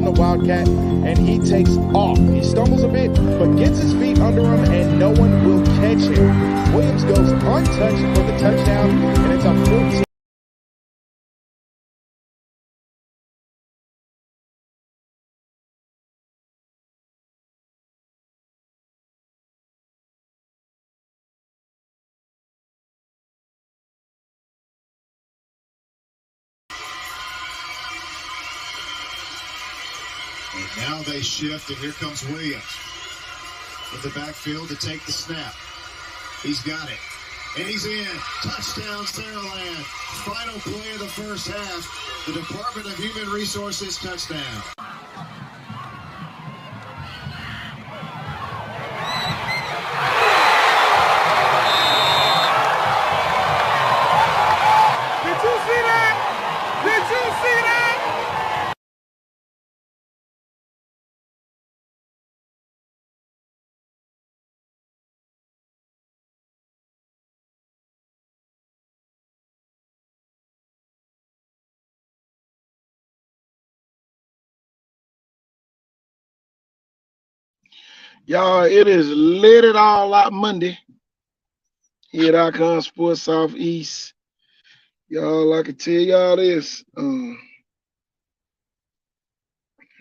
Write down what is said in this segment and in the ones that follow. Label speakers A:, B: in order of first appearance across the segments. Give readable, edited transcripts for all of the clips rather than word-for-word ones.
A: the Wildcat, and he takes off. He stumbles a bit, but gets his feet under him, and no one will catch him. Williams goes untouched for the touchdown, and it's a 14.
B: And now they shift, and here comes Williams in the backfield to take the snap. He's got it. And he's in. Touchdown, Saraland. Final play of the first half. The Department of Human Resources touchdown.
A: Did you see that? Did you see that?
C: Y'all, it is lit it all out Monday here at Icon Sports Southeast. Y'all, I can tell y'all this.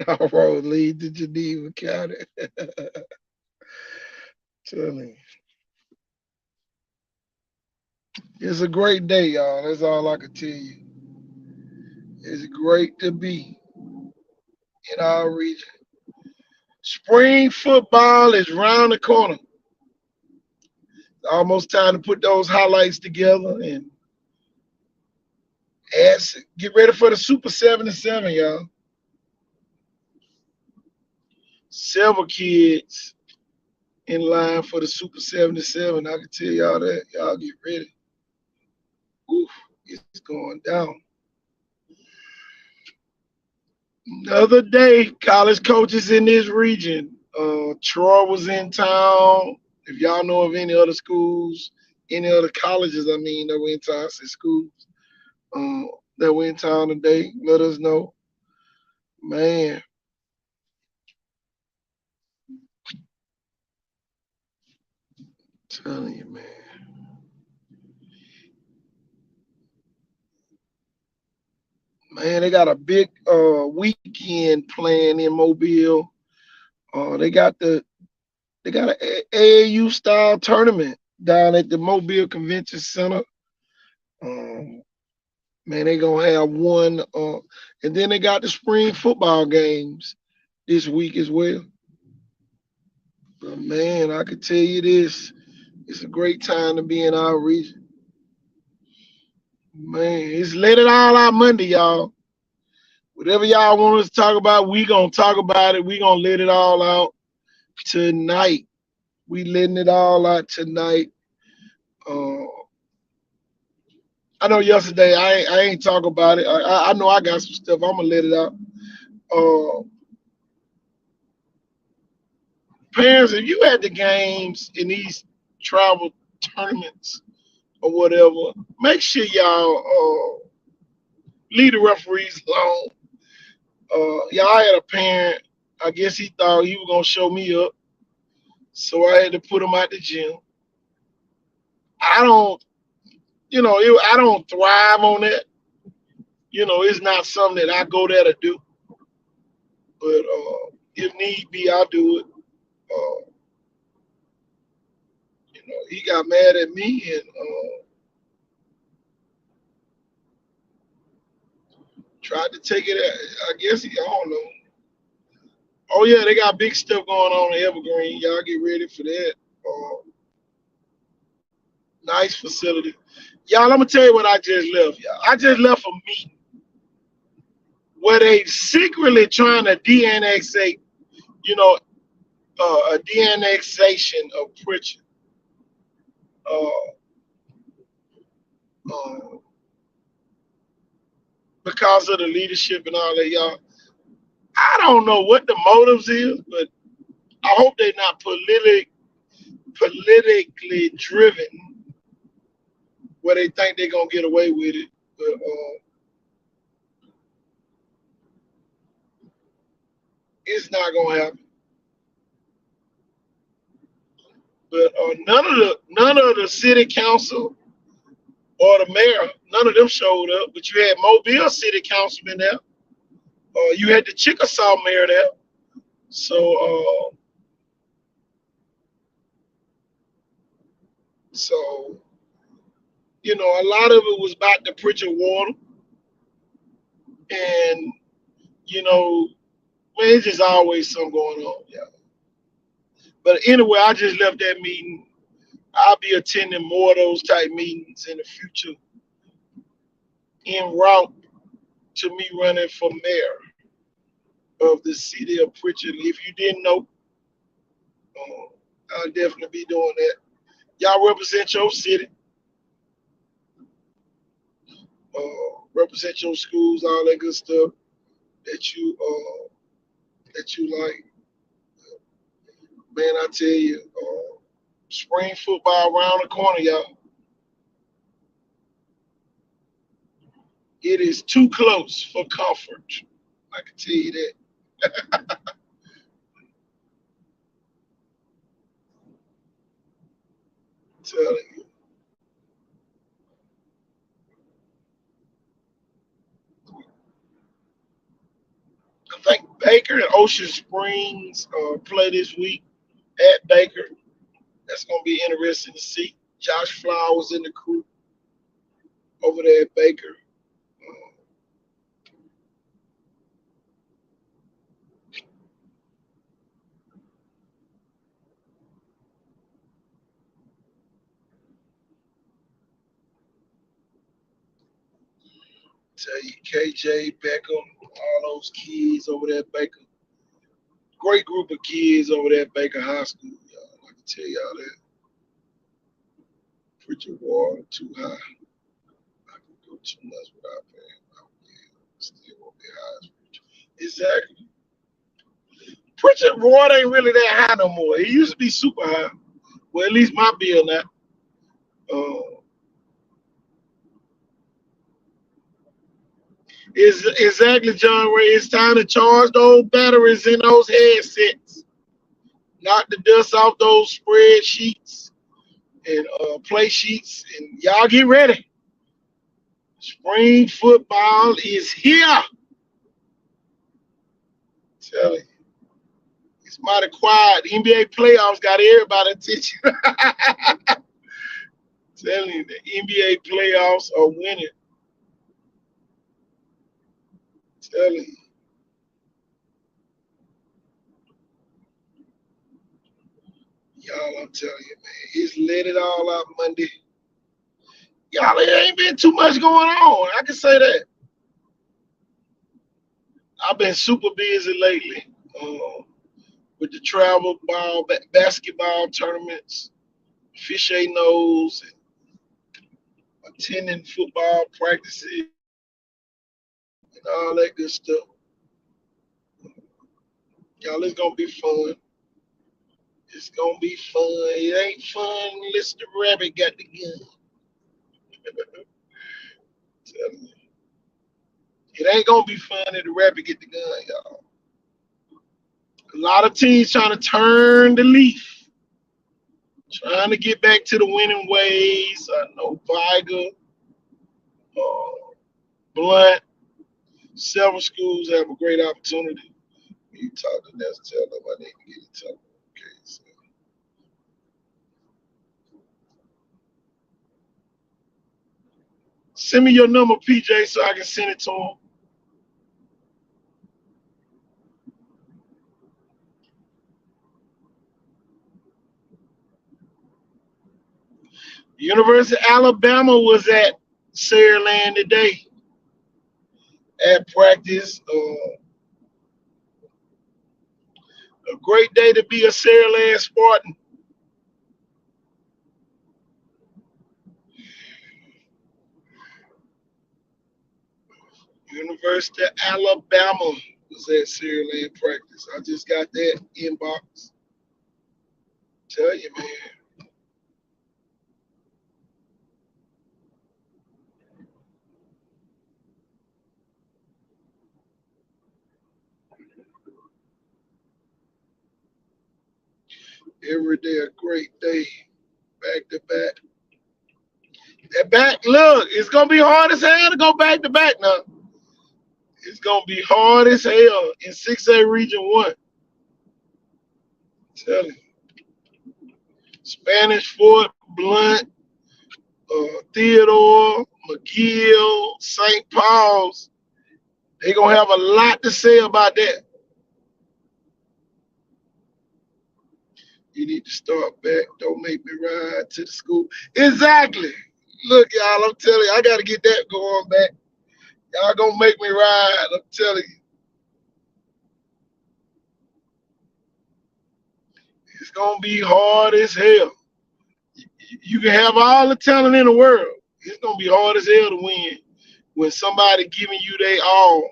C: Our road lead to Geneva County. Telling you. It's a great day, y'all. That's all I can tell you. It's great to be in our region. Spring football is round the corner. Almost time to put those highlights together and get ready for the Super 77, y'all. Several kids in line for the Super 77. I can tell y'all that. Y'all get ready. Oof, it's going down. Another day, college coaches in this region. Troy was in town. If y'all know of any other schools, any other colleges, I mean, that were in town, I said schools, that were in town today, let us know. Man. Telling you, man. Man, they got a big weekend planned in Mobile. They got an AAU style tournament down at the Mobile Convention Center. Man, they gonna have one, and then they got the spring football games this week as well. But man, I can tell you this, it's a great time to be in our region. Man, it's let it all out Monday, y'all. Whatever y'all want us to talk about, we gonna talk about it. We gonna let it all out tonight. We letting it all out tonight. I know yesterday I ain't talk about it. I know I got some stuff. I'm gonna let it out. Parents, if you at the games in these travel tournaments or whatever, make sure y'all leave the referees alone. Y'all had a parent. I guess he thought he was gonna show me up, so I had to put him out the gym. I don't, I don't thrive on that. It's not something that I go there to do. But if need be, I'll do it. He got mad at me and tried to take it. I guess I don't know. Oh yeah, they got big stuff going on in Evergreen. Y'all get ready for that. Nice facility. Y'all, I'm gonna tell you what I just left. Y'all, I just left a meeting where they secretly trying to de-annexate, a de-annexation of Pritchard. Because of the leadership and all that, y'all. I don't know what the motives is, but I hope they're not politically driven, where they think they're gonna get away with it. But It's not gonna happen. But none of the city council or the mayor, none of them showed up. But you had Mobile City Councilman there. You had the Chickasaw mayor there. So so a lot of it was about the Pritchard water, and you know, man, it's just always something going on. Yeah. But anyway, I just left that meeting. I'll be attending more of those type meetings in the future en route to me running for mayor of the city of Pritchard. If you didn't know, I'll definitely be doing that. Y'all represent your city, represent your schools, all that good stuff that you like. Man, I tell you, spring football around the corner, y'all. It is too close for comfort. I can tell you that. Telling you. I think Baker and Ocean Springs play this week at Baker. That's gonna be interesting to see. Josh Flowers in the crew over there at Baker. Uh, Tell you, KJ Beckham, all those kids over there at Baker. Great group of kids over there at Baker High School. Y'all. I can tell y'all that. Pritchard water too high. I can go too much without paying. Still won't be high as Pritchard. Exactly. Pritchard water ain't really that high no more. It used to be super high. Well, at least my bill now. Uh, is exactly, John Ray. It's time to charge those batteries in those headsets. Knock the dust off those spreadsheets and play sheets. And y'all get ready. Spring football is here. Tell you. It's mighty quiet. The NBA playoffs got everybody attention. Telling you, the NBA playoffs are winning. Telling you. Y'all, I'm telling you, man. It's let it all out Monday. Y'all, it ain't been too much going on. I can say that. I've been super busy lately with the travel ball, basketball tournaments, aficionados, and attending football practices and all that good stuff. Y'all, it's gonna be fun. It's gonna be fun. It ain't fun unless the rabbit got the gun. Tell me. It ain't gonna be fun if the rabbit get the gun, y'all. A lot of teams trying to turn the leaf, trying to get back to the winning ways. I know Viger, uh, Blunt, several schools have a great opportunity. You talk to them, tell them I need to get in touch. Okay, so send me your number, PJ, so I can send it to them. University of Alabama was at Saraland today at practice. A great day to be a Saraland Spartan. University of Alabama was at Saraland practice. I just got that inbox. Tell you, man. Every day a great day. Back to back. That back, look, it's gonna be hard as hell to go back to back now. It's gonna be hard as hell in 6A Region 1. Tell you. Spanish Fort, Blunt, Theodore, McGill, St. Paul's. They're gonna have a lot to say about that. You need to start back. Don't make me ride to the school. Exactly. Look, y'all, I'm telling you, I gotta get that going back. Y'all gonna make me ride. I'm telling you. It's gonna be hard as hell. You can have all the talent in the world. It's gonna be hard as hell to win when somebody giving you they all.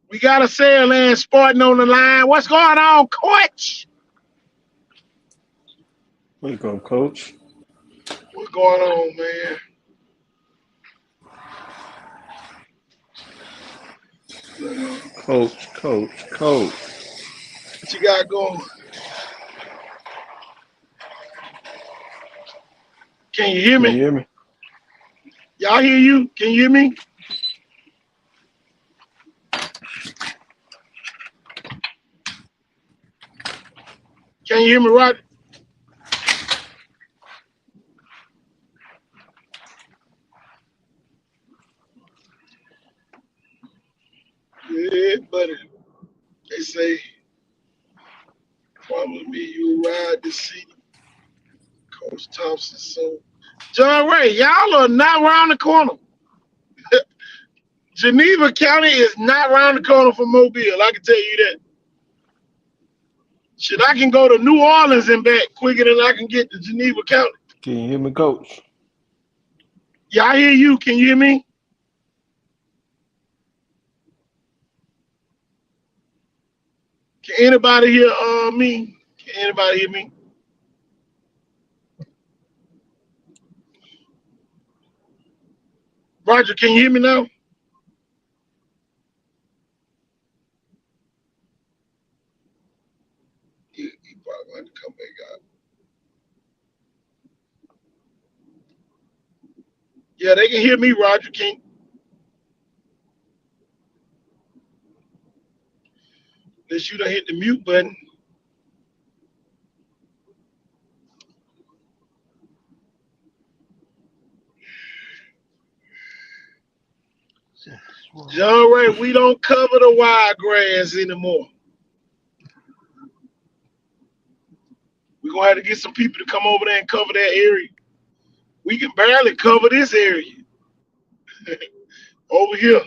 C: We got a Sandland Spartan on the line. What's going on, Coach?
D: Welcome, Coach.
C: What's going on, man?
D: Coach.
C: What you got going? Can you hear
D: Can you
C: me?
D: hear me?
C: Y'all hear you? Can you hear me? Can you hear me, Roger? Yeah, buddy. They say, promise me you'll ride to see Coach Thompson soon. John Ray, y'all are not around the corner. Geneva County is not around the corner from Mobile. I can tell you that. Shit, I can go to New Orleans and back quicker than I can get to Geneva County.
D: Can you hear me, Coach?
C: Yeah, I hear you. Can you hear me? Can anybody hear me? Can anybody hear me? Roger, can you hear me now? He probably going to come back out. Yeah, they can hear me, Roger King. Unless you done hit the mute button. John Ray, we don't cover the wiregrass anymore. We're going to have to get some people to come over there and cover that area. We can barely cover this area. Over here.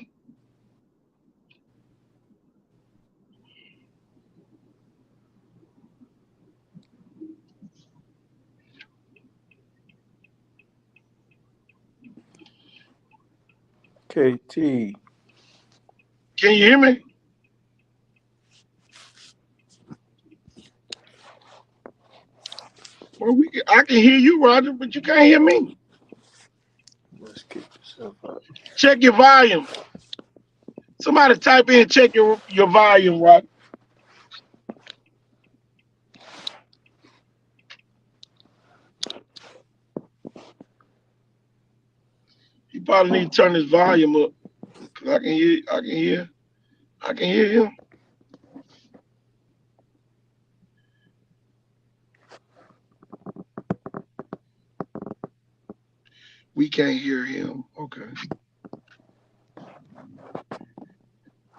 D: KT.
C: Can you hear me? Well, I can hear you, Roger, but you can't hear me.
D: Let's kick yourself out.
C: Check your volume. Somebody type in check your volume, Roger. He probably need to turn his volume up. Cause I can hear him. We can't hear him. Okay.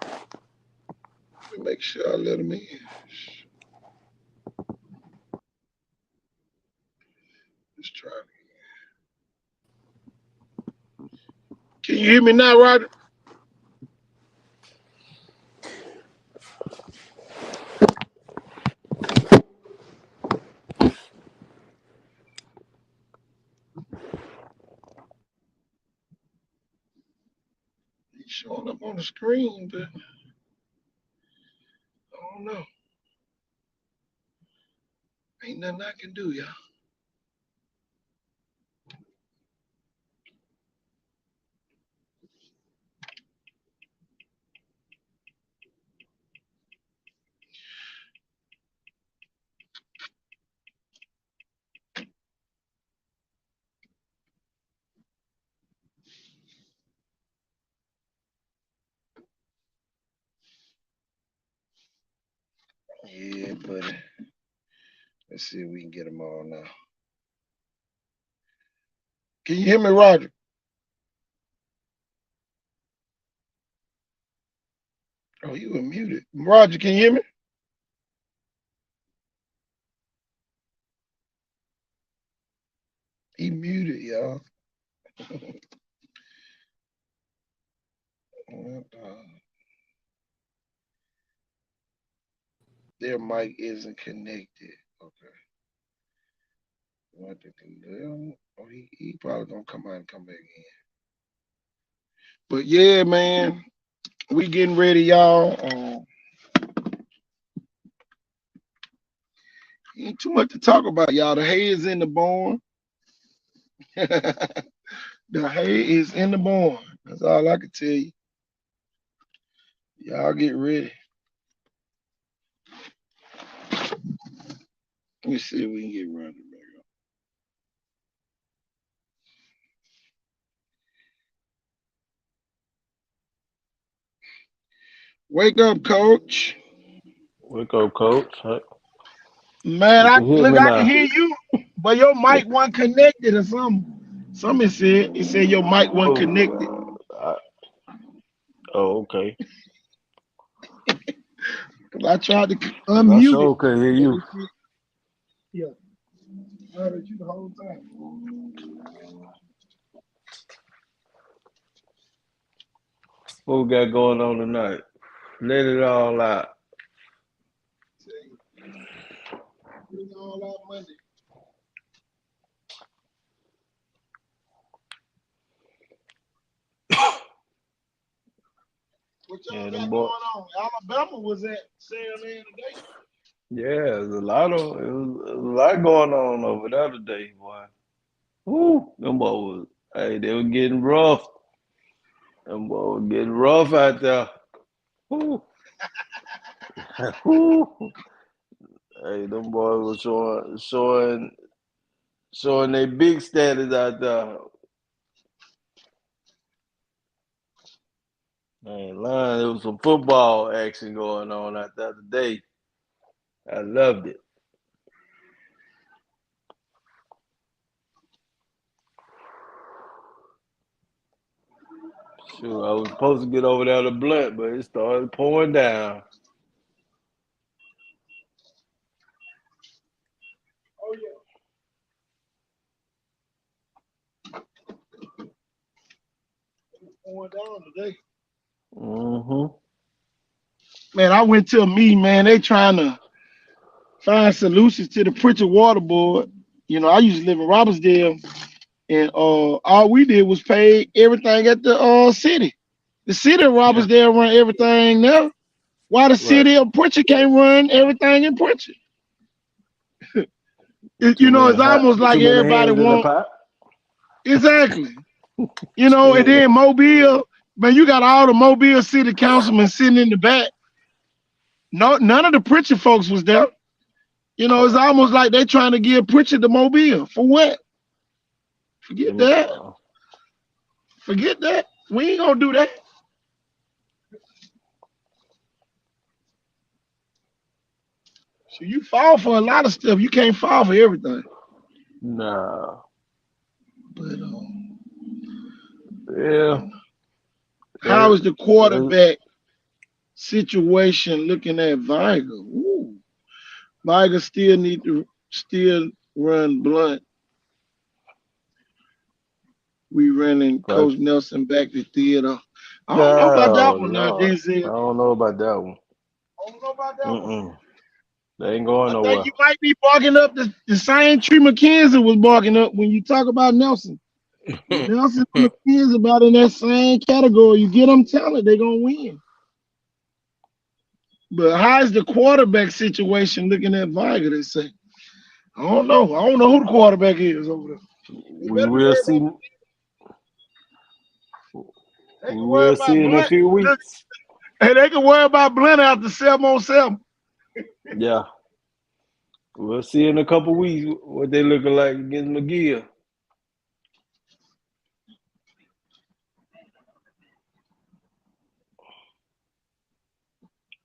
C: Let me make sure I let him in. Let's try it again. Can you hear me now, Roger? He's showing up on the screen, but I don't know. Ain't nothing I can do, y'all. Yeah, buddy. Let's see if we can get them all now. Can you hear me, Roger? Oh, you were muted. Roger, can you hear me? He muted, y'all. Their mic isn't connected. Okay. Oh, he probably gonna come out and come back in. But yeah, man, we getting ready, y'all. Ain't too much to talk about, y'all. The hay is in the barn. The hay is in the barn. That's all I can tell you. Y'all get ready. Let me see if we can get running back up. Wake up, coach.
D: Wake up, coach. Hey,
C: Man,
D: you
C: I
D: can hear
C: look,
D: me
C: I can
D: now.
C: hear you, but your mic wasn't connected or something. Something said it said your mic wasn't connected.
D: Okay.
C: Cause I tried to
D: 'Cause I
C: unmute it.
D: sure can hear you.
C: Yeah, I heard you the whole time.
D: What we got going on tonight? Let it all out.
C: It's all out Monday. What y'all
D: And
C: got
D: them
C: going
D: boy,
C: on? Alabama was at sale there today.
D: yeah, there's a lot going on over there today, boy. Woo, them boys, hey, they were getting rough. Them boys were getting rough out there. Woo, woo. Hey, them boys were showing their big status out there. Man, line, there was some football action going on out there today. I loved it. Sure, I was supposed to get over there to Blunt, but it started pouring down.
C: Oh yeah. Going down today.
D: Mm-hmm.
C: Man, I went to a meeting, man. They trying to find solutions to the Pritchard Water Board. You know, I used to live in Robertsdale, and all we did was pay everything at the city. The city of
D: Yeah.
C: Robertsdale run everything now. Why the
D: Right.
C: city of Pritchard can't run everything in Pritchard?
D: Too
C: You know,
D: many
C: it's almost like
D: too many
C: everybody
D: hands in the
C: want
D: pot.
C: exactly. You know, and
D: Yeah.
C: then Mobile, man, you got all the Mobile city councilmen sitting in the back. No, none of the Pritchard folks was there. You know, it's almost like they trying to give Pritchard the Mobile. For what? Forget
D: Them,
C: that. Forget that. We ain't gonna do that. So you fall for a lot of stuff. You can't fall for everything.
D: nah.
C: But
D: Yeah.
C: how is the
D: That,
C: quarterback situation looking at Viger? Ooh. Viger still need to still run Blunt. We running
D: like,
C: Coach Nelson back to theater. I don't know about that
D: oh
C: one now,
D: Lord. I
C: Denzel.
D: don't know about that one.
C: I don't know about that one.
D: Mm-mm. They ain't going
C: I think
D: nowhere.
C: you might be barking up the same tree McKenzie was barking up when you talk about Nelson. Nelson and McKenzie about in that same category. You get them talent, they gonna win. But how's the quarterback situation looking at Viger? They say. I don't know. I don't know who the quarterback is over there. They
D: We
C: better be
D: will
C: worried
D: see.
C: about.
D: We
C: They can worry
D: will
C: about
D: see in a
C: Blunt.
D: few
C: Look,
D: weeks.
C: hey, they can worry about Blunt after 7-on-7.
D: Yeah. We'll see in a couple weeks what they looking like against McGill.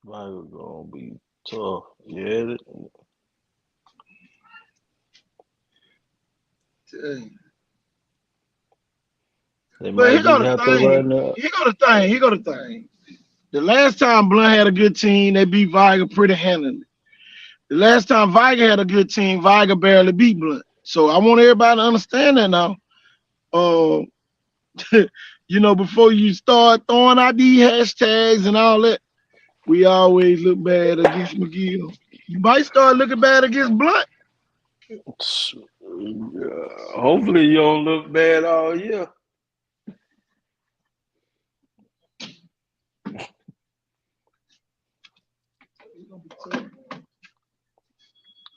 D: Viger gonna be So yeah, they
C: But
D: might just have to run up.
C: Here go the thing. The last time Blunt had a good team, they beat Viger pretty handily. The last time Viger had a good team, Viger barely beat Blunt. So I want everybody to understand that now. Uh, before you start throwing out these hashtags and all that, we always look bad against McGill. You might start looking bad against Blunt.
D: Hopefully you don't look bad all year.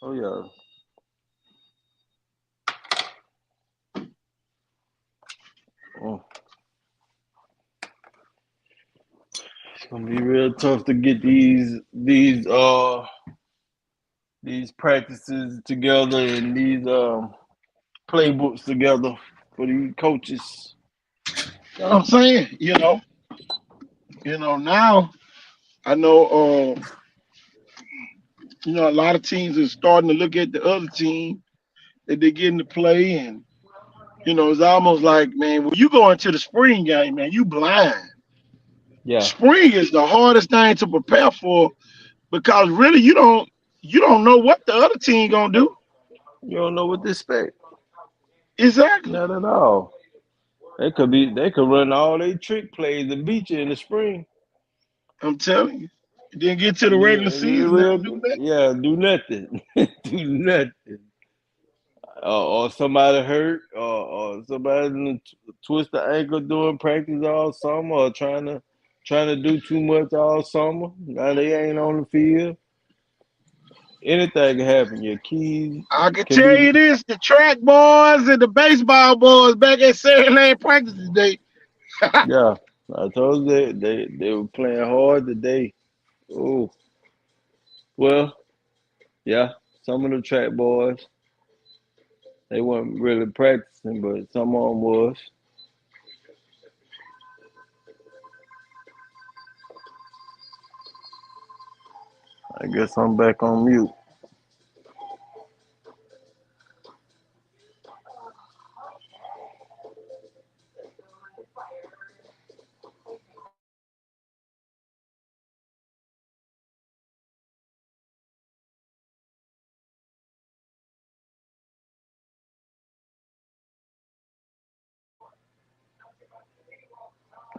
D: Oh yeah. Oh. It's gonna be real tough to get these practices together and these playbooks together for these coaches.
C: You know what I'm saying? Now I know a lot of teams are starting to look at the other team that they get into play, and it's almost like, man, when you go into the spring game, man, you blind.
D: Yeah.
C: Spring is the hardest thing to prepare for because really you don't know what the other team gonna do.
D: You don't know what to expect.
C: Exactly.
D: Not at all. They could run all their trick plays and beat you in the spring.
C: I'm telling you. Then get to the regular season, they don't do that.
D: Yeah, do nothing. Do nothing. Or somebody hurt, or somebody twist the ankle doing practice all summer, or trying to do too much all summer. Now they ain't on the field. Anything can happen. Your keys
C: I can
D: can
C: tell
D: be
C: you this: the track boys and the baseball boys back at Sarah Lane practice today.
D: yeah. I told you they were playing hard today. Oh well, yeah. Some of the track boys they weren't really practicing, but some of them was. I guess I'm back on mute.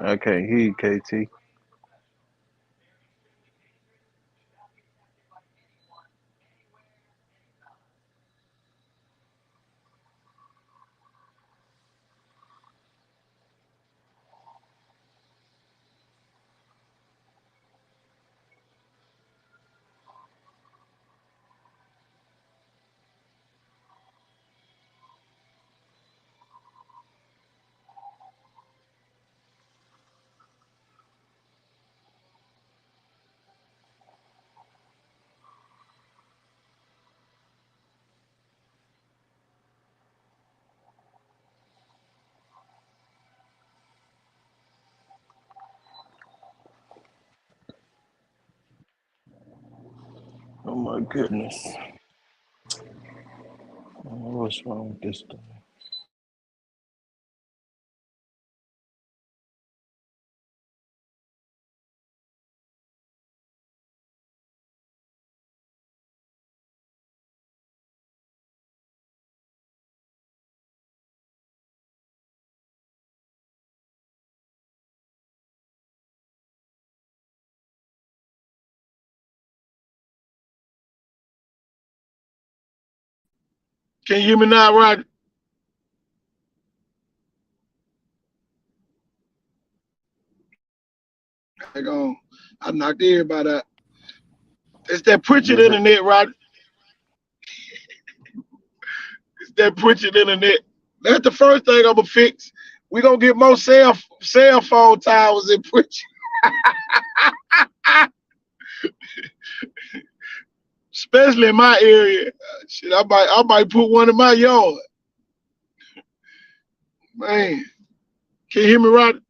D: I can't hear you, KT. Oh my goodness. What's wrong with this thing?
C: Can you hear me now, Roger? Hang on. I knocked everybody out. It's that Pritchard
D: Different.
C: internet, Roger. It's that Pritchard internet. That's the first thing I'm gonna fix. We gonna get more cell phone towers in Pritchard. Especially in my area. Shit, I might put one in my yard. Man, can you hear me, Roger?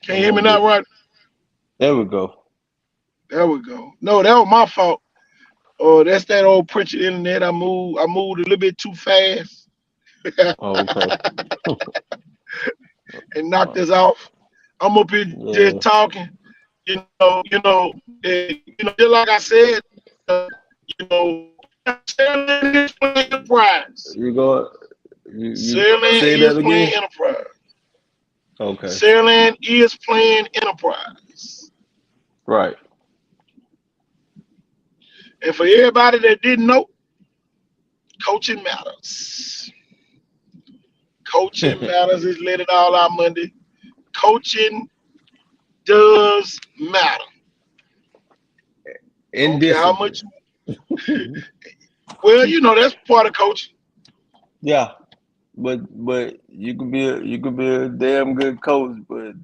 C: Can't hear me now, right?
D: There we go.
C: There we go. No, that was my fault. That's that old Pritchard internet. I moved a little bit too fast
D: Okay.
C: and knocked us off. I'm up here just
D: Yeah.
C: talking. Just like I said, you know, Sailing is playing Enterprise.
D: You go. You
C: Sailing
D: say
C: is
D: that
C: playing
D: again.
C: Enterprise.
D: Okay.
C: Sailing is playing Enterprise.
D: Right.
C: And for everybody that didn't know, coaching matters. Coaching matters is Let It All Out Monday. Coaching does matter.
D: In
C: Don't care how
D: discipline.
C: much. Well, that's part of coaching.
D: Yeah. But you could be a damn good coach, but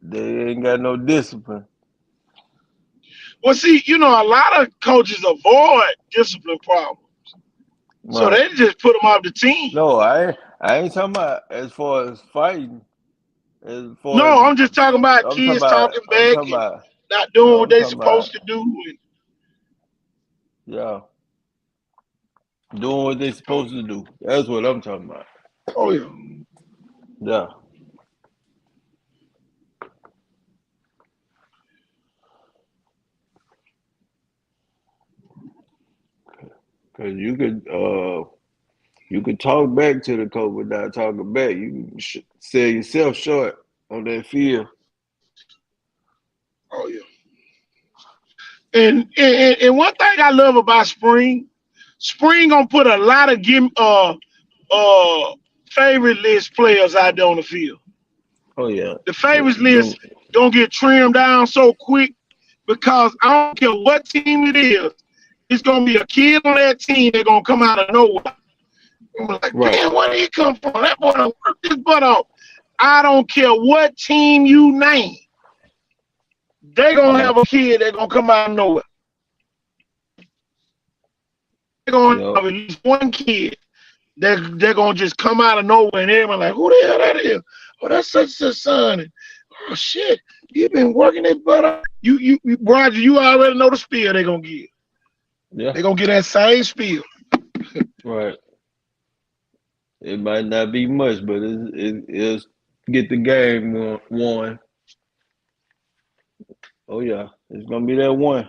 D: they ain't got no discipline.
C: Well, see, a lot of coaches avoid discipline problems. So
D: Right.
C: they just put them off the team.
D: No, I ain't talking about as far as fighting. As far
C: No,
D: as
C: I'm just talking about
D: I'm talking
C: kids
D: about
C: talking
D: I'm
C: back
D: talking
C: and
D: about
C: not doing what
D: I'm
C: they
D: talking about
C: supposed to do.
D: yeah. Doing what they supposed to do. That's what I'm talking about.
C: Oh, yeah.
D: Yeah. Cause you could talk back to the coach without talking back. You can sell yourself short on that field.
C: Oh, yeah. And one thing I love about spring gonna put a lot of favorite list players out there on the field.
D: Oh yeah.
C: The favorites list gonna get trimmed down so quick because I don't care what team it is, it's gonna be a kid on that team that's gonna come out of nowhere. I'm like,
D: Right.
C: damn, where did he come from? That boy done worked his butt off. I don't care what team you name. They gonna have a kid that's gonna come out of nowhere. They're gonna have at least one kid they're gonna just come out of nowhere and everyone like, who the hell that is? Oh, that's such a son. And, oh shit, he been working his butt off. You Roger, you already know the spiel they're gonna get.
D: Yeah.
C: They're gonna get that same spiel.
D: Right. It might not be much, but it's get the game won. Oh yeah, it's gonna be that one.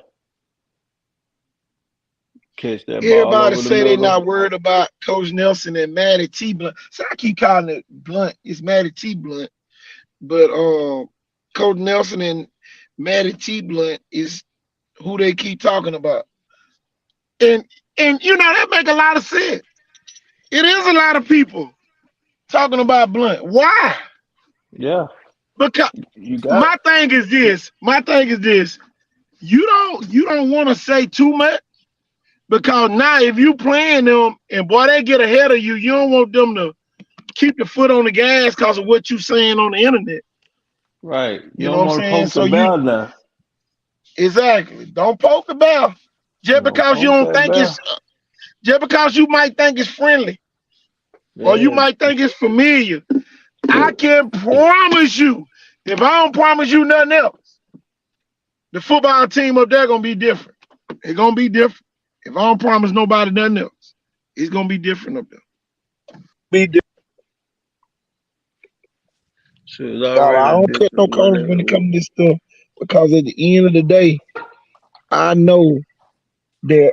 D: Catch that ball
C: Everybody
D: over the
C: say they're
D: middle.
C: not worried about Coach Nelson and Matty T. Blunt. So I keep calling it Blunt. It's Matty T. Blunt. But Coach Nelson and Matty T. Blunt is who they keep talking about. And that make a lot of sense. It is a lot of people talking about Blunt. Why?
D: Yeah.
C: Because my thing is this. You don't want to say too much. Because now if you playing them and boy they get ahead of you, you don't want them to keep the foot on the gas because of what you saying on the internet.
D: Right.
C: You know what I'm saying?
D: So now.
C: Exactly. Don't poke the bear. Just because you don't think just because you might think it's friendly. Yeah. Or you might think it's familiar. I can promise you, if I don't promise you nothing else, the football team up there gonna be different. It's gonna be different. If I don't promise nobody nothing else, it's gonna be different up there. Be different. I don't cut no corners when it comes to this stuff because at the end of the day, I know that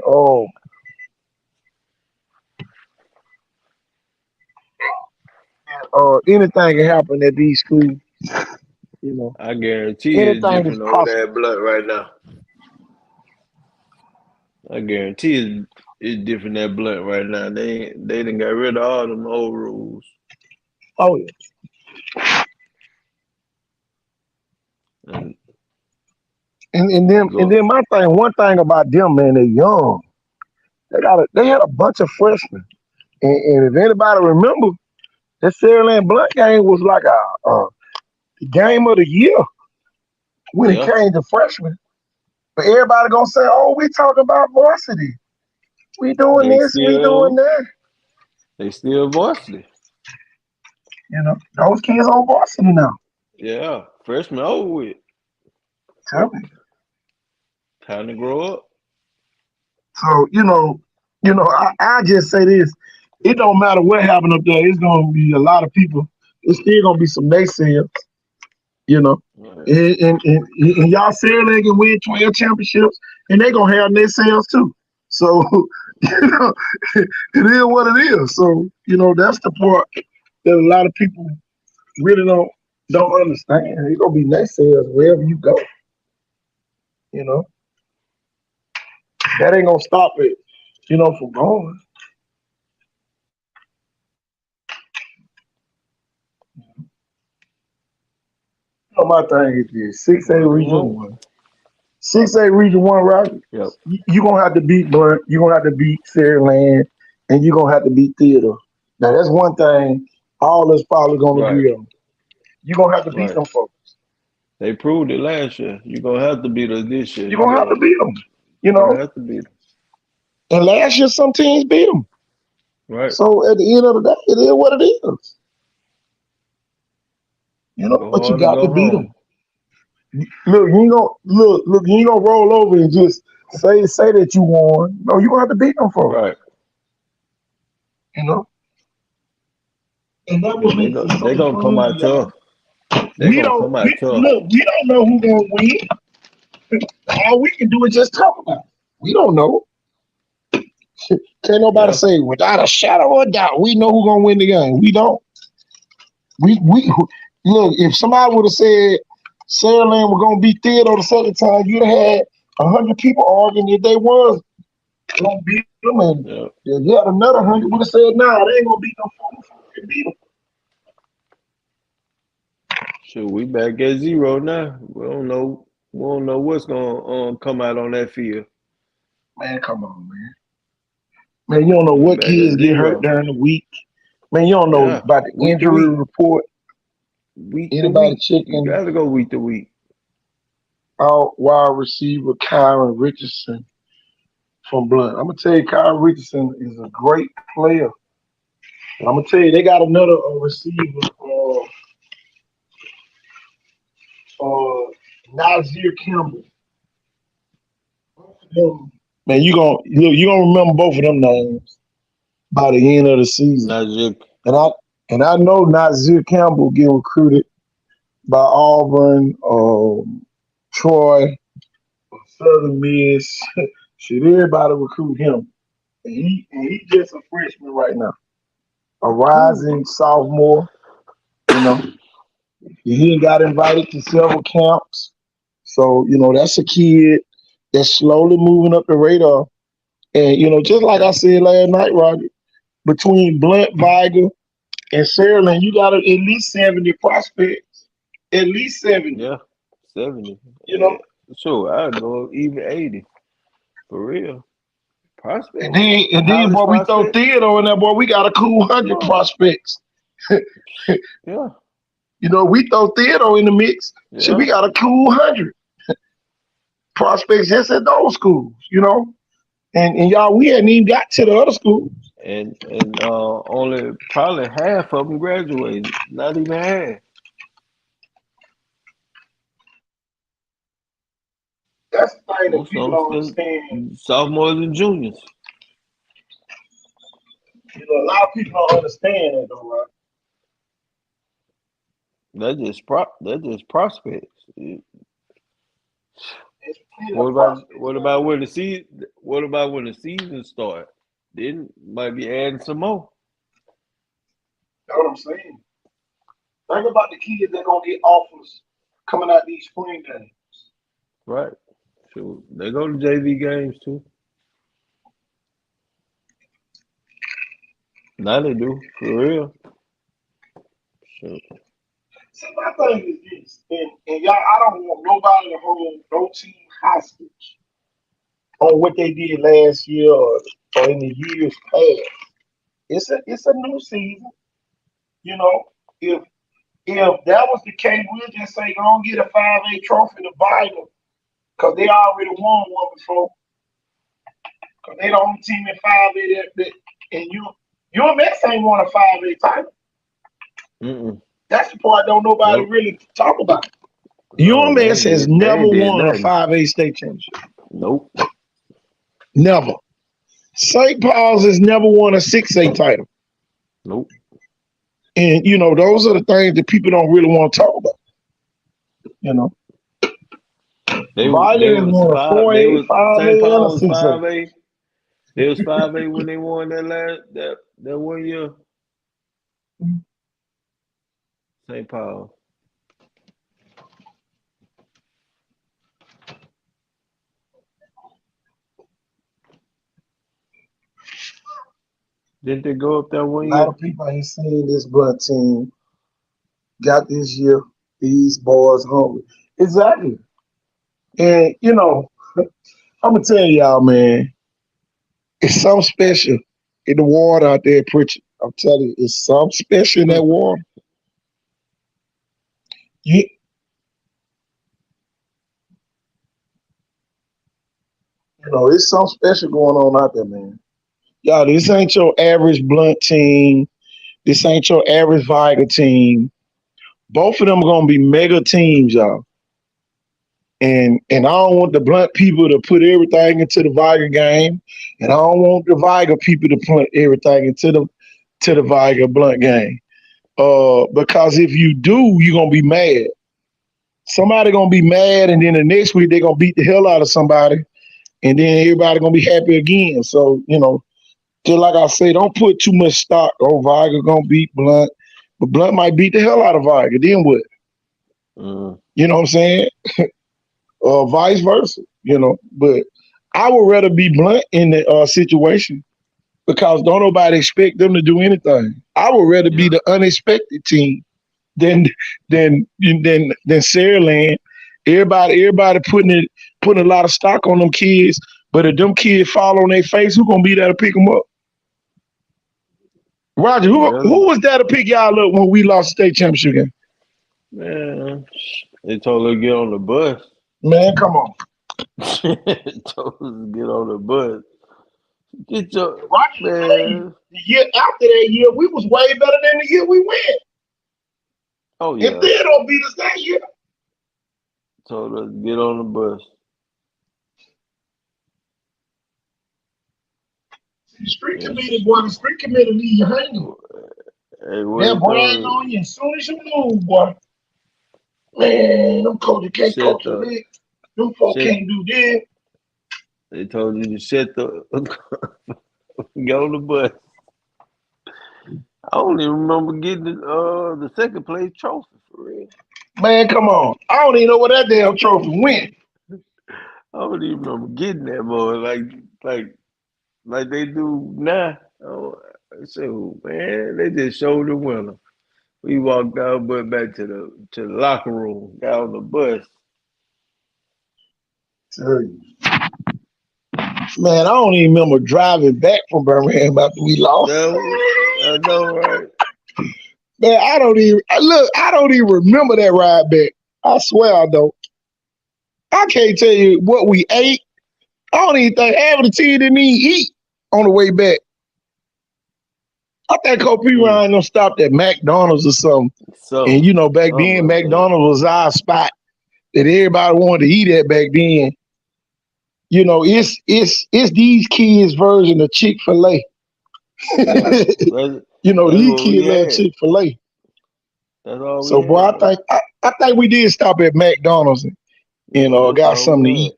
C: anything can happen at these schools.
D: I guarantee it's different over there at Blunt right now. I guarantee it's different at Blunt right now. They done got rid of all them old rules.
C: Oh yeah. And then my thing, one thing about them, man, they're young. They had a bunch of freshmen. And if anybody remember, that Saraland Blunt game was like the game of the year when it came to freshmen. But everybody gonna say, oh, we talking about varsity. We doing this, we doing that.
D: They still varsity.
C: Those kids on varsity now.
D: Yeah. Freshman over with.
C: Tell me.
D: Time to grow up.
C: So, I just say this. It don't matter what happened up there. It's gonna be a lot of people. It's still gonna be some naysayers, you know.
D: Right.
C: And y'all saying they can win 12 championships, and they gonna have naysayers too. So, it is what it is. So, that's the part that a lot of people really don't understand. It's gonna be naysayers wherever you go. You know, that ain't gonna stop it, from going. My thing is this: 6A Region 1. 6A Region 1, right?
D: Yep.
C: You're going to have to beat Blunt. You're going to have to beat Saraland. And you're going to have to beat Theodore. Now, that's one thing all us probably going to agree on. You're going to have to beat them folks.
D: They proved it last year. You're going to have to beat us this year.
C: You're going to have to beat them.
D: You're going to have to beat them.
C: And last year, some teams beat them.
D: Right.
C: So, at the end of the day, it is what it is. But you got to beat them. Look, you ain't gonna roll over and just say that you won. No, you're gonna have to beat them for it.
D: Right.
C: And that will make
D: they're gonna come out tough.
C: We don't know who's gonna win. All we can do is just talk about it. We don't know. Can't nobody say without a shadow of a doubt we know who's gonna win the game. We don't. We look, if somebody would have said Saraland was gonna beat Theodore the second time, you'd have had 100 people arguing if they was gonna beat them, and you had another 100 would have said, "Nah, they ain't gonna beat them. Beat them."
D: Sure, we back at 0 now. We don't know what's gonna come out on that field.
C: Man, come on, man. Man, you don't know what kids get hurt during the week. Man, you don't know about the injury report. Anybody checking?
D: You gotta go week to week.
C: Out wide receiver Kyron Richardson from Blunt. I'm gonna tell you, Kyron Richardson is a great player. And I'm gonna tell you, they got another receiver, Nazir Campbell. Man, you gonna remember both of them names by the end of the season.
D: Nazir.
C: And I know Nazir Campbell getting recruited by Auburn, Troy, Southern Miss. Should everybody recruit him? And he just a freshman right now, a rising sophomore. He got invited to several camps, so that's a kid that's slowly moving up the radar. And just like I said last night, Roger, between Blunt, Viger, and Saraland, you got at least 70 prospects. At least 70.
D: Yeah, 70. Sure, I'd go even 80. For real. Prospects.
C: And then boy, we throw Theodore in there, boy, we got a cool 100 prospects.
D: Yeah.
C: We throw Theodore in the mix. Yeah. So we got a cool 100 prospects just at those schools, And y'all, we hadn't even got to the other schools.
D: And only probably half of them graduated. Not even half.
C: That's the thing that people don't understand.
D: Sophomores and juniors.
C: A lot of people don't understand that, though, right?
D: They're just prospects. What about when the season starts? Then might be adding some more.
C: That's what I'm saying. Think about the kids that gonna get offers coming out these spring games.
D: Right. So they go to JV games too. Now they do, for real. Sure.
C: See, my thing is this, and y'all, I don't want nobody to hold no team hostage on what they did last year or in the years past. It's a new season. If that was the case, we'll just say go and get a 5A trophy to Vital, because they already won one before. Because they the only team in 5A that and UMS ain't won a 5A title.
D: Mm-mm.
C: That's the part don't nobody really talk about.
D: No, they
C: UMS
D: ain't
C: has
D: did. They
C: never
D: ain't did
C: won a
D: nothing.
C: 5A state championship.
D: Nope.
C: Never. St. Paul's has never won a 6A title.
D: Nope.
C: And, those are the things that people don't really want to talk about.
D: They
C: Viger has
D: was
C: won a
D: five. They
C: 4A,
D: was St.
C: 5A, and a
D: Paul was
C: 6A.
D: 5A. They was 5A when they won that 1 year. St. Paul. Didn't they go up that 1
C: A lot
D: year?
C: of people ain't seen this Blunt team. Got this year. These boys hungry. Exactly. And, I'm going to tell y'all, man, it's something special in the water out there, Pritchard. I'm telling you, it's something special in that water. You, it's something special going on out there, man. Y'all, this ain't your average Blunt team. This ain't your average Viger team. Both of them are gonna be mega teams, y'all. And I don't want the Blunt people to put everything into the Viger game, and I don't want the Viger people to put everything into the Viger Blunt game. Because if you do, you're gonna be mad. Somebody gonna be mad, and then the next week they're gonna beat the hell out of somebody, and then everybody gonna be happy again. So, just like I say, don't put too much stock. Oh, Viger gonna beat Blunt, but Blunt might beat the hell out of Viger. Then what? You know what I'm saying? Vice versa. But I would rather be Blunt in the situation because don't nobody expect them to do anything. I would rather be the unexpected team than Saraland. Everybody putting a lot of stock on them kids, but if them kids fall on their face, who gonna be there to pick them up? Roger, who was there to pick y'all up when we lost the state championship game?
D: Man, they told her to get on the bus.
C: Man, come on.
D: Told us to get on the bus. Get your
C: Roger,
D: man.
C: the year after that year, we was way better than the year we went.
D: Oh yeah.
C: If they don't beat us that year.
D: Told us to get on the bus.
C: The street committee, boy, the street committee leave you hanging. They'll brag on you as soon as you move, boy. Man, them coaches can't coach a lick. Them folks can't do that.
D: They told you to shut the get on the bus. I don't even remember getting the second place trophy for real.
C: Man, come on. I don't even know where that damn trophy went.
D: I don't even remember getting that boy like they do now. Oh, so man, they just showed the winner. We walked out, but back to the locker room, got on the bus.
C: Tell you. Man, I don't even remember driving back from Birmingham after we lost.
D: I know, right?
C: Man, I don't even remember that ride back. I swear I don't. I can't tell you what we ate. I don't even think half of the team didn't even eat on the way back. I think Coach P. Ryan them stopped at McDonald's or something. And back then McDonald's was our spot that everybody wanted to eat at back then. It's these kids' version of Chick-fil-A. These kids love Chick-fil-A.
D: That's all
C: so, boy, I think we did stop at McDonald's and got something to eat.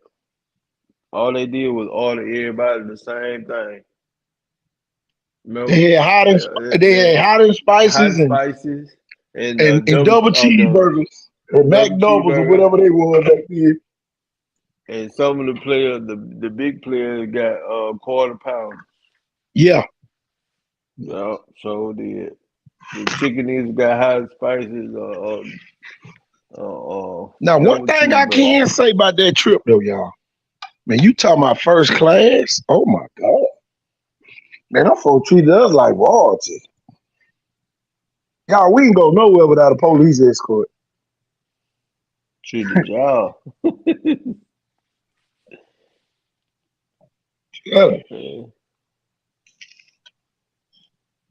D: All they did was order everybody the same thing. Remember?
C: They had hot and spices
D: and
C: double cheeseburgers or McDoubles or whatever they were back then.
D: And some of the players, the big players, got quarter pound.
C: Yeah.
D: Yeah, so the chicken is got hot spices.
C: Now, one thing I can say about that trip, though, y'all. Man, you talking about first class? Oh my God. Man, them folks treated us like royalty. Y'all, we ain't go nowhere without a police escort.
D: Treated y'all.
C: Yeah.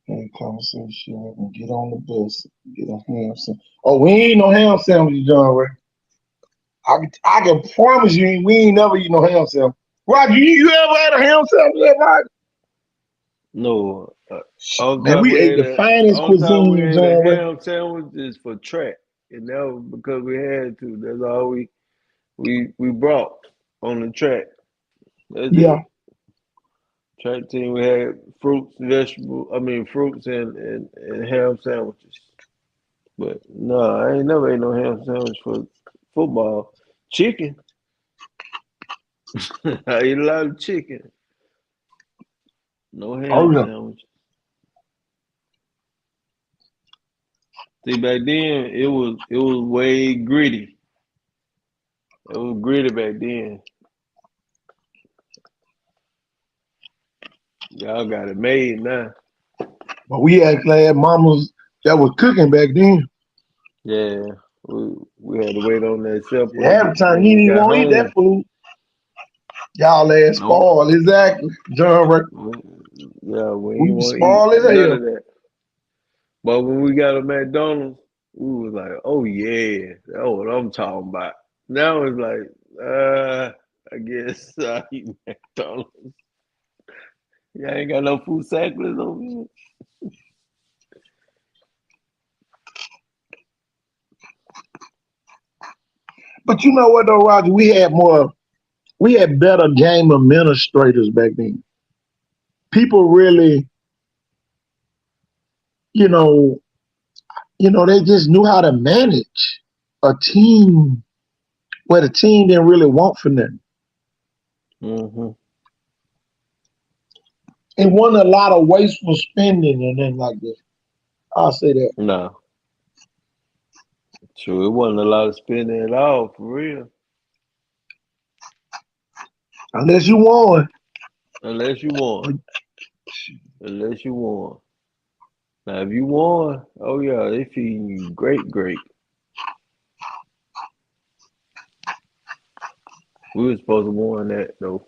C: And conversation and get on the bus, get a ham sandwich. Oh, we ain't no ham sandwiches, John Ray. I can promise you, we ain't never eat no ham sandwich. Roger, you ever had a ham sandwich, Roger?
D: No.
C: Man, we ate the finest
D: Only time we
C: cuisine,
D: had a
C: John.
D: ham sandwich is for track. And that was because we had to. That's all we brought on the track. That's
C: Yeah.
D: it. Track team, we had fruits and ham sandwiches. But no, I ain't never ate no ham sandwich for football. Chicken. I eat a lot of chicken. No ham
C: Yeah.
D: sandwich. See, back then it was way gritty. It was gritty back then. Y'all got it made now.
C: But we actually had mamas that was cooking back then.
D: Yeah, we had to wait on that supper
C: Half the time
D: when
C: you
D: we
C: didn't even
D: got
C: want to eat that
D: home.
C: food. Y'all ass
D: Nope.
C: spoiled, exactly. John,
D: Yeah, we
C: we
D: ain't
C: was
D: want to eat
C: spoiled as
D: none
C: hell.
D: of that. But when we got a McDonald's, we was like, oh yeah, that's what I'm talking about. Now it's like, I guess I eat McDonald's. Y'all ain't got no food cyclists over here.
C: But you know what though, Roger? We had better game administrators back then. People really, you know, they just knew how to manage a team where the team didn't really want for nothing.
D: Mm-hmm.
C: It wasn't a lot of wasteful spending and then like this. I'll say that.
D: No. True, it wasn't a lot of spending at all, for real.
C: Unless you won.
D: Unless you won. Unless you won. Now, if you won, oh yeah, they feeding you great. We were supposed to won that though.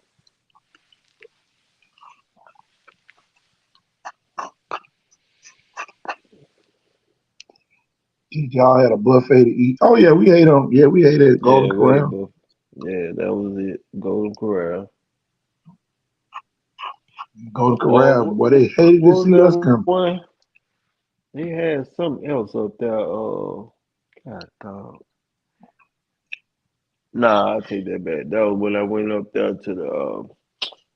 C: Y'all had a buffet to eat. Oh yeah, we ate on. Yeah, we ate at Golden
D: Yeah, we had a
C: Corral.
D: buffet. Yeah, that was it. Golden Corral.
C: Golden Corral. Boy, they hated to
D: What was
C: see us
D: that
C: come.
D: one? They had something else up there. God, dog. Nah, I take that back. That was when I went up there to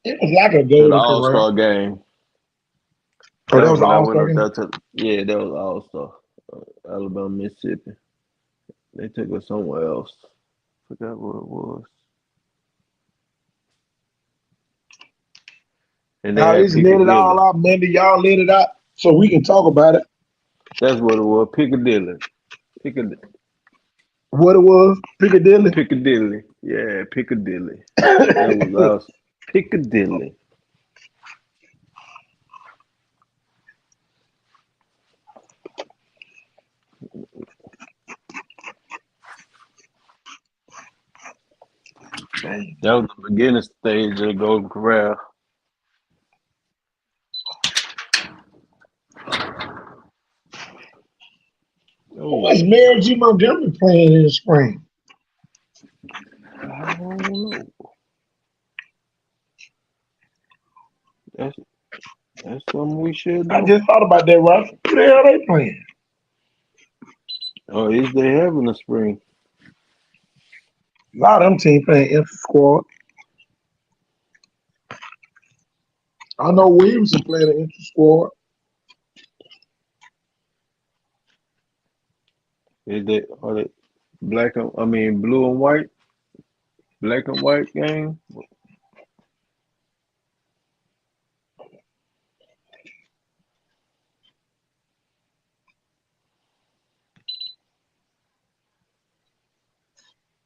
C: It was like a
D: the
C: Golden
D: All
C: Corral.
D: Star game.
C: Oh,
D: That
C: that
D: was
C: was an
D: when I
C: All
D: went
C: Star
D: up
C: game.
D: there that was All Star, Alabama, Mississippi. They took us somewhere else. Forgot what it was. And they
C: Y'all
D: had
C: just let it all
D: Piccadilly.
C: out, Monday. Y'all let it out so we can talk about it.
D: That's what it was. Piccadilly.
C: What it was, Piccadilly.
D: Piccadilly. Yeah, Piccadilly. That was us. Piccadilly. That was the beginning stage of Golden Corral.
C: What's Mary G. Montgomery playing in the spring?
D: I don't know. That's something we should
C: I
D: know.
C: just thought about that, Ross. Who the hell they playing?
D: Oh, is they having a spring?
C: A lot of them teams playing inter squad. I know Williamson playing an inter squad.
D: Are they blue and white? Black and white game?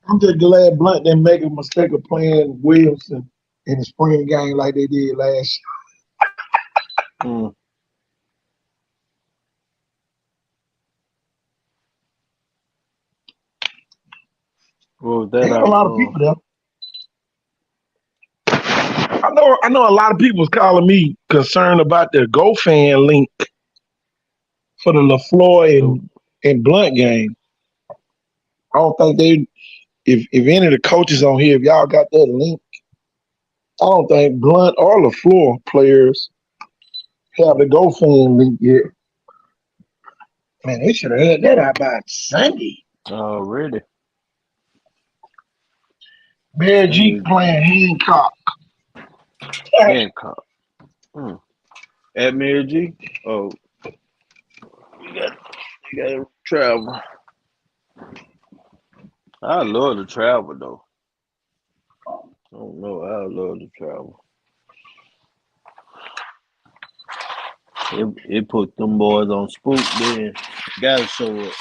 C: I'm just glad Blunt didn't make a mistake of playing Williamson in the spring game like they did last year.
D: Mm. What was that
C: They had
D: out
C: a lot of
D: for?
C: people there. I know a lot of people was calling me concerned about the GoFan link for the LaFleur and Blunt game. I don't think if any of the coaches on here, if y'all got that link, I don't think Blunt or LaFleur players have the GoFundMe link yet. Man, they should have had that out by Sunday.
D: Already.
C: Bear G playing Hancock.
D: Hancock. At Mary G. Oh, you got to travel. I love to travel though. I don't know. I love to travel. It put them boys on spook then. Gotta show up.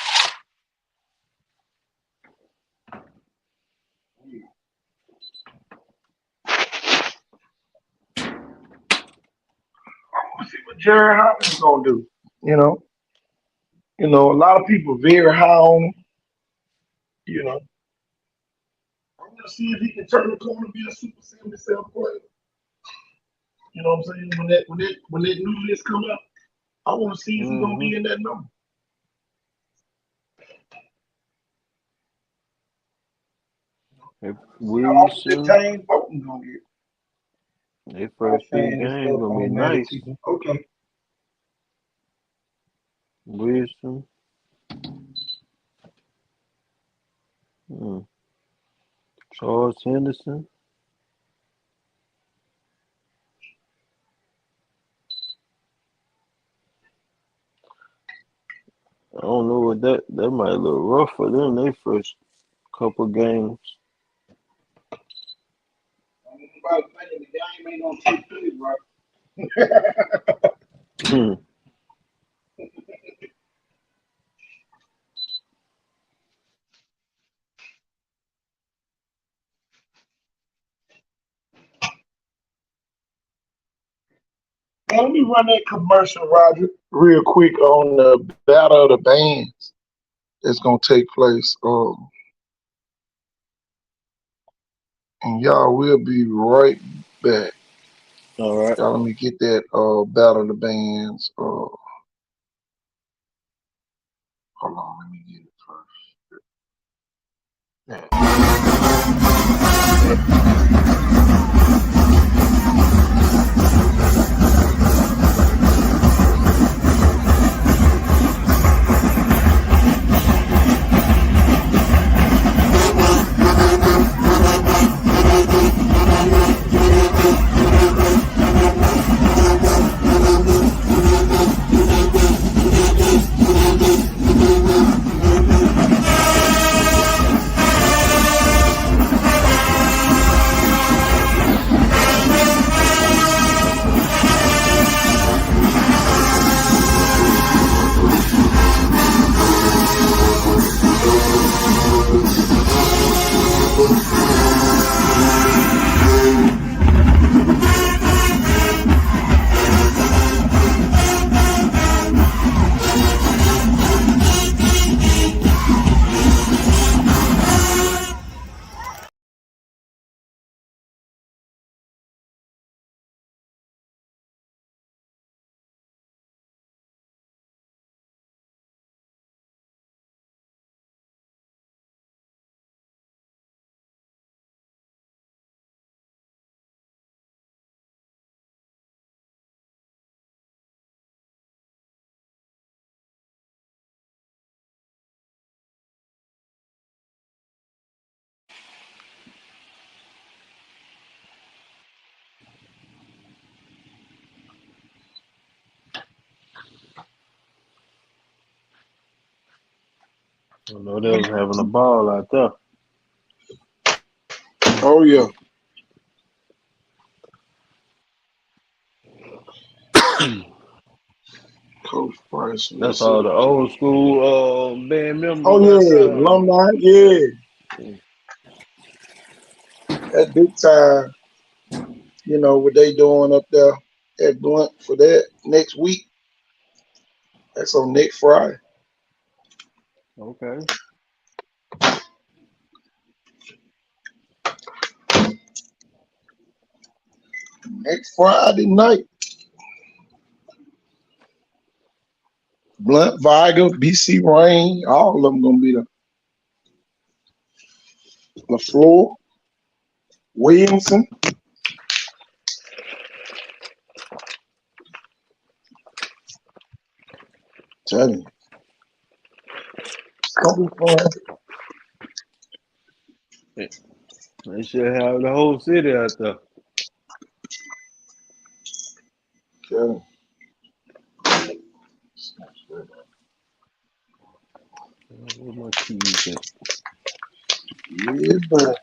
C: See what Jerry Hopkins gonna do. You know, a lot of people very high on him. You know, I'm gonna see if he can turn the corner and be a Super 77 player. You know what I'm saying? When that new list come up, I want to see if he's gonna be in that number.
D: Wilson.
C: Gonna get.
D: Their first big game gonna be nice.
C: Okay.
D: Wilson. Charles Henderson. I don't know what that might look rough for them. Their first couple games.
C: Everybody thinking the game ain't gonna take place, right? Let me run that commercial, Roger, real quick on the Battle of the Bands that's gonna take place. And y'all will be right back.
D: All right.
C: Y'all, let me get that Battle of the Bands. Hold on, let me get it first.
D: I know they was having a ball out there.
C: Oh yeah. Coach Price.
D: That's all the old school band members.
C: Oh yeah, alumni. Yeah. That big time. You know what they doing up there at Blunt for that next week. That's on next Friday.
D: Okay.
C: Next Friday night. Blunt, Viger, BC Rain, all of them gonna be there. LaFleur, Williamson. Tell you. It's gonna be fun.
D: They should have the whole city out there.
C: Tell you.
D: Where's my keys at?
C: Yeah, but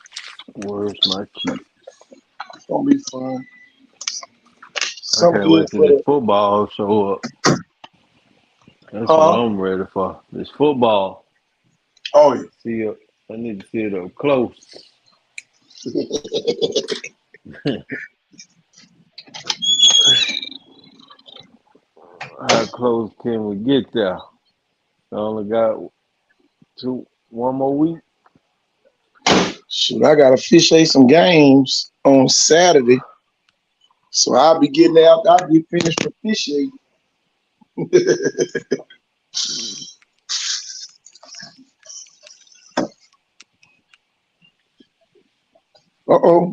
D: Where's my keys?
C: it's gonna be fun.
D: I
C: Some
D: can't
C: good
D: wait till
C: for
D: this
C: the
D: football show up. That's what
C: huh?
D: I'm ready for. This football.
C: Oh yeah.
D: See it. I need to see it up close. How close can we get there? I only got one more week.
C: Shoot, I gotta officiate some games on Saturday. So I'll be getting out. I'll be finished officiating.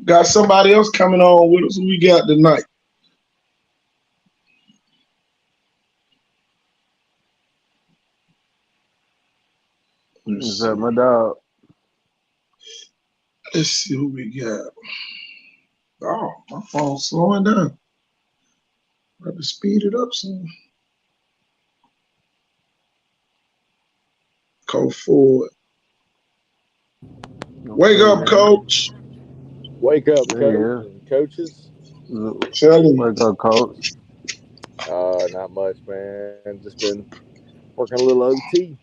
C: Got somebody else coming on with us. Who we got tonight?
D: Is that my dog?
C: Let's see who we got. Oh, my phone's slowing down. I have to speed it up soon. Coach Ford. Wake up, coach.
E: Wake up, coach
D: Yeah.
E: and coaches.
C: Tell me.
D: Wake up, coach.
E: Not much, man. Just been working a little OT.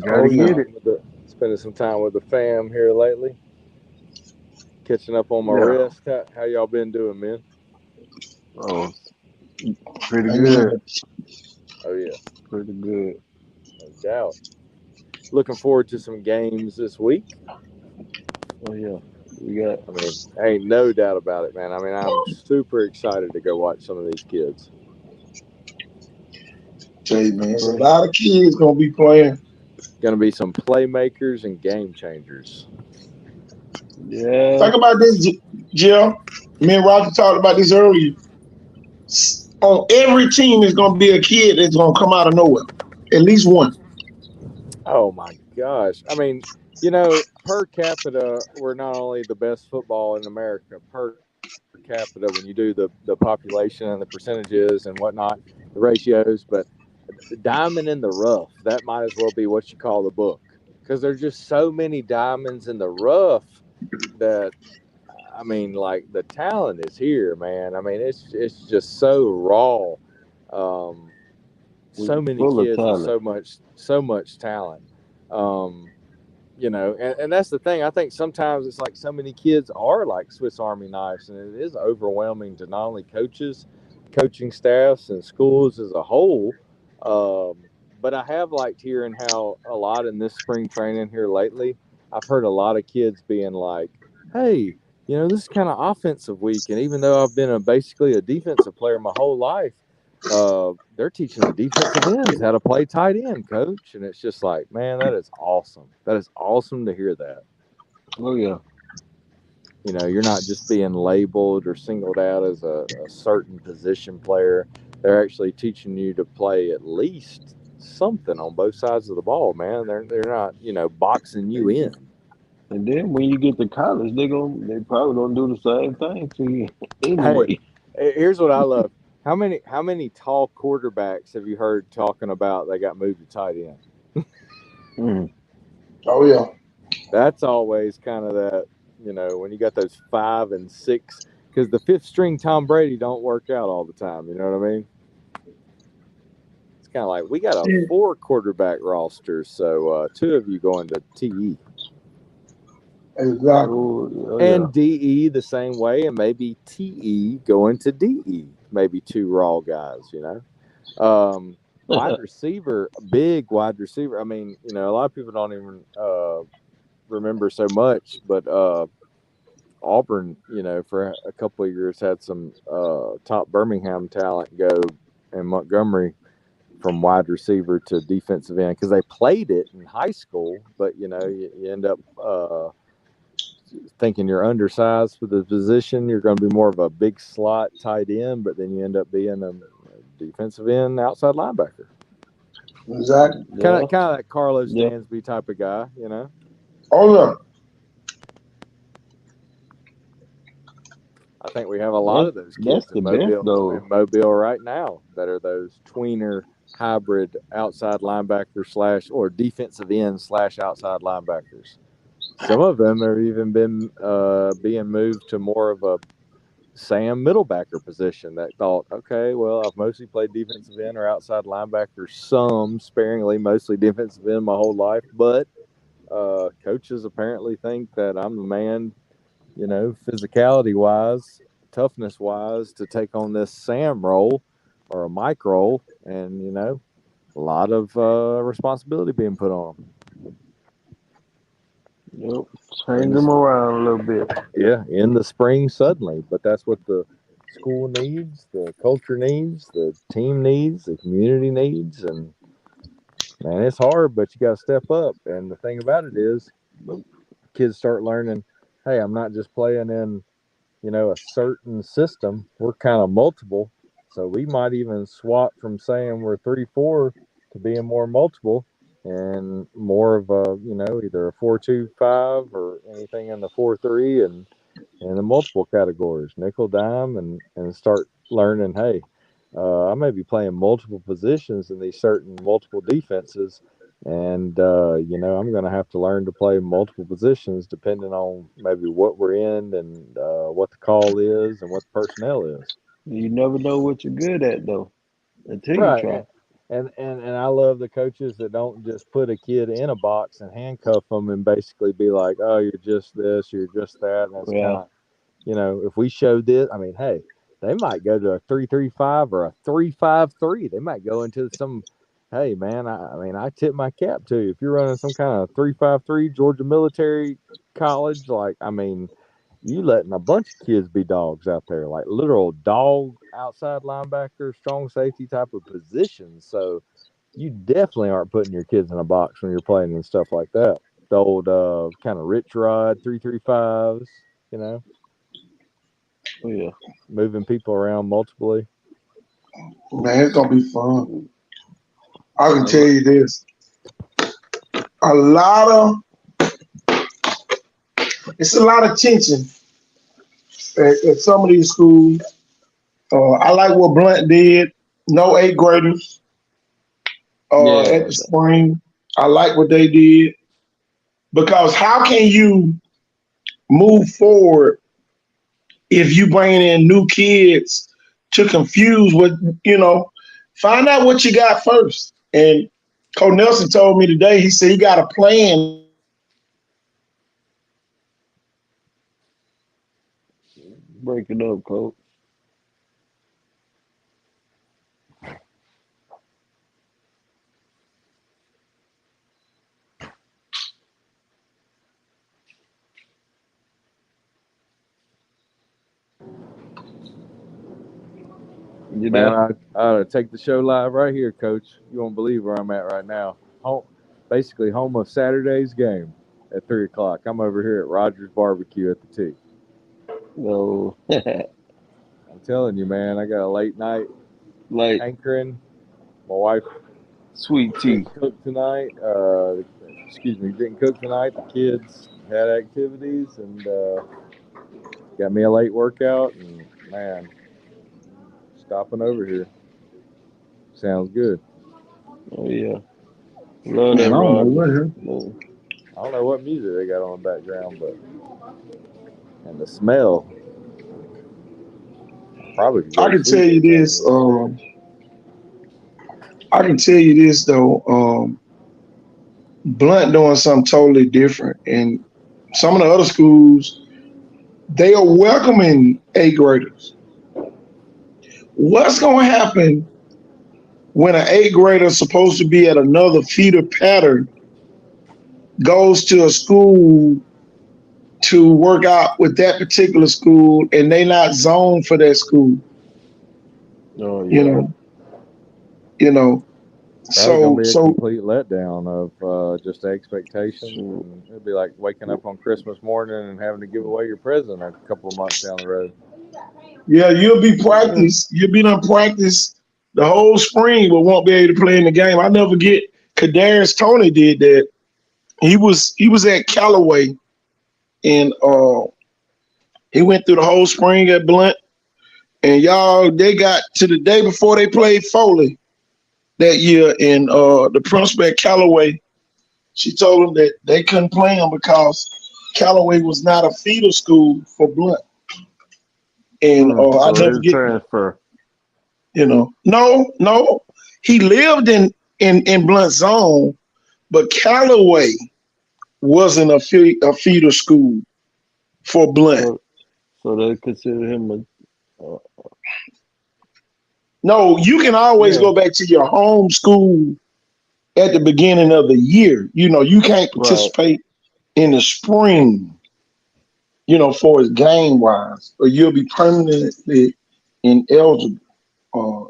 D: Gotta get it.
E: Spending some time with the fam here lately. Catching up on my
C: Yeah.
E: rest. How y'all been doing, man?
D: Oh, pretty good.
E: Oh, yeah.
D: Pretty good.
E: No doubt. Looking forward to some games this week.
D: Oh yeah. We got.
E: I mean, ain't no doubt about it, man. I mean, I'm super excited to go watch some of these kids.
C: Tell you, man, there's a lot of kids gonna be playing.
E: Going to be some playmakers and game changers.
D: Yeah.
C: Think about this, Jill. Me and Roger talked about this earlier. On every team is gonna be a kid that's gonna come out of nowhere. At least one.
E: Oh my gosh. I mean, per capita, we're not only the best football in America, per capita, when you do the population and the percentages and whatnot, the ratios, but diamond in the rough, that might as well be what you call the book. Because there's just so many diamonds in the rough that, I mean, like, the talent is here, man. I mean, it's just so raw. So many kids with so much talent. And that's the thing. I think sometimes it's like so many kids are like Swiss Army knives, and it is overwhelming to not only coaches, coaching staffs, and schools as a whole. But I have liked hearing how a lot in this spring training here lately, I've heard a lot of kids being like, hey, this is kind of offensive week. And even though I've been basically a defensive player my whole life, they're teaching the defensive ends how to play tight end, coach. And it's just like, man, that is awesome. That is awesome to hear that.
D: Oh yeah.
E: You're not just being labeled or singled out as a certain position player. They're actually teaching you to play at least something on both sides of the ball, man. They're not, boxing you in.
D: And then when you get to college, they probably gonna do the same thing to you anyway.
E: Hey, here's what I love. How many tall quarterbacks have you heard talking about they got moved to tight end?
C: Oh yeah.
E: That's always kind of that, when you got those 5 and 6, because the 5th string Tom Brady don't work out all the time. You know what I mean? It's kind of like we got a 4 quarterback roster, so 2 of you going to TE.
C: Exactly.
D: Oh,
E: and DE the same way, and maybe TE going to DE. Maybe 2 raw guys, Wide receiver, big wide receiver. I mean, a lot of people don't even remember so much, but Auburn, for a couple of years had some top Birmingham talent go, and Montgomery from wide receiver to defensive end because they played it in high school, but you end up thinking you're undersized for the position. You're going to be more of a big slot tight end, but then you end up being a defensive end outside linebacker.
C: Exactly.
E: Kind of that Carlos Dansby type of guy,
C: Oh yeah.
E: I think we have a lot of those kids in Mobile right now that are those tweener hybrid outside linebacker / or defensive end / outside linebackers. Some of them have even been being moved to more of a Sam middlebacker position that thought, okay, well, I've mostly played defensive end or outside linebacker, some sparingly, mostly defensive end my whole life. But coaches apparently think that I'm the man, physicality-wise, toughness-wise, to take on this Sam role or a Mike role. And, a lot of responsibility being put on them.
D: Yep, change them around a little bit.
E: Yeah, in the spring suddenly, but that's what the school needs, the culture needs, the team needs, the community needs, and man, it's hard, but you got to step up. And the thing about it is, kids start learning, hey, I'm not just playing in, a certain system. We're kind of multiple, so we might even swap from saying we're 3-4 to being more multiple. And more of a, either a 4-2-5 or anything in the 4-3 and the multiple categories, nickel, dime, and start learning, hey, I may be playing multiple positions in these certain multiple defenses. And, I'm going to have to learn to play multiple positions depending on maybe what we're in and what the call is and what the personnel is.
D: You never know what you're good at, though, until you try.
E: And I love the coaches that don't just put a kid in a box and handcuff them and basically be like, oh, you're just this, you're just that. And it's kind of, if we show this, I mean, hey, they might go to a 3-3-5 or a 3-5-3. They might go into some, hey, man, I tip my cap to you. If you're running some kind of 3-5-3 Georgia Military College, you letting a bunch of kids be dogs out there, like literal dog outside linebacker, strong safety type of positions. So you definitely aren't putting your kids in a box when you're playing and stuff like that. The old kind of rich rod 3-3-5s,
D: Oh, yeah.
E: Moving people around multiply.
C: Man, it's going to be fun. I can tell you this. It's a lot of tension at some of these schools. I like what Blunt did. No 8th graders at the spring. I like what they did. Because how can you move forward if you bring in new kids to confuse what, find out what you got first. And Coach Nelson told me today, he said he got a plan.
D: Break it up, Coach.
E: Man, I ought to take the show live right here, Coach. You won't believe where I'm at right now. Basically home of Saturday's game at 3 o'clock. I'm over here at Rogers Barbecue at the T.
D: No.
E: I'm telling you, man, I got a late night anchoring. My wife
D: Sweet tea.
E: didn't cook tonight. Didn't cook tonight. The kids had activities and got me a late workout. And, man, stopping over here. Sounds good.
D: Oh, yeah. Love that,
C: I
E: don't know what music they got on the background, but and the smell. Probably.
C: I can tell you this. Though. Blunt doing something totally different, and some of the other schools, they are welcoming 8th graders. What's going to happen when an 8th grader supposed to be at another feeder pattern goes to a school to work out with that particular school and they not zoned for that school?
D: Oh, yeah.
E: That was gonna be a
C: So
E: complete letdown of just the expectations, and it'd be like waking up on Christmas morning and having to give away your present a couple of months down the road.
C: yeah, you'll be practice. You'll be done practice the whole spring, but won't be able to play in the game. I never forget. Kadarius Toney did that. He was at Callaway, and he went through the whole spring at Blunt. And y'all, they got to the day before they played Foley that year, and the principal at Callaway, she told them that they couldn't play him because Callaway was not a feeder school for Blunt. And I
D: So
C: never
D: they
C: forget,
D: transfer.
C: no, he lived in Blunt Zone, but Callaway wasn't a feeder school for Blunt.
D: So they consider him a.
C: No, you can always go back to your home school at the beginning of the year. You can't participate in the spring, for his game wise, or you'll be permanently ineligible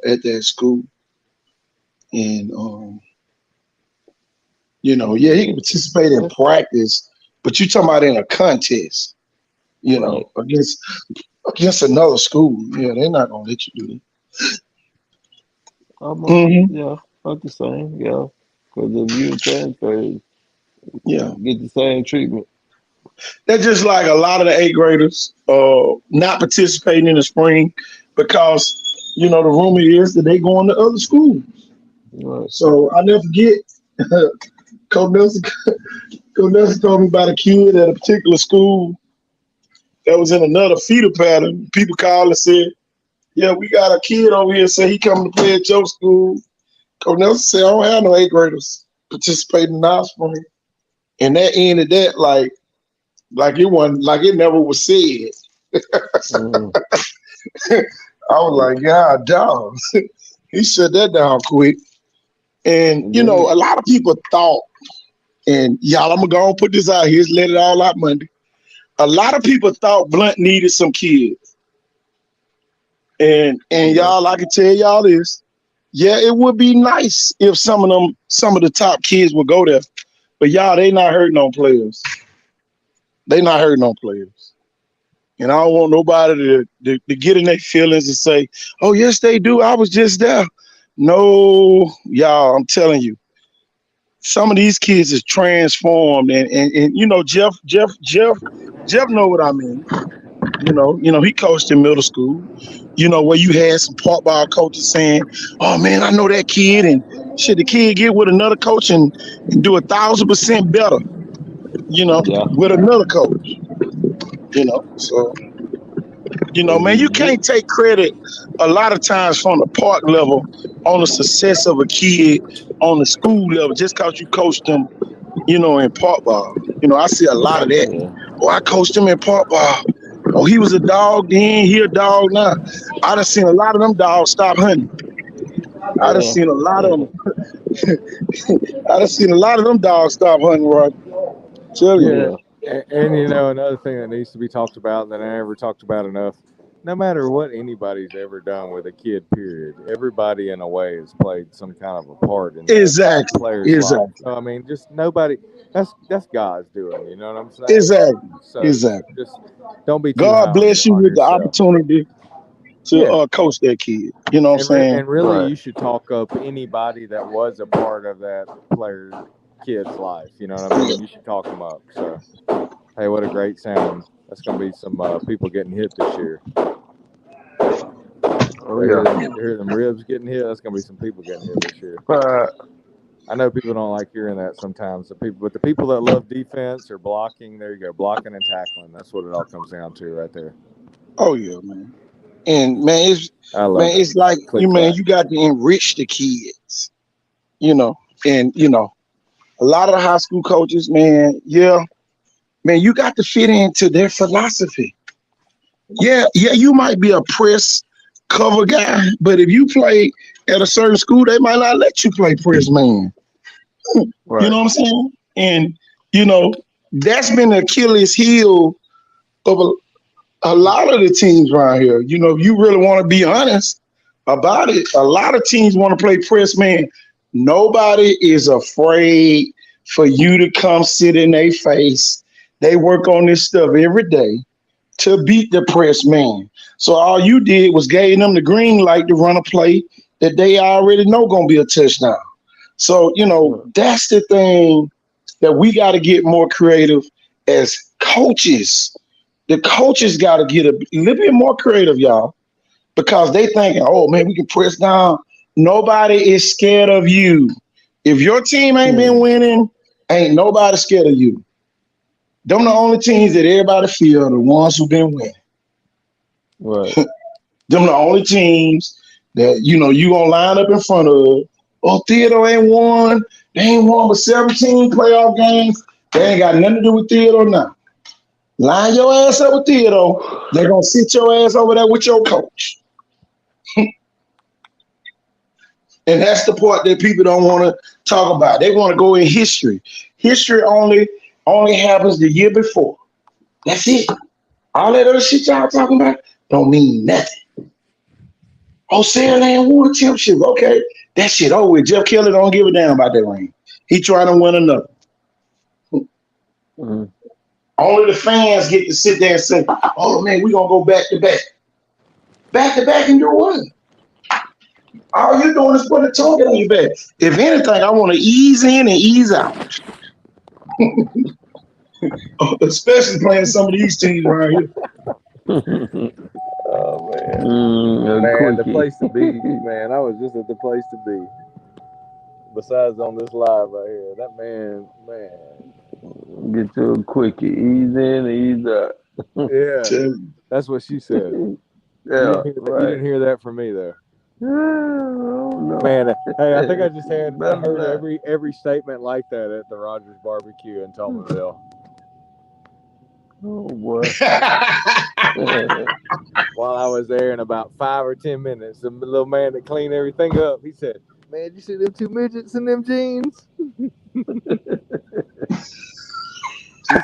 C: at that school. And he can participate in practice, but you talking about in a contest, against another school. Yeah, they're not gonna let you do that.
D: Yeah, not the same. Yeah, because if you transfer, get the same treatment.
C: That's just like a lot of the 8th graders not participating in the spring because the rumor is that they going to other schools.
D: Right.
C: So I never forget. Coach Nelson told me about a kid at a particular school that was in another feeder pattern. People called and said, "Yeah, we got a kid over here. Say he coming to play at your school." Coach Nelson said, "I don't have no 8th graders participating in our spring," and that ended that like it wasn't, like it never was said. I was like, "God, dog." He shut that down quick. And a lot of people thought, and y'all, I'm gonna go and put this out here, let it all out Monday. A lot of people thought Blunt needed some kids. And y'all, I can tell y'all this. Yeah, it would be nice if some of the top kids would go there. But y'all, they not hurting on players. They not hurting on players. And I don't want nobody to get in their feelings and say, "Oh, yes, they do. I was just there." No, y'all, I'm telling you. Some of these kids is transformed, and Jeff know what I mean. He coached in middle school. Where you had some park ball coaches saying, "Oh man, I know that kid," and should the kid get with another coach and do 1,000% better, with another coach. So man, you can't take credit a lot of times from the park level on the success of a kid on the school level just because you coached them, in park ball. I see a lot of that. Oh, I coached him in park ball. Oh, he was a dog then, he a dog now. I done seen a lot of them dogs stop hunting. I done seen a lot of them. I done seen a lot of them dogs stop hunting, Rod. Tell you.
E: And another thing that needs to be talked about that I never talked about enough, no matter what anybody's ever done with a kid, period, everybody in a way has played some kind of a part in that player's life. So I mean, just nobody. That's God's doing. You know what I'm saying?
C: Exactly.
E: So
C: exactly.
E: Just don't be.
C: God bless you with the opportunity to coach that kid. You know what I'm saying?
E: And really, you should talk up anybody that was a part of that kid's life. You know what I mean? You should talk them up. So, hey, what a great sound. That's going to be some people getting hit this year. Hear them ribs getting hit. That's going to be some people getting hit this year. I know people don't like hearing that sometimes. But the people that love defense or blocking, there you go, blocking and tackling. That's what it all comes down to right there.
C: Oh yeah, man. And man, it's like you got to enrich the kids. And a lot of the high school coaches, man, you got to fit into their philosophy. Yeah, you might be a press cover guy, but if you play at a certain school, they might not let you play press man. Right. You know what I'm saying? And that's been the Achilles heel of a lot of the teams around here. If you really want to be honest about it, a lot of teams want to play press man Nobody is afraid for you to come sit in their face. They work on this stuff every day to beat the press man. So all you did was gave them the green light to run a play that they already know gonna be a touchdown. So, that's the thing that we got to get more creative as coaches. The coaches got to get a little bit more creative, y'all, because they thinking, oh man, we can press down. Nobody is scared of you. If your team ain't been winning, ain't nobody scared of you. Them the only teams that everybody feel are the ones who've been winning.
D: Right.
C: Them the only teams that you gonna line up in front of. Oh, Theodore ain't won. They ain't won but 17 playoff games. They ain't got nothing to do with Theodore now. Line your ass up with Theodore. They're gonna sit your ass over there with your coach. And that's the part that people don't want to talk about. They want to go in history. History only happens the year before. That's it. All that other shit y'all talking about don't mean nothing. Oh, Saraland won a championship. Okay, that shit over with. Jeff Kelly don't give a damn about that ring. He trying to win another.
D: Mm-hmm.
C: Only the fans get to sit there and say, oh man, we're going to go back to back. Back to back and do what? All you're doing is putting a target on your back. If anything, I want to ease in and ease out. Especially playing some of these teams right here.
E: Oh man,
D: Man,
E: the place to be, man. I was just at the place to be. Besides on this live right here, that man.
D: Get you a quickie. Ease in, ease out.
E: Yeah, that's what she said.
D: Yeah,
E: you
D: right.
E: didn't hear that from me though.
D: No.
E: Man, hey, I think I just heard every statement like that at the Rogers Barbecue in Thomasville.
D: Oh boy.
E: While I was there in about 5 or 10 minutes, the little man that cleaned everything up, he said, "Man, you see them two midgets in them jeans?" He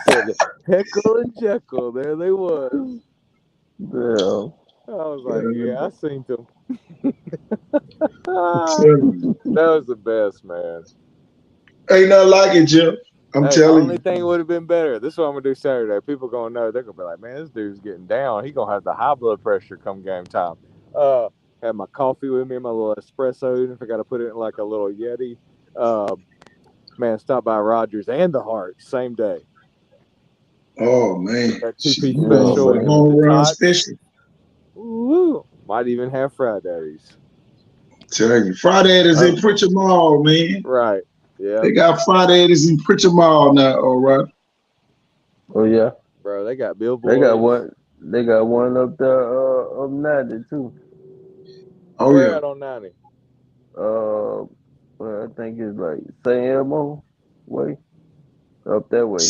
E: said, "Heckle and Jekyll, there they was."
D: Yeah.
E: I was like, "Yeah, I seen them." That was the best, man.
C: Ain't nothing like it, Jim. I'm telling
E: the
C: you.
E: only thing would have been better. This is what I'm gonna do Saturday. People gonna know. They're gonna be like, "Man, this dude's getting down. He gonna have the high blood pressure come game time." Had my coffee with me, my little espresso. Even if I got to put it in like a little Yeti. Man, stop by Rogers and the Heart same day.
C: Oh man,
E: That 2-piece
C: man.
E: special with
C: Home
E: the
C: run
E: tots.
C: special.
E: Ooh, might even have fried daddies.
C: Tell you, Friday is in Pritchard Mall, man.
E: Right. Yeah.
C: They got Friday is in Pritchard Mall now. All right.
D: Oh yeah.
E: Bro, they got billboards.
D: They got one up there up 90 too.
C: Oh
E: Where
C: yeah.
E: at on 90?
D: Well, I think it's like St. Elmo way. Up that way.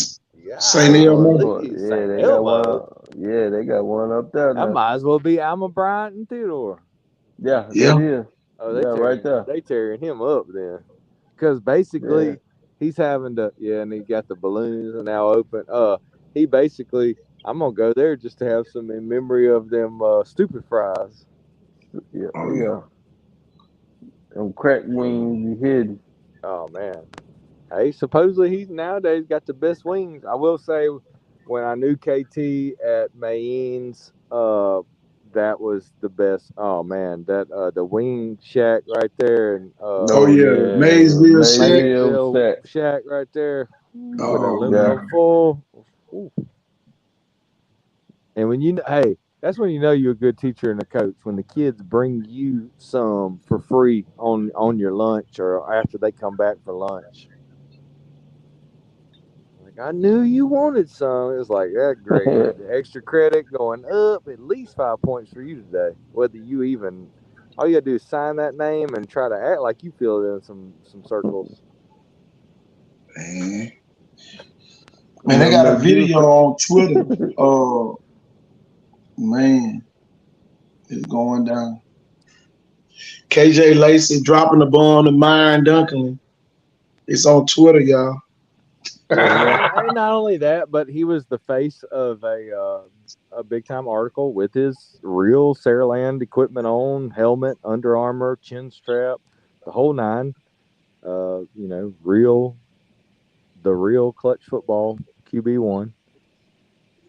E: Yeah.
C: St. Elmo.
D: Yeah, they got one. Yeah, they got one up there now.
E: That might as well be Alma Bryant and Theodore.
D: Yeah,
C: Yeah.
D: that is.
E: Oh, they
D: right there.
E: They tearing him up then, because basically he's having to. Yeah, and he got the balloons and now open. He basically, I'm gonna go there just to have some in memory of them stupid fries.
D: Yeah, yeah. Them crack wings you hidden.
E: Oh man. Hey, supposedly he's nowadays got the best wings. I will say, when I knew KT at Mayne's, that was the best. Oh man, that the wing shack right there, and
C: Maysville
E: shack right there with
C: aluminum
E: foil. And when that's when you know you're a good teacher and a coach, when the kids bring you some for free on your lunch or after they come back for lunch. I knew you wanted some. It was like, that great. The extra credit going up, at least 5 points for you today. Whether you even, all you gotta do is sign that name and try to act like you feel it in some circles.
C: Man, they got a video on Twitter. Man, it's going down. KJ Lacey dropping the bomb to Myron Duncan. It's on Twitter, y'all.
E: And not only that, but he was the face of a big time article with his real Saraland equipment on, helmet, Under Armour, chin strap, the whole nine. The real clutch football QB1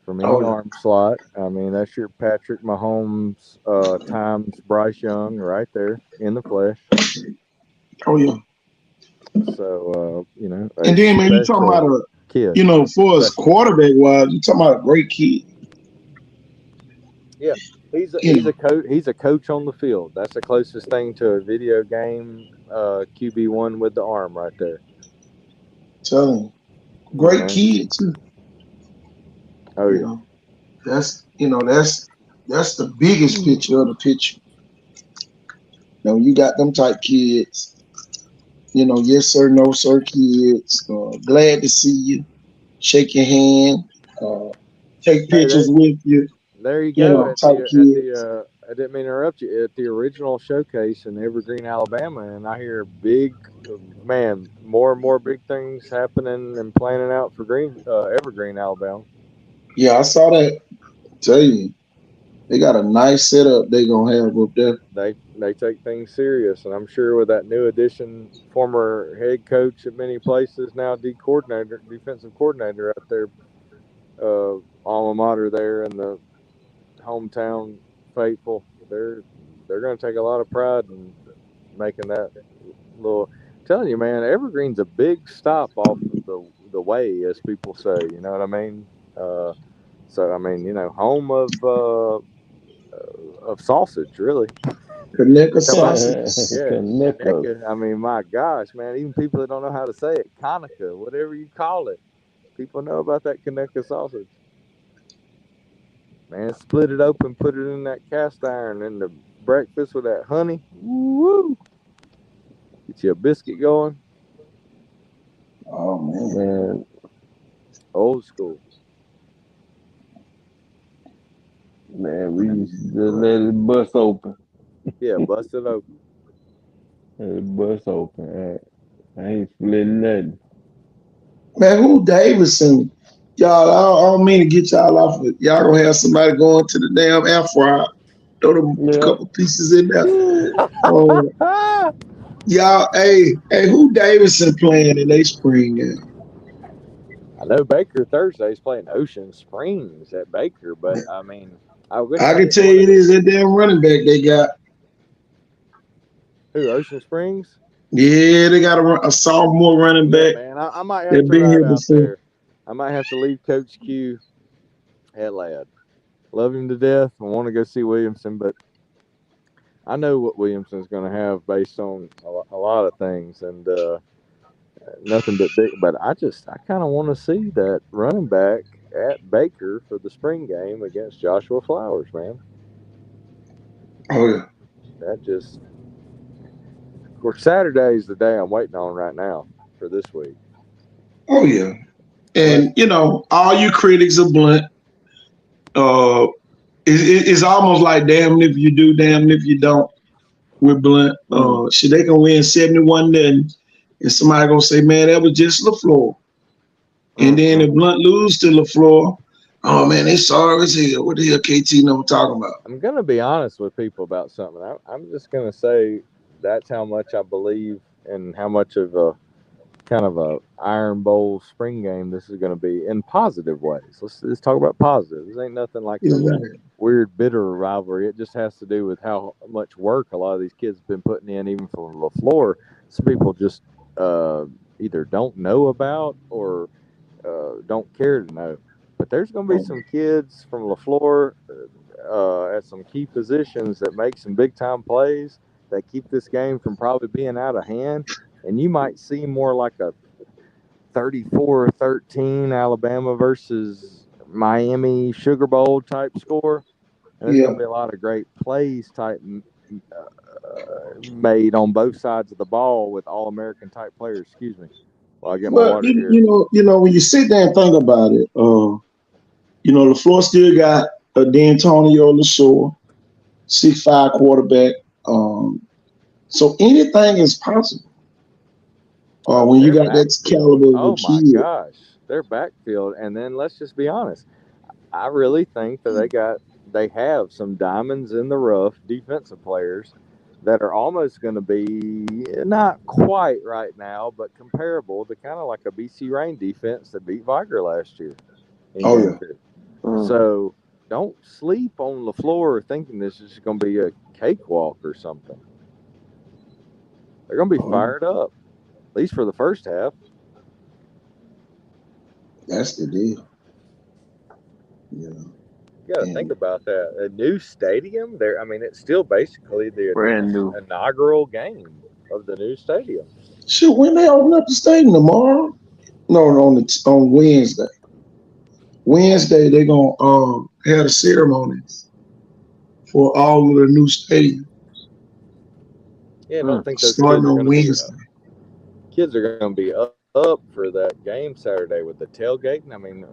E: from any
C: Oh yeah.
E: arm slot. I mean, that's your Patrick Mahomes times Bryce Young right there in the flesh.
C: Oh yeah.
E: So,
C: And
E: a
C: then man, you talking about
E: special kid.
C: for us
E: Special.
C: quarterback wise, you talking about a great kid.
E: Yeah, he's
C: You know,
E: a coach. He's a coach on the field. That's the closest thing to a video game QB1 with the arm right there.
C: telling you,
E: You
C: great
E: know.
C: kid too.
E: Oh
C: You
E: yeah.
C: know, that's the biggest picture of the picture. You got them type kids. Yes sir, no sir kids. Glad to see you. Shake your hand. Uh, take
E: Hey,
C: pictures with you.
E: there you go.
C: Type kids.
E: I didn't mean to interrupt you. At the original showcase in Evergreen, Alabama, and I hear more and more big things happening and planning out for Evergreen, Alabama.
C: Yeah, I saw that. Tell you, they got a nice setup they gonna have up there.
E: They take things serious, and I'm sure with that new addition, former head coach at many places, now defensive coordinator out there, alma mater there in the hometown faithful. They're going to take a lot of pride in making that little. Telling you, man, Evergreen's a big stop off of the way, as people say. You know what I mean? So I mean, home of sausage, really.
C: Kaneka
E: Come on,
C: sausage.
E: yeah,
D: Connecticut.
E: Kaneka. I mean, my gosh, man, even people that don't know how to say it, Conica, whatever you call it, people know about that Kaneka sausage. Man, split it open, put it in that cast iron, and the breakfast with that honey. Woo! Get you a biscuit going.
C: Oh man.
D: Man,
E: Old school.
D: we used to just let it bust open.
E: Yeah, bust it open.
D: Let it bust open. I ain't splitting nothing.
C: Man, who Davidson? Y'all, I don't mean to get y'all off it. Y'all gonna have somebody going to the damn air fryer. Throw them
D: Yeah.
C: couple pieces in there. Y'all, hey, who Davidson playing in they spring game?
E: I know Baker Thursday's playing Ocean Springs at Baker, but I mean, I would
C: I
E: say
C: can tell
E: one
C: you
E: of the
C: this, that damn running back they got.
E: who Ocean Springs.
C: Yeah, they got a sophomore running
E: Yeah,
C: back
E: man, I might have
C: that
E: to
C: been
E: ride
C: here
E: out
C: before.
E: there. I might have to leave Coach Q at Lad. Love him to death. I want to go see Williamson, but I know what Williamson's going to have based on a lot of things, and nothing but big. But I kind of want to see that running back at Baker for the spring game against Joshua Flowers, man.
C: Oh yeah.
E: That just, of course, Saturday is the day I'm waiting on right now for this week.
C: Oh yeah.
E: Unless,
C: And all you critics are blunt. Uh, it's almost like damn if you do, damn if you don't. With Blunt, shit, they can win 71 nothing, and somebody gonna say, man, that was just LaFleur. And then if Blunt lose to LaFleur, oh man, they sorry as hell. What the hell KT know talking about?
E: I'm going to be honest with people about something. I'm just going to say that's how much I believe and how much of a kind of a Iron Bowl spring game this is going to be in positive ways. Let's talk about positive. This ain't nothing like
C: Yeah,
E: some
C: right.
E: weird bitter rivalry. It just has to do with how much work a lot of these kids have been putting in, even from LaFleur. Some people just either don't know about or don't care to know. But there's going to be some kids from LaFleur at some key positions that make some big time plays that keep this game from probably being out of hand. And you might see more like a 34-13 Alabama versus Miami Sugar Bowl type score. And there's going
C: Yeah.
E: to be a lot of great plays made on both sides of the ball with all American type players. Excuse me. While I get my
C: But
E: water here.
C: when you sit there and think about it, LaFleur still got a D'Antonio LaShore, 6'5" quarterback. So anything is possible. When you
E: Their
C: got that
E: backfield.
C: caliber of a
E: Oh my
C: kid.
E: gosh. Their backfield. And then let's just be honest. I really think that they have some diamonds in the rough defensive players that are almost going to be not quite right now, but comparable to kind of like a BC Rain defense that beat Viger last year in
C: Oh,
E: game
C: yeah.
E: 2.
D: Mm.
E: So don't sleep on LaFleur thinking this is going to be a cakewalk or something. They're going to be fired up, at least for the first half.
C: That's the deal. You know.
E: You got to think about that. A new stadium. I mean, it's still basically the
D: Brand new.
E: inaugural game of the new stadium.
C: Shit, when they open up the stadium tomorrow? No, on Wednesday. Wednesday they're gonna have the ceremonies for all of the new stadiums.
E: Yeah, I don't think those
C: starting
E: kids are
C: on
E: going to be
C: Wednesday.
E: kids are going to be up for that game Saturday with the tailgating. I mean, the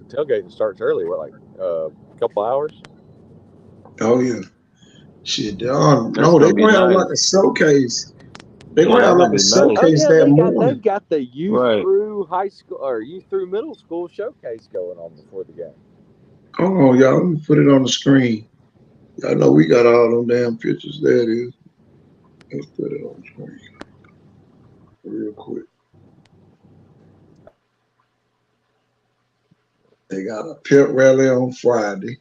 E: tailgating starts early. What, like a couple hours?
C: Oh yeah. Shit, they're
D: gonna be
C: gonna have like a
D: nice.
C: showcase. They're gonna
D: Yeah,
C: have like a
D: that's gonna be nice.
E: Oh
C: showcase
E: yeah,
C: that
E: they've
C: morning.
E: got the youth
D: Right.
E: through high school or youth through middle school showcase going on before the game.
C: Oh y'all, let me put it on the screen. Y'all know we got all them damn pictures. There it is. Let's put it on the screen real quick. They got a pep rally on Friday.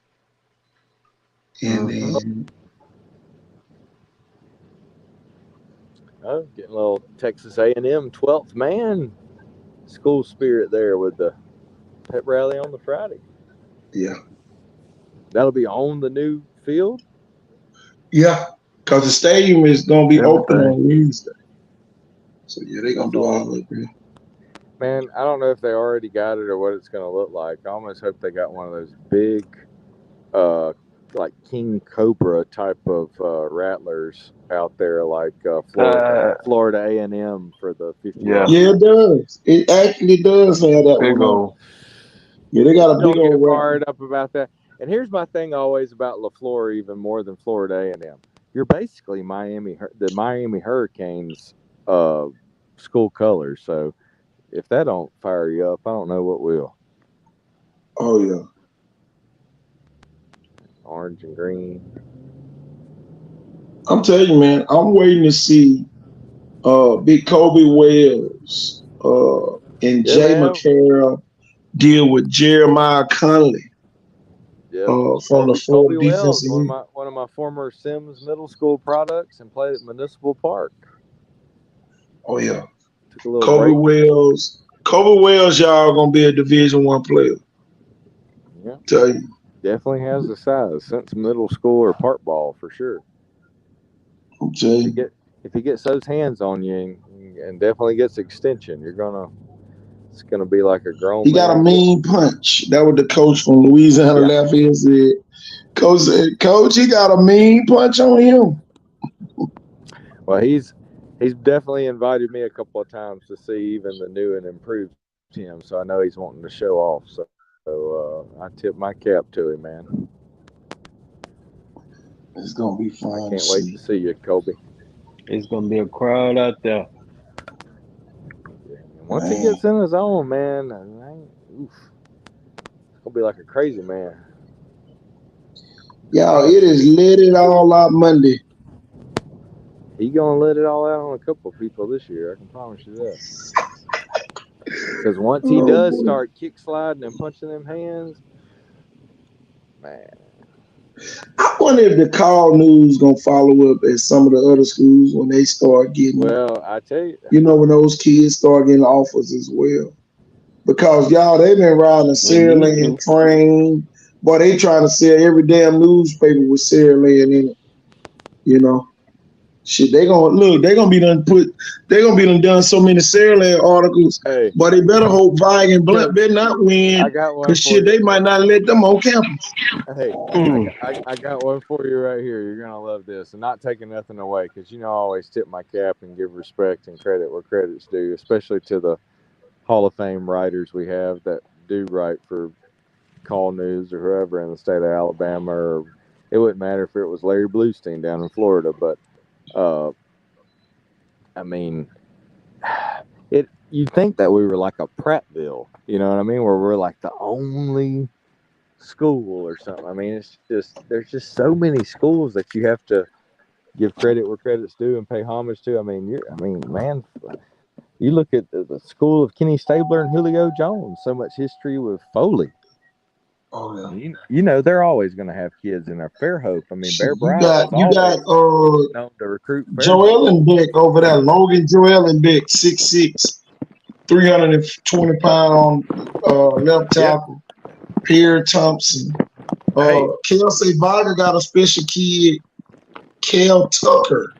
C: And then
E: Oh, getting a little Texas A&M 12th man school spirit there with the pep rally on the Friday.
C: yeah.
E: That'll be on the new field.
C: Yeah. Because the stadium is gonna be open
D: Everything.
C: on Wednesday. So yeah, they're gonna do all of it.
E: Man, I don't know if they already got it or what it's going to look like. I almost hope they got one of those big, like King Cobra type of rattlers out there, like Florida A&M for the 50.
D: Yeah.
C: Yeah, it does. It actually does have that
D: Big
C: one.
D: old.
C: Yeah, they got a
E: Don't
C: big
E: get
C: old
E: fired up about that. And here's my thing always about LaFleur, even more than Florida A&M. You're basically the Miami Hurricanes school colors. So if that don't fire you up, I don't know what will.
C: Oh yeah.
E: Orange and green.
C: I'm telling you, man, I'm waiting to see Big Kobe Wells and Jay McCarroll deal with Jeremiah Connolly from the
E: Kobe
C: Florida
E: Wells,
C: defensive.
E: one of my former Sims middle school products, and played at Municipal Park.
C: Oh yeah.
E: Took a little
C: Kobe
E: break.
C: Wells. Kobe Wells, y'all gonna be a Division I player.
E: Yeah.
C: Tell you.
E: Definitely has the size since middle school or park ball for sure.
C: I'm telling you.
E: If he gets those hands on you and definitely gets extension, it's gonna be like a grown
C: He
E: man.
C: got a mean punch. That was the coach from Louisiana Lafayette said. Coach said, Coach, he got a mean punch on him.
E: Well, he's definitely invited me a couple of times to see even the new and improved him. So I know he's wanting to show off. So I tip my cap to him, man.
C: It's gonna be fun.
E: I can't wait to see you, Kobe.
D: It's gonna be a crowd out there.
E: Once he gets in his own, man, it's gonna be like a crazy man.
C: Y'all, it is let it all out Monday.
E: He gonna let it all out on a couple of people this year. I can promise you that. Because once he does start kick sliding and punching them hands, man.
C: I wonder if the call news gonna follow up at some of the other schools when they start getting.
E: Well, I tell you,
C: when those kids start getting offers as well, because y'all they've been riding the Saraland train, but they trying to sell every damn newspaper with Saraland in it. Shit, they gonna be done so many Saraland articles, but they better hope Vig and Blunt better not win, because shit, they might not let them on campus.
E: Hey, I got one for you right here. You're gonna love this, and not taking nothing away, because I always tip my cap and give respect and credit where credit's due, especially to the Hall of Fame writers we have that do write for Call News or whoever in the state of Alabama, or it wouldn't matter if it was Larry Bluestein down in Florida, but I mean, you'd think that we were like a Prattville, you know what I mean, where we're like the only school or something. I mean, it's just there's just so many schools that you have to give credit where credit's due and pay homage to. I mean, man, you look at the school of Kenny Stabler and Julio Jones. So much history with Foley.
C: Oh yeah.
E: You know they're always going to have kids in there. Fairhope. I mean, Bear
C: Shit,
E: Bryant was
C: you got
E: always known to recruit Fairhope.
C: Joel Embiid over there, Logan Joel Embiid, 6'6", 320 pound left tackle. Pierre Thompson.
E: Hey.
C: Kelsey Varga got a special kid. Kel Tucker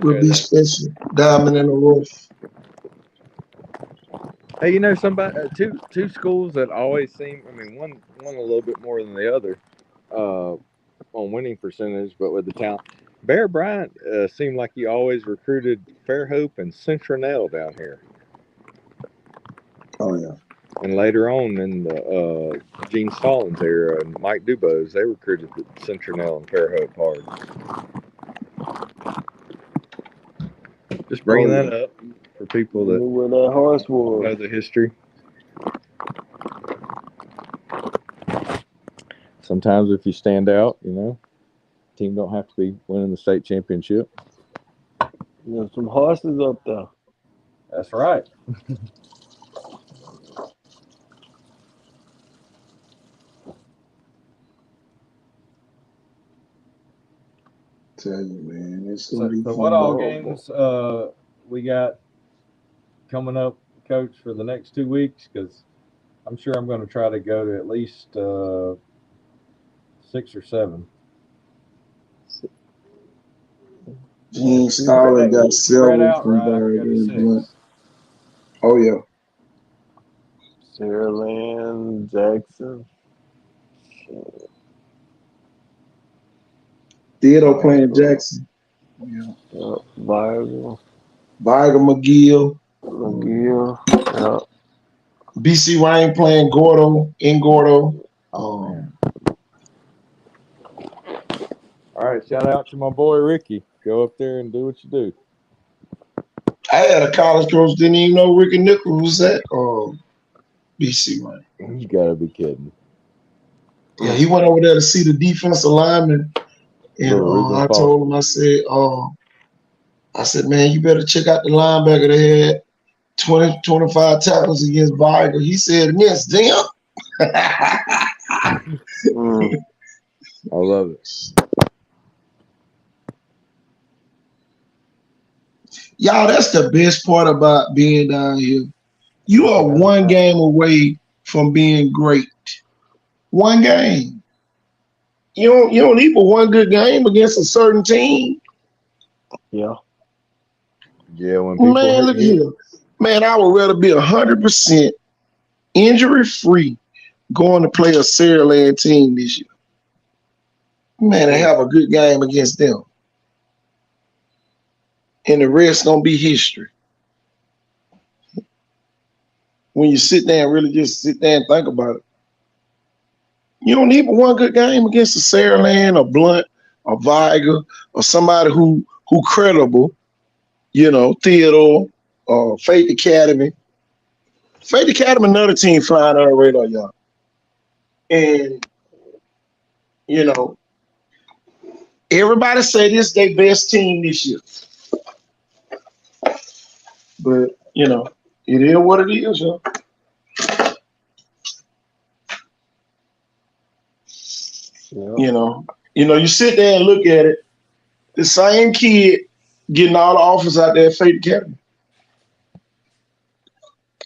C: will be special. Diamond in the rough.
E: Hey, you know somebody two schools that always seem. I mean, one a little bit more than the other on winning percentage, but with the talent. Bear Bryant seemed like he always recruited Fairhope and Centronel down here.
C: Oh yeah.
E: And later on in the Gene Stallings era and Mike Dubose, they recruited Centronel and Fairhope hard. Just bringing that up for people that
D: where that horse was.
E: know the history. Sometimes if you stand out, team don't have to be winning the state championship.
D: There's some horses up there.
E: That's right.
C: Tell you, man, it's
E: So,
C: gonna be fun.
E: what all games we got coming up, Coach, for the next 2 weeks? Because I'm sure I'm going to try to go to at least 6 or 7.
C: Gene Stallings got several from there. Oh yeah.
D: Saraland, Jackson.
C: Theodore playing Jackson. Yeah.
D: Viger,
C: McGill.
D: Yeah.
C: BC Ryan playing Gordo.
E: All right, shout out to my boy Ricky. Go up there and do what you do.
C: I had a college coach didn't even know Ricky Nichols was at BC Ryan.
E: You gotta be kidding.
C: Yeah, he went over there to see the defensive lineman, and I told him, I said, man, you better check out the linebacker. They had 20, 25 tackles against Viger. He said, against them.
E: I love it.
C: Y'all, that's the best part about being down here. You are one game away from being great. One game. You don't need but one good game against a certain team.
D: Yeah.
E: Yeah, when people
C: look here. Man, I would rather be 100% injury-free going to play a Saraland team this year. Man, I have a good game against them. And the rest gonna be history. When you sit there and really just sit there and think about it, you don't need but one good game against a Saraland or Blunt or Viger or somebody who credible, Theodore or Faith Academy. Faith Academy, another team flying on the radar, y'all. And everybody say this their best team this year. But, it is what it is, y'all. Yeah. You sit there and look at it, the same kid getting all the offers out there at Faith Academy.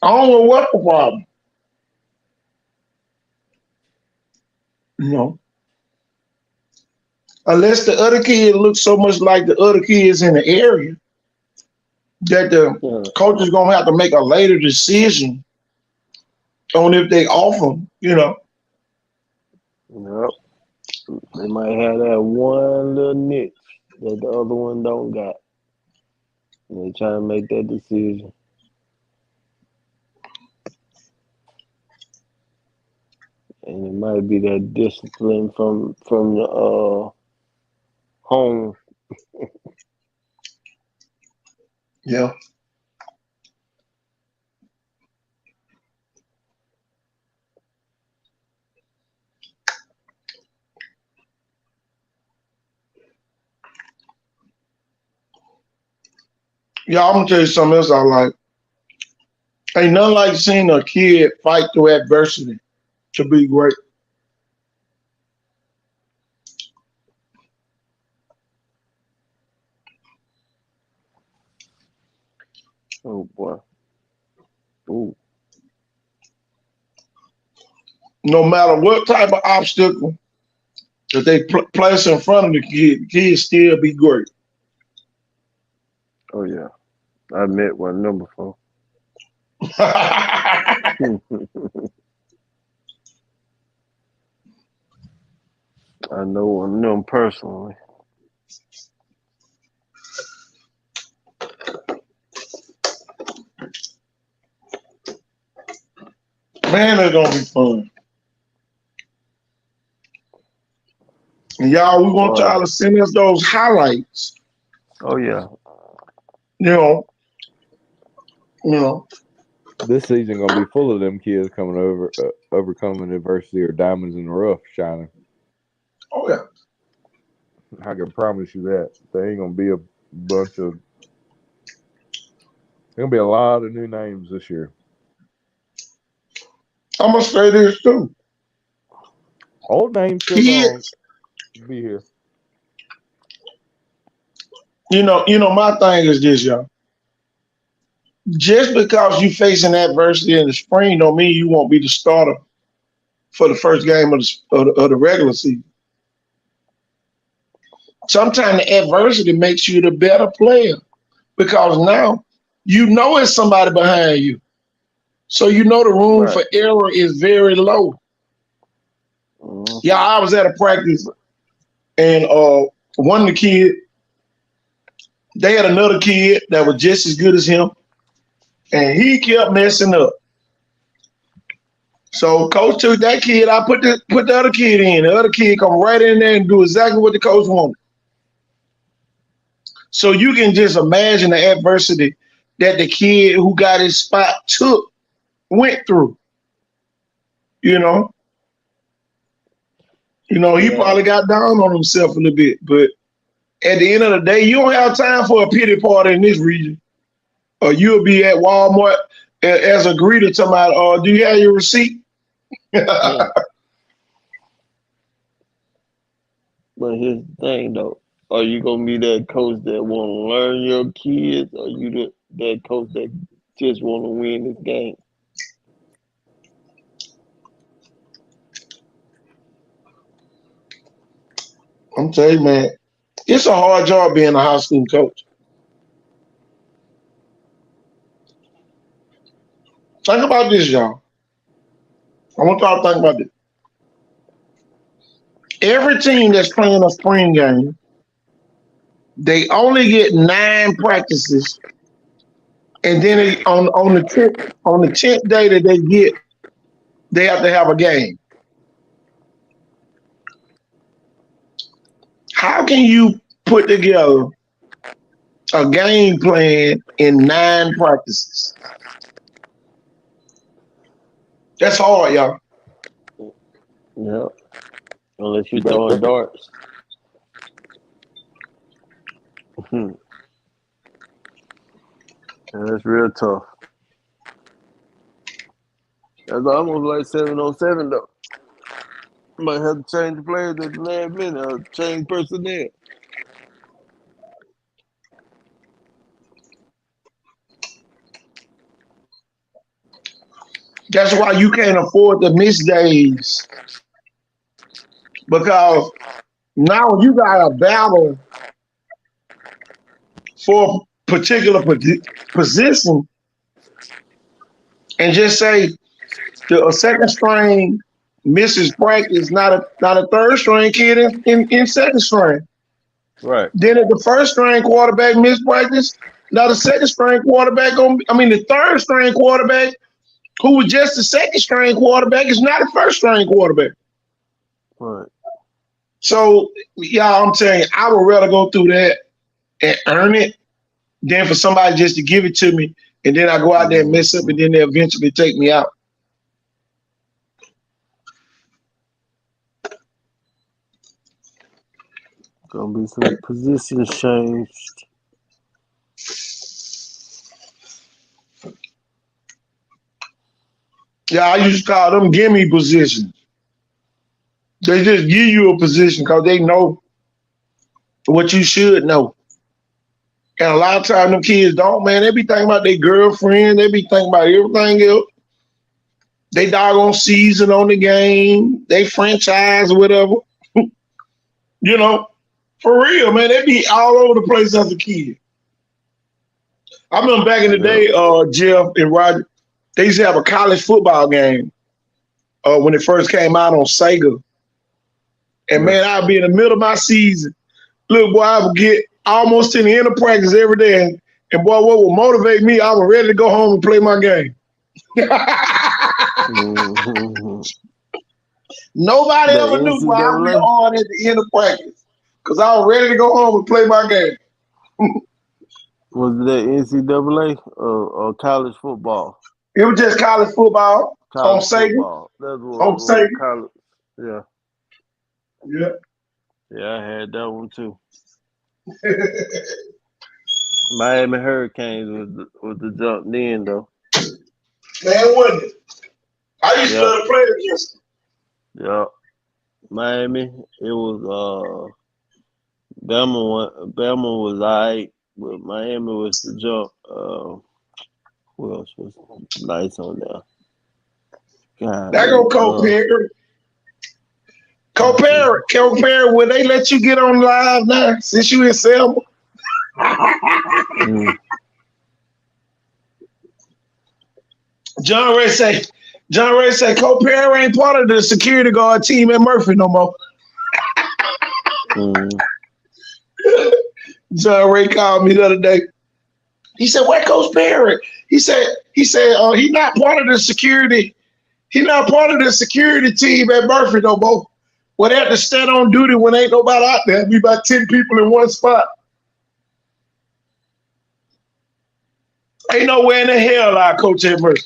C: I don't know what the problem. Unless the other kid looks so much like the other kids in the area, that the coach is gonna have to make a later decision on if they offer,
D: Yep. They might have that one little niche that the other one don't got. And they trying to make that decision. And it might be that discipline from the home.
C: Yeah. Yeah, I'm gonna tell you something else I like. Ain't nothing like seeing a kid fight through adversity to be great.
D: Oh boy. Ooh.
C: No matter what type of obstacle that they place in front of the kid still be great.
D: Oh yeah. I met one of them before. I know one of them personally.
C: Man, it's gonna be fun. And y'all, we want
D: Boy.
C: y'all to send us those highlights.
D: Oh yeah.
C: You know, you know.
E: This season gonna be full of them kids coming over, overcoming adversity or diamonds in the rough shining.
C: Oh yeah.
E: I can promise you that. There ain't gonna be a bunch of. There's gonna be a lot of new names this year.
C: I'm gonna say this too.
E: Old names still gonna
C: Kids,
E: be here.
C: my thing is this, y'all. Just because you facing adversity in the spring don't mean you won't be the starter for the first game of the regular season. Sometimes the adversity makes you the better player because now you know it's somebody behind you. So you know the room
D: Right.
C: for error is very low.
D: Mm-hmm.
C: Yeah, I was at a practice and one of the kids, they had another kid that was just as good as him, and he kept messing up. So coach took that kid. I put the other kid in. The other kid come right in there and do exactly what the coach wanted. So you can just imagine the adversity that the kid who got his spot went through. You know, he
D: Yeah.
C: probably got down on himself a little bit, but at the end of the day, you don't have time for a pity party in this region. Or you'll be at Walmart as a greeter talking about, do you have your receipt?
D: Yeah. But here's the thing though. Are you gonna be that coach that wanna learn your kids, or you that coach that just wanna win this game?
C: I'm telling you, man, it's a hard job being a high school coach. Think about this, y'all. I want y'all to think about this. Every team that's playing a spring game, they only get 9 practices, and then on the 10th day that they have to have a game. How can you put together a game plan in 9 practices? That's hard, y'all.
D: Yeah. Unless you
E: But
D: throwing darts. That's real tough. That's almost like 7-on-7 though. Might have to change the players at the last minute or change personnel.
C: That's why you can't afford to miss days because now you got a battle for a particular position and just say a second string misses practice, not a third string kid in second string.
D: Right.
C: Then if the first string quarterback missed practice, now the second string quarterback the third string quarterback who was just the second string quarterback is not a first string quarterback.
D: Right.
C: So y'all, I'm telling you, I would rather go through that and earn it than for somebody just to give it to me and then I go out there and mess up and then they eventually take me out.
D: Gonna be some positions changed.
C: Yeah, I used to call them gimme positions. They just give you a position because they know what you should know. And a lot of times them kids don't, man. They be thinking about their girlfriend. They be thinking about everything else. They doggone season on the game. They franchise, whatever. You know, for real, man. They be all over the place as a kid. I remember back in the day, Jeff and Roger, they used to have a college football game when it first came out on Sega. And man, I'd be in the middle of my season. Little boy, I would get almost in the end of practice every day. And boy, what would motivate me, I was ready to go home and play my game. Nobody
D: The
C: ever knew why I went
D: NCAA?
C: on at the end of practice. Because I was ready to go home and play my game.
D: Was that NCAA or college football?
C: It was just college football on
D: College
C: Sega.
D: football. That's
C: On
D: what
C: Sega.
D: college. Yeah.
C: Yeah.
D: Yeah, I had that one too. Miami Hurricanes was the jump then though.
C: Man, wasn't it? I used to
D: Yeah.
C: love to play against them.
D: Yeah. Miami, it was Bama was alright, but Miami was the jump. Who else was nice on there? God,
C: That go Cole Perry. Cole Perry, will they let you get on live now since you in Selma? John Ray say, Cole Perry ain't part of the security guard team at Murphy no more. John Ray called me the other day. He said, "Where Coach Perry?" He said, he's not part of the security. He's not part of the security team at Murphy no more. Well, they have to stand on duty when ain't nobody out there. Be about 10 people in one spot. Ain't nowhere in the hell I coach at Murphy.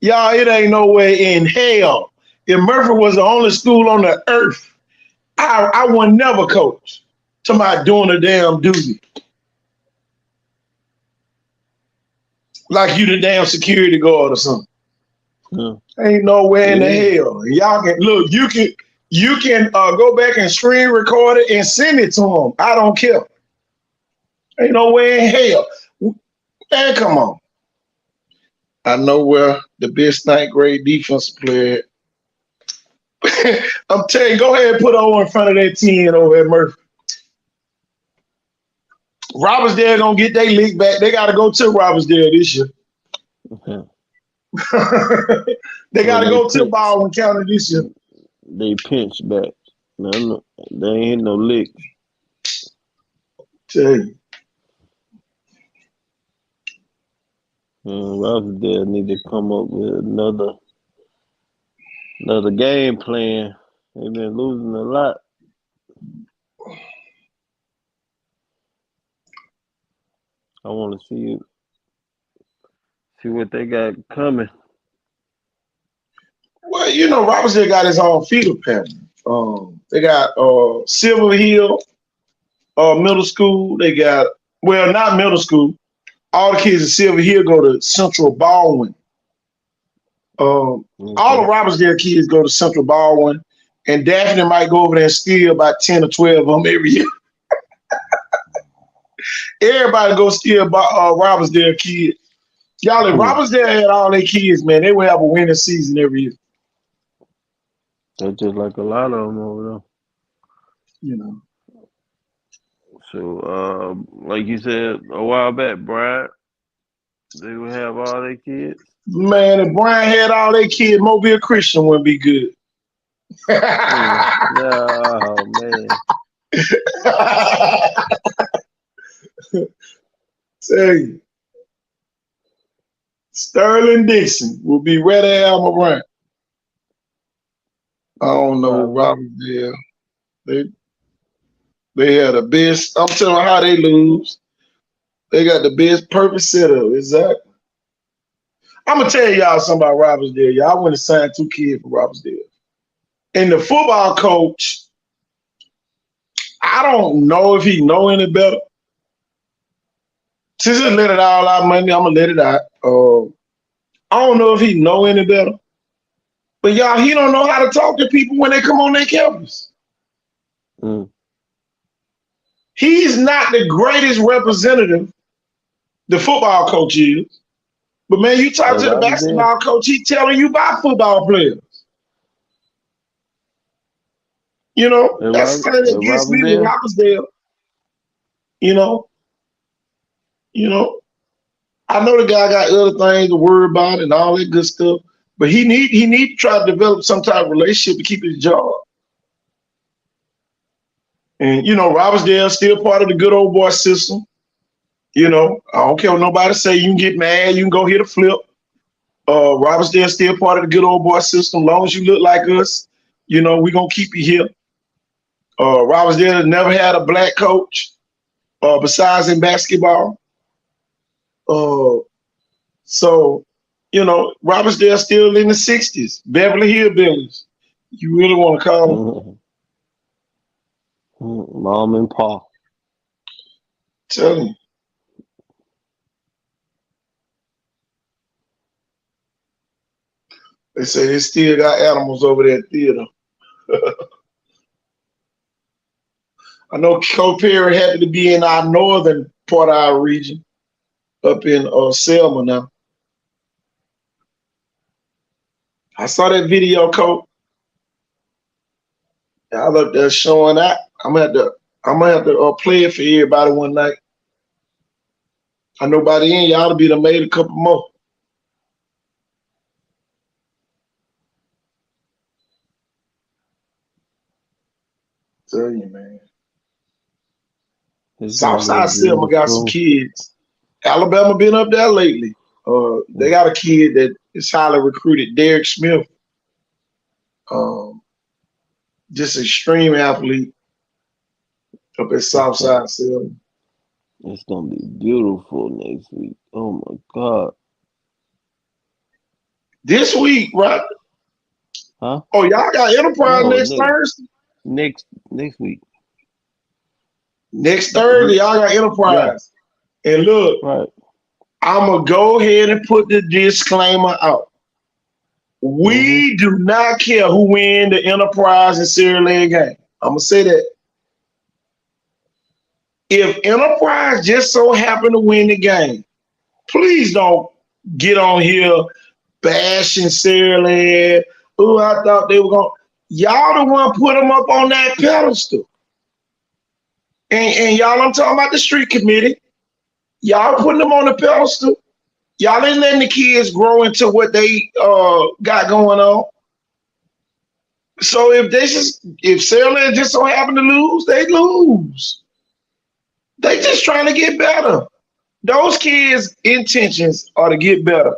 C: Y'all, it ain't nowhere in hell. If Murphy was the only school on the earth, I would never coach. Somebody doing a damn duty. Like you the damn security guard or something. Ain't nowhere in the hell. Y'all can look, you can go back and screen record it and send it to them. I don't care. Ain't nowhere in hell. Man, come on. I know where the best ninth grade defense player. I'm telling you, go ahead and put O in front of that 10 over at Murphy. Robertsdale gonna get their league back. They gotta go to Robertsdale this year. They gotta go to Baldwin County this year.
D: They pinch back. No, they ain't hit no lick.
C: Tell you.
D: Robertsdale need to come up with another game plan. They've been losing a lot. I want to see what they got coming.
C: Well, you know, Robertsdale got his own feeder pattern. They got Silver Hill Middle School. They got, well, not middle school. All the kids at Silver Hill go to Central Baldwin. All the Robertsdale kids go to Central Baldwin, and Daphne might go over there and steal about 10 or 12 of them every year. Everybody go steal Robertsdale kids. Y'all, if Robertsdale had all their kids, man, they would have a winning season every year.
D: That's just like a lot of them over there.
C: You know.
D: So, like you said a while back, Brian, they would have all their kids.
C: Man, if Brian had all their kids, Mobile Christian wouldn't be good.
D: Oh, man.
C: Tell you. Sterling Dixon will be ready to have him around. I don't know, Robertsdale. They had the best. I'm telling you how they lose. They got the best perfect setup. Exactly. I'm gonna tell y'all something about Robertsdale. Y'all went and signed 2 kids for Robertsdale. And the football coach, I don't know if he know any better. Since he let it all out, money, I'm gonna let it out. I don't know if he know any better, but y'all, he don't know how to talk to people when they come on their campus.
D: Mm.
C: He's not the greatest representative, the football coach is. But man, you talk
D: Hey,
C: to the
D: Robert Dale.
C: basketball coach, he telling you about football players. You know,
D: Hey,
C: that's the thing that gets
D: Robert
C: me with
D: Dale.
C: Robbinsdale. You know, you know. I know the guy got other things to worry about and all that good stuff, but he need to try to develop some type of relationship to keep his job. And you know, Robbinsdale still part of the good old boy system. You know, I don't care what nobody say. You can get mad, you can go hit a flip. Robbinsdale still part of the good old boy system. As long as you look like us, you know, we're gonna keep you here. Robbinsdale never had a black coach besides in basketball. So, you know, Robbinsdale still in the 60s. Beverly Hillbillies. You really want to call them?
D: Mom and Pa.
C: Tell you. They say they still got animals over there at theater. I know Coach Perry happened to be in our northern part of our region, up in Selma now. I saw that video, Coach. Y'all up there showing that. I'm gonna have to play it for everybody one night. I know by the end y'all to be done made a couple more. Tell you, man. Southside Selma got some kids. Alabama been up there lately. They got a kid that is highly recruited, Derek Smith. Just extreme athlete up at Southside Selma.
D: It's gonna be beautiful next week. Oh my God.
C: This week, right?
D: Huh?
C: Oh, y'all got Enterprise next Thursday?
D: Next week.
C: Next Thursday, y'all got Enterprise. Yeah. And look,
D: right.
C: I'm going to go ahead and put the disclaimer out. We do not care who win the Enterprise and Sierra Leone game. I'm going to say that. If Enterprise just so happen to win the game, please don't get on here bashing Sierra Leone. Oh, I thought they were going to. Y'all the one put them up on that pedestal. And y'all, I'm talking about the street committee. Y'all putting them on the pedestal. Y'all ain't letting the kids grow into what they got going on. So if Sierra Leone just so happen to lose, they lose. They just trying to get better. Those kids' intentions are to get better.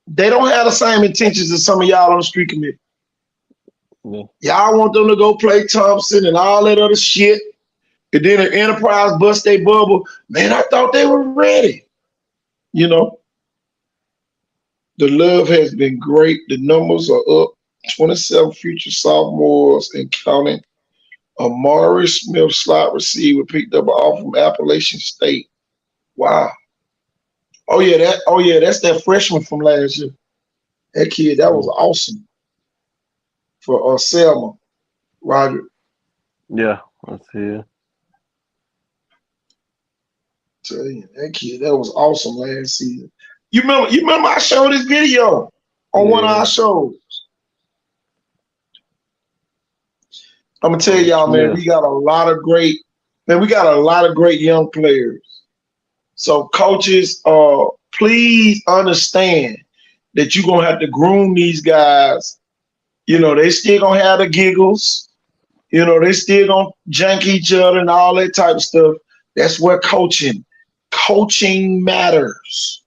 C: They don't have the same intentions as some of y'all on the street committee. Yeah. Y'all want them to go play Thompson and all that other shit. And then the Enterprise bust their bubble. Man, I thought they were ready. You know, the love has been great. The numbers are up. 27 future sophomores and counting. Amari Smith, slot receiver, picked up an offer from Appalachian State. Wow. Oh yeah, that's that freshman from last year. That kid, that was awesome. For Selma, Roger.
D: Yeah, I see it.
C: Tell you, that kid, that was awesome last season. You remember I showed this video on one of our shows. I'm gonna tell y'all, man, we got a lot of great young players. So coaches, please understand that you're gonna have to groom these guys. You know, they still gonna have the giggles. You know, they still gonna jank each other and all that type of stuff. That's where coaching matters.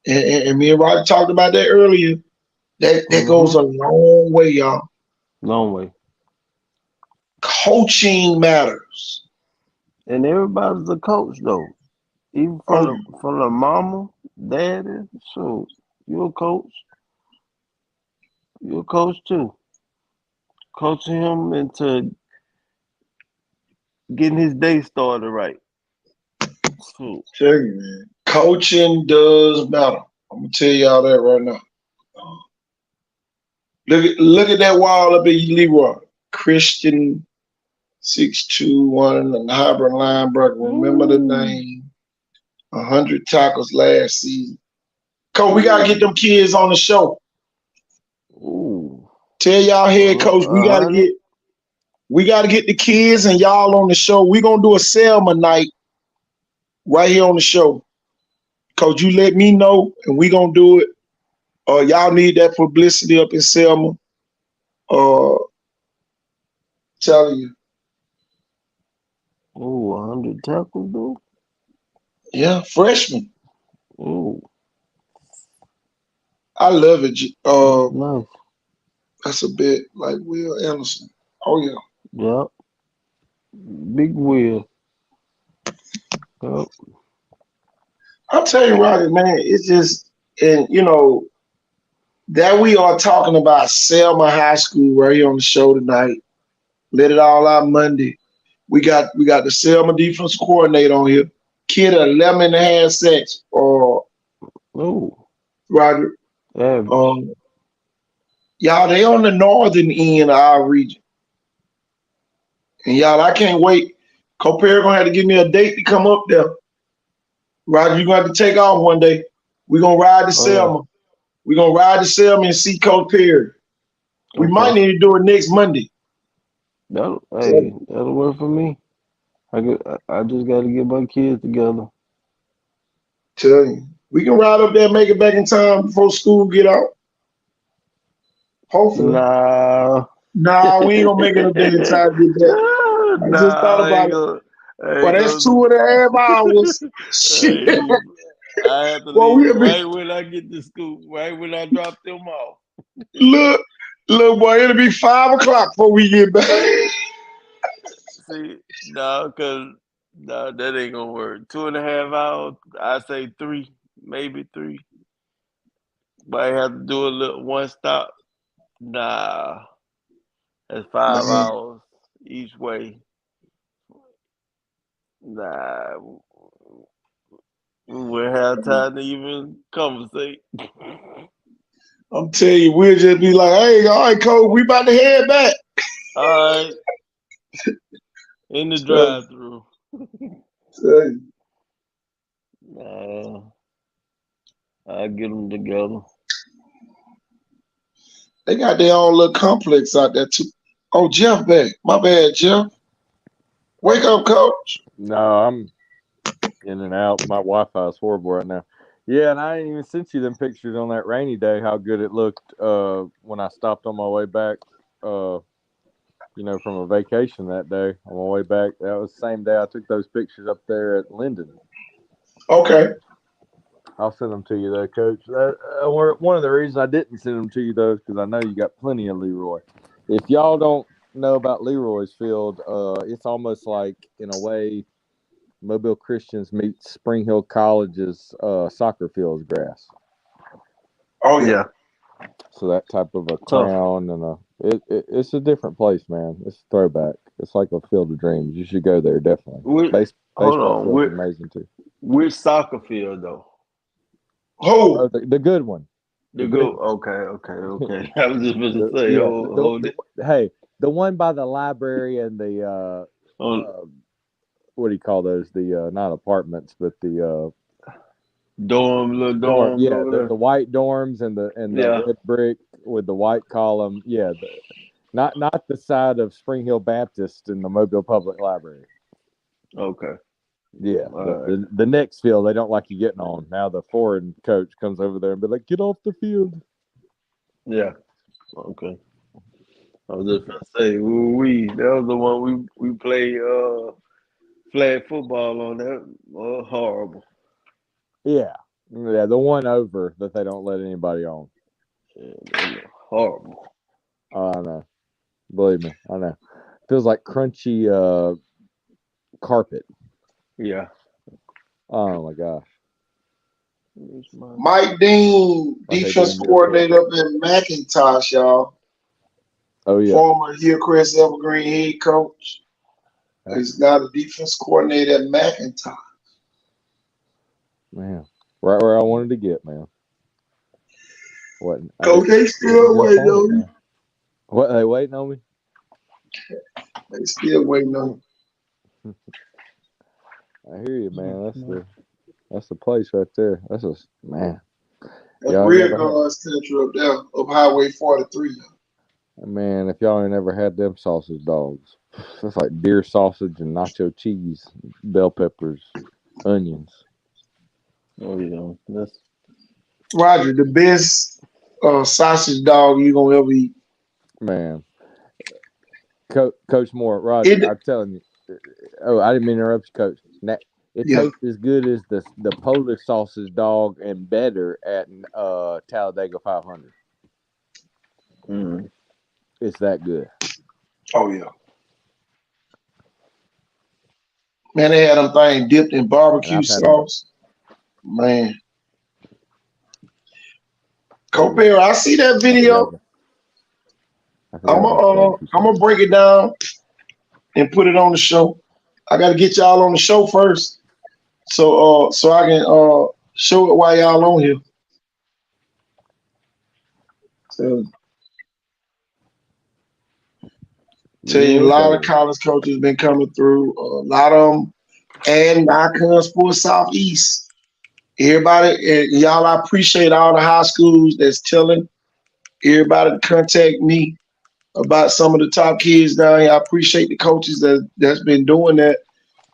C: And me and Roger talked about that earlier. That goes a long way, y'all.
D: Long way.
C: Coaching matters.
D: And everybody's a coach, though. Even from the mama, daddy. So you're a coach. You're a coach, too. Coaching him into getting his day started right. So,
C: tell you, man. Coaching does matter. I'm gonna tell y'all that right now. Look at that wall up at Leroy. Christian 621 and hybrid linebacker. Remember the name. 100 tackles last season. Coach, we gotta get them kids on the show.
D: Ooh.
C: Tell y'all head coach, we gotta get the kids and y'all on the show. We gonna do a Selma night right here on the show. Coach, you let me know and we gonna do it. Y'all need that publicity up in Selma. Telling you.
D: Ooh, 100 tackles, though?
C: Yeah, freshman.
D: Ooh.
C: I love it.
D: Nice.
C: That's a bit like Will Anderson. Oh, yeah.
D: Yep. Big Will. Yep.
C: I'll tell you, Rocket, man, it's just, and that we are talking about Selma High School right here on the show tonight. Let it all out Monday. We got the Selma defense coordinator on here. Kid 11 and a half sacks.
D: Ooh.
C: Roger.
D: Yeah.
C: Y'all, they on the northern end of our region. And y'all, I can't wait. Coach Perry gonna have to give me a date to come up there. Roger, you're gonna have to take off one day. We're gonna ride to Selma.
D: Yeah.
C: We're gonna ride to Selma and see Coach Perry. We might need to do it next Monday.
D: That'll work for me. I just got to get my kids together.
C: Tell you, we can ride up there and make it back in time before school get out. Hopefully.
D: Nah,
C: we ain't gonna make it up there in time to get back. I just thought about it. But that's 2.5 hours. Shit.
D: I have to leave right when I get to school, right when I drop them off.
C: Look, boy, it'll be 5 o'clock before we get back.
D: See, that ain't gonna work. 2.5 hours, I say 3, maybe 3. But I have to do a little one stop. Nah, that's 5 hours each way. Nah, we wouldn't have time to even conversate.
C: I'm telling you, we'll just be like, hey, all right, Coach, we about to head back.
D: All right. In the drive-thru. I'll get them together.
C: They got their own little complex out there, too. Oh, Jeff back. My bad, Jeff. Wake up, Coach.
E: No, I'm in and out. My Wi-Fi is horrible right now. Yeah, and I didn't even sent you them pictures on that rainy day, how good it looked when I stopped on my way back, from a vacation that day. On my way back, that was the same day I took those pictures up there at Linden.
C: Okay.
E: I'll send them to you, though, Coach. One of the reasons I didn't send them to you, though, is because I know you got plenty of Leroy. If y'all don't know about Leroy's field, it's almost like, in a way, Mobile Christians meets Spring Hill College's soccer field's grass.
C: Oh, yeah.
E: So that type of a crown and it's a different place, man. It's a throwback. It's like a field of dreams. You should go there, definitely. Baseball field's amazing, too.
D: Which soccer field, though?
C: Oh,
E: the good one.
D: The good. Okay. I was just going to say,
E: hey, the one by the library and the what do you call those? The not apartments, but the
D: little dorm.
E: Yeah, the white dorms and the red brick with the white column. Yeah, not the side of Spring Hill Baptist in the Mobile Public Library.
D: Okay.
E: Yeah, the next field they don't like you getting on. Now the foreign coach comes over there and be like, "Get off the field."
D: Yeah. Okay. I was just gonna say, that was the one we played flag football on. That horrible.
E: Yeah, the one over that they don't let anybody on.
D: Yeah, horrible.
E: Oh, I know. Believe me, I know. Feels like crunchy carpet.
D: Yeah.
E: Oh my gosh.
C: Mike Dean, defense coordinator up in McIntosh, y'all.
E: Oh yeah.
C: Former Hillcrest Evergreen head coach. He's now the defense coordinator at McIntosh.
E: Man, right where I wanted to get, man. What?
C: Coach, they still waiting on you.
E: What? They waiting on me?
C: They still waiting on you.
E: I hear you, man. That's the place right there. That's a man.
C: That
E: Y'all
C: rear
E: never
C: guard center up there, up Highway 43.
E: Man, if y'all ain't never had them sausage dogs, that's like deer sausage and nacho cheese, bell peppers, onions.
D: Oh yeah, that's
C: Roger, the best sausage dog you gonna ever eat.
E: Man, Coach Moore, Roger,
C: It,
E: I'm telling you. Oh, I didn't mean to interrupt you, Coach. It
C: yeah.
E: tastes as good as the Polish sausage dog and better at Talladega 500. It's that good.
C: Oh yeah. Man, they had them things dipped in barbecue sauce. Man. Copero, I see that video. I'm gonna break it down and put it on the show. I gotta get y'all on the show first. So I can show it while y'all on here. So tell you, a lot of college coaches been coming through. A lot of them, and Icon Sports Southeast. Everybody, y'all, I appreciate all the high schools that's telling everybody to contact me about some of the top kids down here. I appreciate the coaches that's been doing that.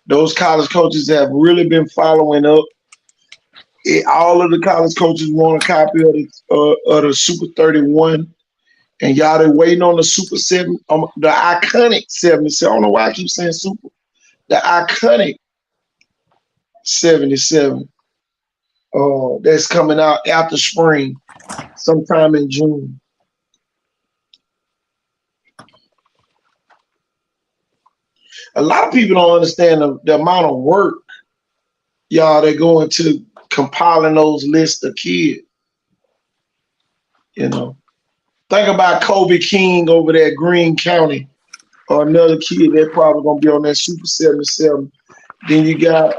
C: Those college coaches have really been following up. All of the college coaches want a copy of the Super 31. And y'all, they waiting on the Super 7, the iconic 77. I don't know why I keep saying Super. The iconic 77 that's coming out after spring, sometime in June. A lot of people don't understand the amount of work, y'all, they go into compiling those lists of kids. You know, think about Kobe King over there at Greene County, or another kid that probably gonna be on that Super 77. Then you got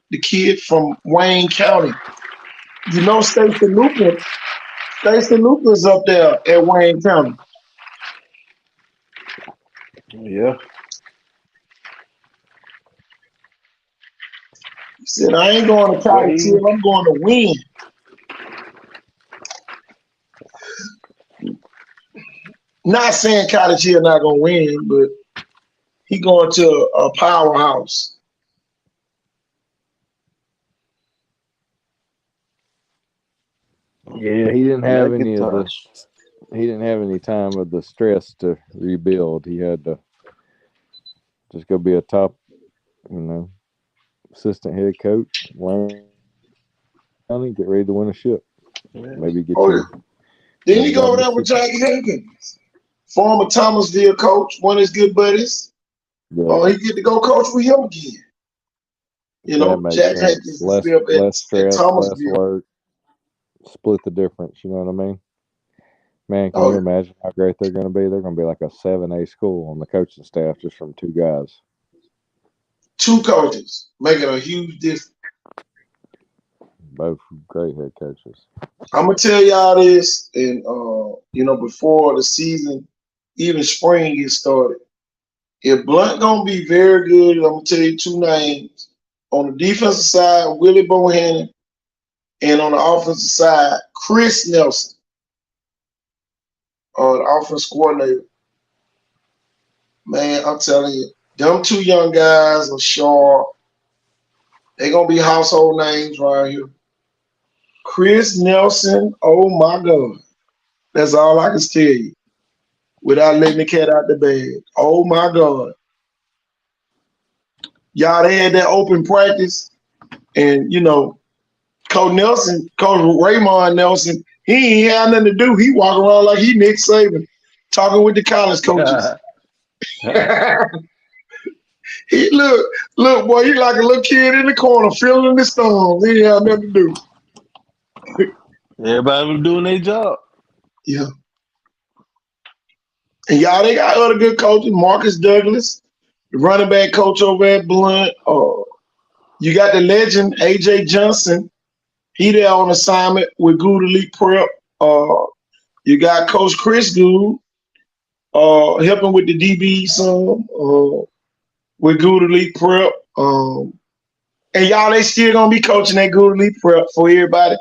C: the kid from Wayne County. You know, Stacey Lucas. Stacey Lucas up there at Wayne County.
D: yeah.
C: He said, I ain't going to Cottage Hill, I'm going to win. Not saying Cottage Hill not going to win, but he going to a powerhouse.
E: Yeah, he didn't have any of the. He didn't have any time of the stress to rebuild. He had to just go be a top, assistant head coach, learn, get ready to win a ship. Maybe get
C: Then he go over there with Jack Higgins, former Thomasville coach, one of his good buddies. Yeah. He get to go coach with him again. You know, Jack Higgins
E: less stress, less work, split the difference. You know what I mean? Man, can you imagine how great they're going to be? They're going to be like a 7A school on the coaching staff just from two guys.
C: Two coaches making a huge difference.
E: Both great head coaches.
C: I'm going to tell y'all this, and, before the season, even spring gets started. If Blunt going to be very good, I'm going to tell you two names. On the defensive side, Willie Bohannon, and on the offensive side, Chris Nelson. The offense coordinator. Man, I'm telling you, them two young guys are sharp. They're going to be household names right here. Chris Nelson, oh my God. That's all I can tell you without letting the cat out the bag. Oh my God. Y'all, they had that open practice, and, Coach Raymond Nelson, he ain't had nothing to do. He walk around like he Nick Saban, talking with the college coaches. He look, boy, he like a little kid in the corner, feeling the storms. He ain't have nothing to do.
D: Everybody was doing their job.
C: Yeah. And y'all, they got other good coaches. Marcus Douglas, the running back coach over at Blunt. You got the legend AJ Johnson. He there on assignment with Good Elite Prep. You got Coach Chris Good helping with the DB some with Good Elite Prep. And y'all, they still gonna be coaching that Good Elite Prep for everybody.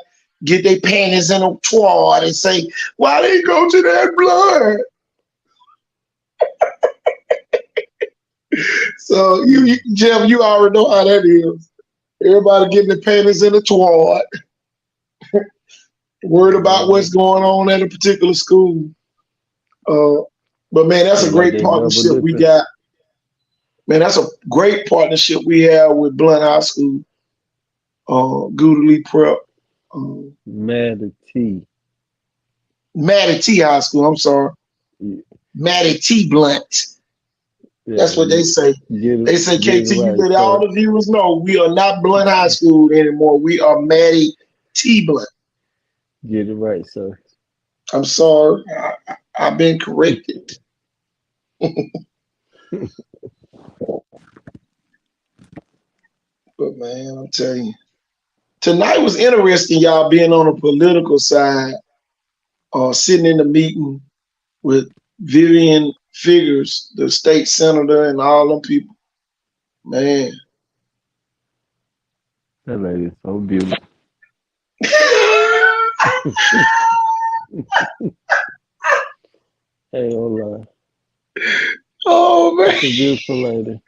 C: Get their panties in a twad and say, "Why they go to that blood?" So Jeff, you already know how that is. Everybody getting their panties in a twad, worried about what's going on at a particular school. But man, that's a great partnership we got. Man, that's a great partnership we have with Blount High School, Good Elite Prep.
D: Matty
C: T High School, I'm sorry.
D: Yeah.
C: Matty T Blount. Yeah, that's what they say. They say, KT, you let all the viewers know we are not Blount High School anymore. We are Matty T Blount.
D: Get it right, sir.
C: I'm sorry. I've been corrected. But man, I'm telling you, tonight was interesting, y'all, being on the political side, sitting in the meeting with Vivian Figures, the state senator, and all them people. Man.
D: That lady is so beautiful. Hey, hold on.
C: Oh, man.
D: That's a beautiful lady.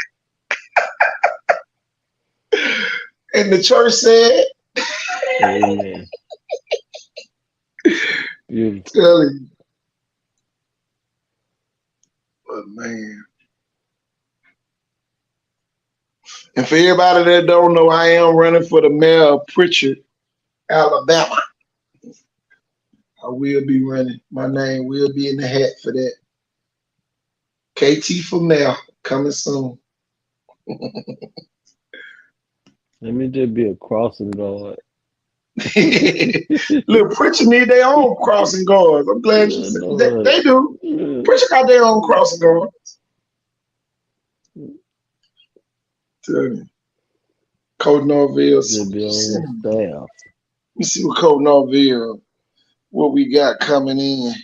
C: And the church said,
D: amen. Beautiful.
C: Telling you. But man. And for everybody that don't know, I am running for the mayor of Pritchard, Alabama. I will be running. My name will be in the hat for that. KT for mayor, coming soon.
D: Let me just be a crossing guard.
C: Look, Pritchard need their own crossing guards. I'm glad you said that. They do. Yeah. Pritchard got their own crossing guards. Tell you. Coach Norville.
D: Let me
C: see what Coach Norville, what we got coming in.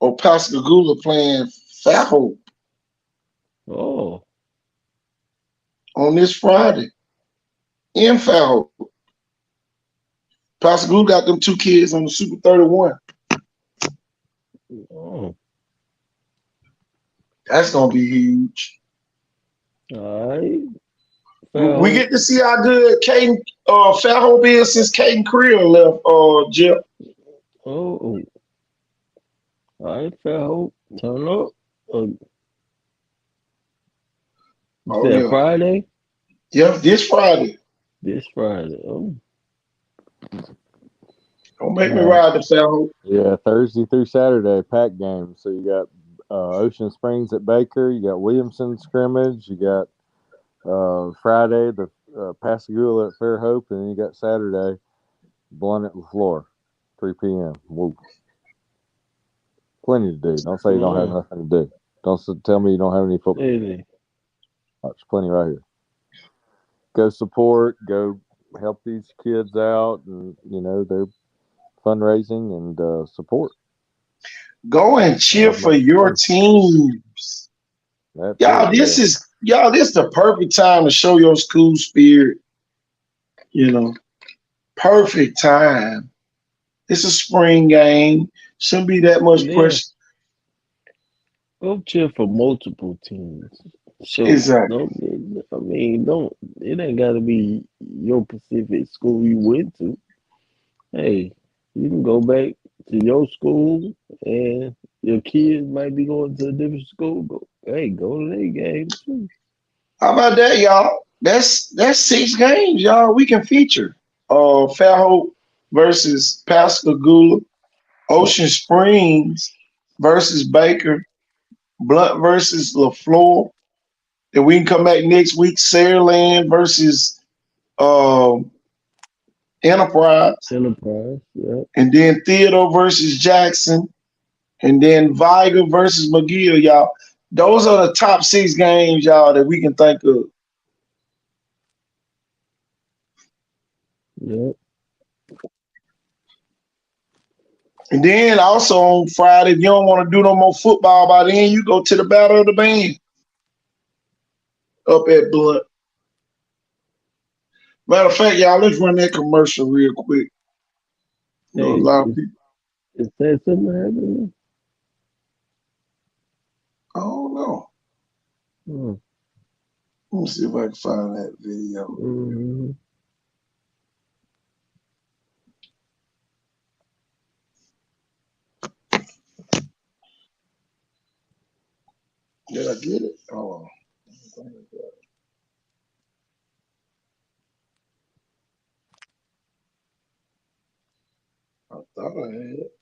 C: Oh, Pascagoula playing Fairhope.
D: Oh.
C: On this Friday. In Fairhope. Pascagoula got them two kids on the Super 31.
D: Oh.
C: That's going to be huge.
D: All right.
C: We get to see how good Caden Fairhope is since Caden Creel left, Jeff.
D: Oh. All right, Fairhope. Turn up.
C: Yeah.
D: Friday?
C: Yeah, this Friday.
D: This Friday. Oh.
C: Don't make me ride the Fairhope.
E: Yeah, Thursday through Saturday, pack games. So you got Ocean Springs at Baker. You got Williamson scrimmage. You got Friday, the Pascagoula at Fairhope. And then you got Saturday, Blount at LaFleur, 3 p.m. Woo. Plenty to do. Don't say you don't have nothing to do. Don't tell me you don't have any football.
D: Really?
E: There's plenty right here. Go support. Go help these kids out, and they're fundraising and support.
C: Go and cheer for your teams. This is the perfect time to show your school spirit. Perfect time. It's a spring game. Shouldn't be that much pressure.
D: Go cheer for multiple teams. So,
C: exactly.
D: It ain't got to be your specific school you went to. Hey, you can go back to your school, and your kids might be going to a different school. Go to their game too.
C: How about that, y'all? That's 6 games, y'all. We can feature Fairhope versus Pascagoula, Ocean Springs versus Baker, Blount versus LaFleur. Then we can come back next week, Saraland versus Enterprise.
D: Yeah.
C: And then Theodore versus Jackson. And then Viger versus McGill, y'all. Those are the top 6 games, y'all, that we can think of.
D: Yeah.
C: And then also on Friday, if you don't want to do no more football by then, you go to the Battle of the Band up at Blunt. Matter of fact, y'all, let's run that commercial real quick. You know, a
D: Hey,
C: lot of people.
D: is that something happening?
C: I don't know.
D: Hmm.
C: Let me see if I can find that video.
D: Mm-hmm.
C: Did I get it? Hold on. I thought I had it.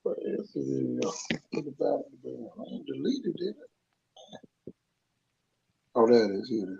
C: Where is the video? Look at Battle of the Band. I ain't deleted it. Oh, there it is. Here it is.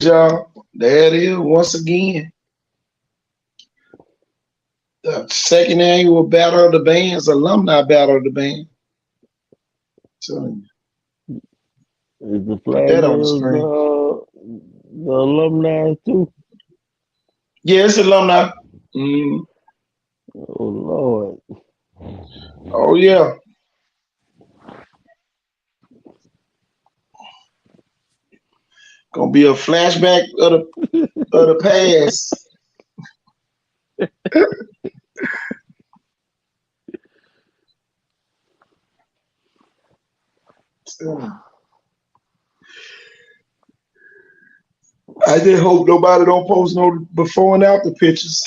C: Y'all, there it is once again. The second annual Battle of the Bands, alumni Battle of the Band. Telling you.
D: Is the
C: Put that on the
D: Flagtails
C: screen.
D: the alumni too?
C: Yeah, it's alumni. Mm.
D: Oh Lord.
C: Oh yeah. Gonna be a flashback of the past. I just hope nobody don't post no before and after pictures.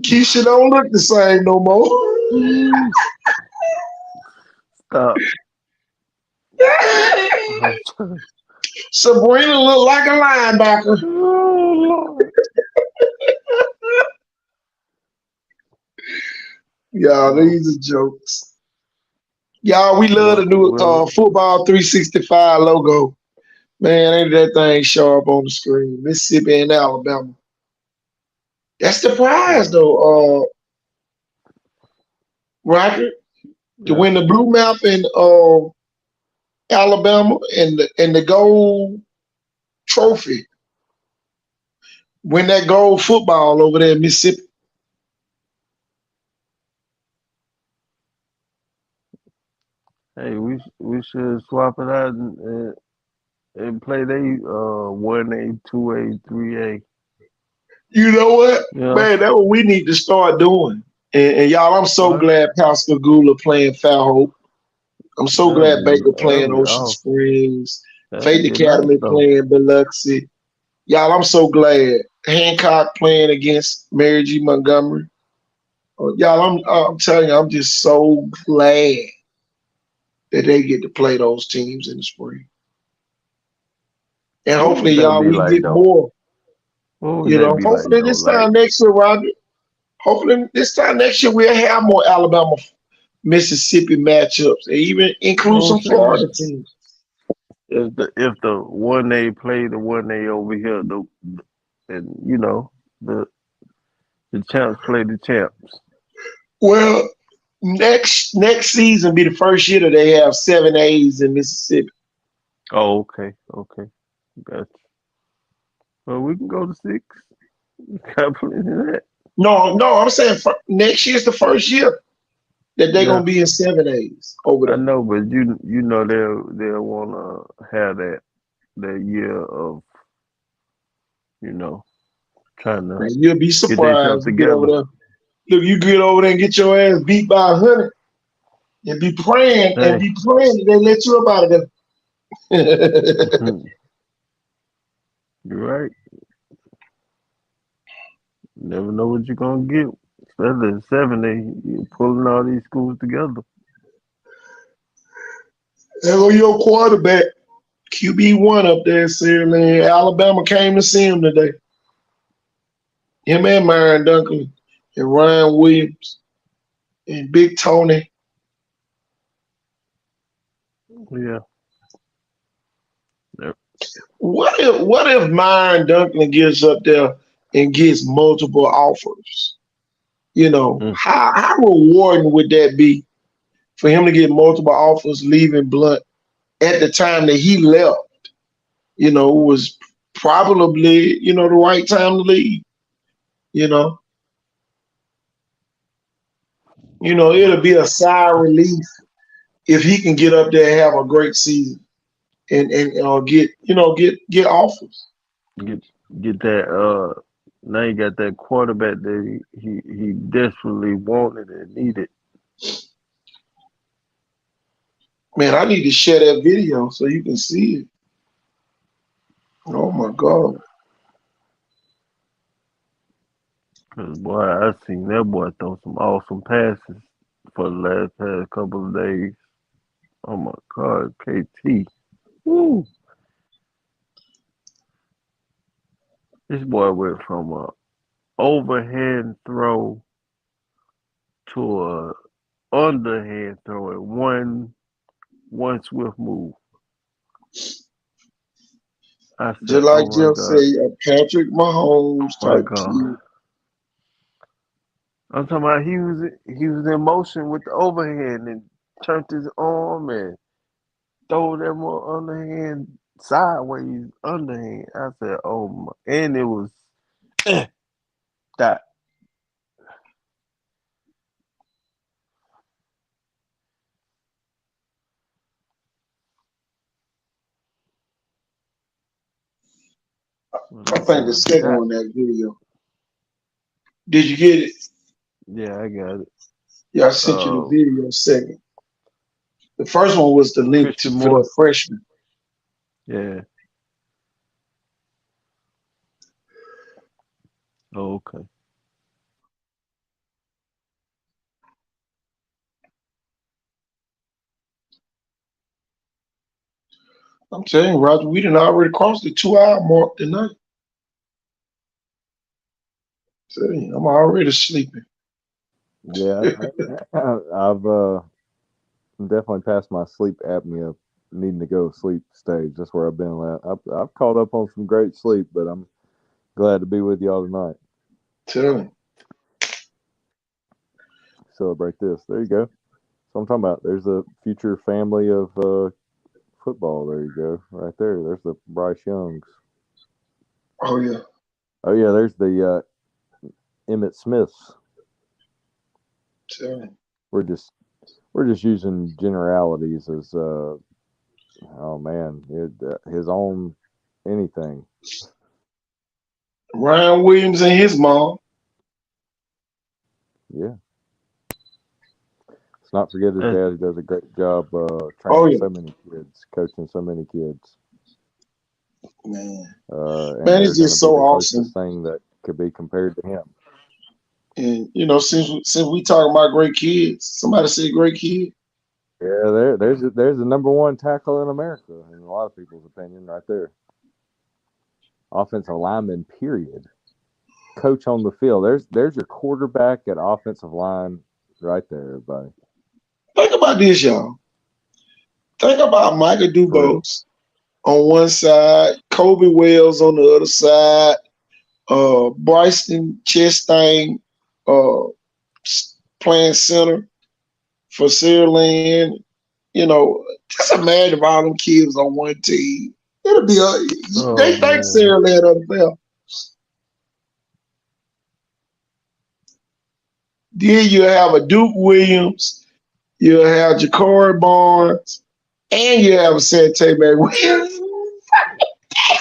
C: Keisha don't look the same no more.
D: Stop.
C: Sabrina look like a linebacker.
D: Oh Lord.
C: Y'all, these are jokes. Y'all, we love the new Football 365 logo. Man, ain't that thing sharp on the screen? Mississippi and Alabama. That's the prize, though, Rocket. To win the blue map in Alabama and the gold trophy. Win that gold football over there in Mississippi.
D: Hey, we should swap it out and play they 1A, 2A, 3A.
C: You know what?
D: Yeah.
C: Man, that's what we need to start doing. And y'all, I'm so glad Pascal Gula playing Fairhope. I'm so glad Baker playing Ocean Springs. Faith Academy playing Biloxi. Y'all, I'm so glad Hancock playing against Mary G. Montgomery. Y'all, I'm telling you, I'm just so glad that they get to play those teams in the spring. And hopefully, y'all, we get more. You know, hopefully this time next year, Roger. Hopefully this time next year we'll have more Alabama, Mississippi matchups, and even include some Florida teams.
D: If the 1A play the 1A over here, and you know the champs play the champs.
C: Well, next season be the first year that they have 7 A's in Mississippi.
D: Oh, okay. Gotcha. Well, we can go to 6. Got plenty of that.
C: No, I'm saying next year's the first year that they're
D: Yeah,
C: gonna be in 7 A's over
D: I
C: there.
D: know, but you know they'll want to have that year of trying to
C: Man, you'll be
D: get themselves
C: surprised. You get over
D: together.
C: there. Look, you get over there and get your ass beat by 100, and be praying
D: Hey,
C: that they let you up out of there.
D: you're right. You never know what you're gonna get. Especially in 7, you're pulling all these schools together.
C: There go your quarterback, QB1 up there, Saraland. Alabama came to see him today. Him and Myron Duncan and Ryan Williams and Big Tony.
D: Yeah. Yep.
C: What if Myron Duncan gets up there and gets multiple offers? How rewarding would that be for him to get multiple offers leaving Blunt at the time that he left? Was probably, the right time to leave. It'll be a sigh of relief if he can get up there and have a great season and get offers.
D: Get that. Now you got that quarterback that he desperately wanted and needed.
C: Man, I need to share that video so you can see it. Oh my God.
D: Cause boy, I seen that boy throw some awesome passes for the past couple of days. Oh my God, KT. Woo. This boy went from a overhand throw to a underhand throw in one swift move. I said,
C: Just like
D: "Oh my
C: Jeff
D: God,
C: said, Patrick Mahomes
D: oh my
C: type
D: God."
C: kid.
D: I'm talking about he was in motion with the overhand and turned his arm and throw that more underhand sideways underhand. I said, "Oh my!" And it was that.
C: I think the second one, that video. Did you get it?
D: Yeah, I got it.
C: Yeah, I sent you the video second. The first one was the link
D: Christian
C: for
D: Moore.
C: the freshman.
D: Yeah. Oh, okay.
C: I'm telling you, Roger, we done already crossed the 2-hour mark tonight. I'm already sleeping.
E: Yeah, I've definitely passed my sleep apnea, needing to go to sleep stage. That's where I've been at. I've caught up on some great sleep, but I'm glad to be with y'all tonight.
C: Tell me.
E: Celebrate this. There you go. So I'm talking about. There's a future family of football. There you go. Right there. There's the Bryce Youngs.
C: Oh yeah.
E: Oh yeah. There's the Emmitt Smiths.
C: Tell me.
E: We're just using generalities as oh man, his own anything.
C: Ryan Williams and his mom.
E: Yeah. Let's not forget his dad, who does a great job training so many kids, coaching so many kids.
C: Man,
E: man,
C: it's just so awesome.
E: Thing that could be compared to him.
C: And since we talking about great kids, somebody say great kid.
E: Yeah, there's the number one tackle in America, in a lot of people's opinion, right there. Offensive lineman, period. Coach on the field. There's your quarterback at offensive line, right there, everybody.
C: Think about this, y'all. Think about Michael Dubose on one side, Kobe Wells on the other side, Bryson Chastain playing center, for Saraland. Just imagine all them kids on one team. It'll be they
D: Oh
C: think
D: man.
C: Saraland unfair. Then you have a Duke Williams, you have Ja'Cory Barnes, and you have a Sante McWilliams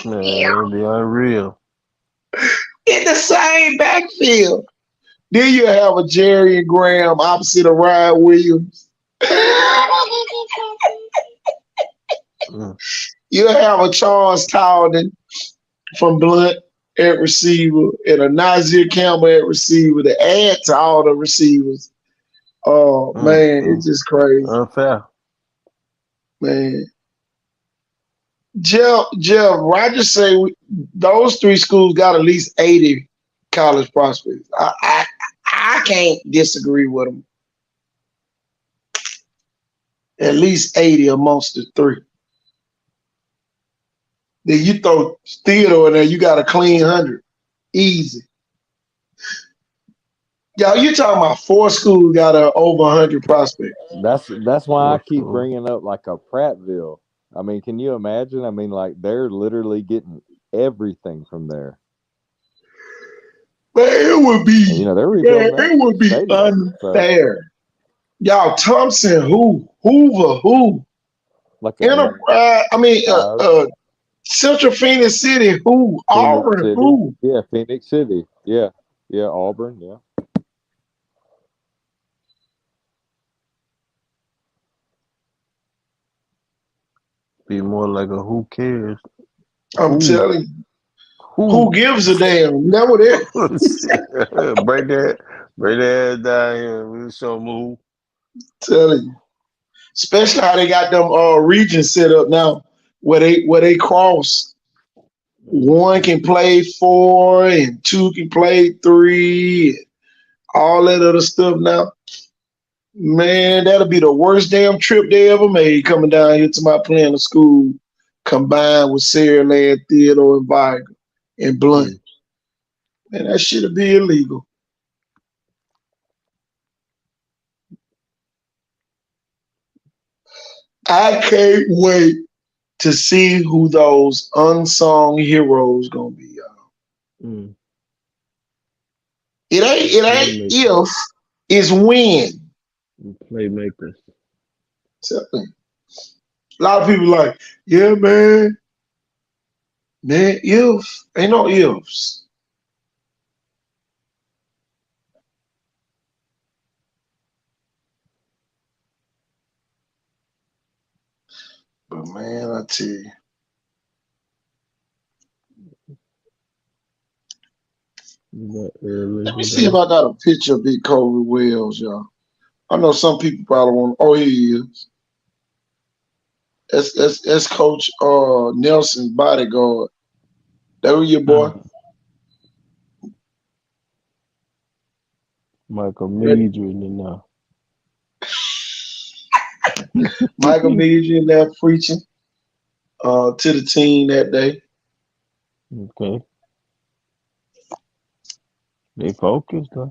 D: Man, it'd be unreal.
C: in the same backfield. Then you have a Jerry and Graham opposite of Ryan Williams.
D: Mm.
C: You have a Charles Towden from Blunt at receiver and a Nazir Campbell at receiver to add to all the receivers. Oh man, it's just crazy,
D: Unfair.
C: man. Jeff, Rogers say those three schools got at least 80 college prospects. I can't disagree with them. At least 80 amongst the three. Then you throw Theodore in there, you got a clean 100. Easy. Y'all, you talking about 4 schools got over 100 prospects.
E: That's why I keep bringing up like a Prattville. I mean, can you imagine? I mean, like they're literally getting everything from there.
C: But it would be,
E: And, they're rebuilding.
C: it would be
E: stadium,
C: unfair. Y'all, Thompson, Hoover,
E: Like
C: Enterprise. Central Phoenix City, Auburn,
E: City. Yeah, Phoenix City. Yeah, Auburn. Yeah.
D: Be more like a who cares?
C: I'm telling you. Who gives a damn? That what it is.
D: Break that down here. We'll show them who.
C: Telling you. Especially how they got them regions set up now where they cross. 1 can play 4 and 2 can play 3 and all that other stuff now. Man, that'll be the worst damn trip they ever made coming down here to my playing a school combined with Saraland, Theodore, and Viger and Blunt. Man, that shit'll be illegal. I can't wait to see who those unsung heroes gonna be, y'all. It ain't if, it's when.
D: Playmakers.
C: A lot of people like, yeah, man. Man, if ain't no ifs. But man, I tell you. Let me see if I got a picture of Big Kobe Wells, y'all. I know some people probably want. Oh, here he is. That's Coach Nelson's bodyguard. That was your boy.
D: Michael Meadry in there.
C: Michael Meadry in there preaching to the team that day.
D: Okay. They focused, huh?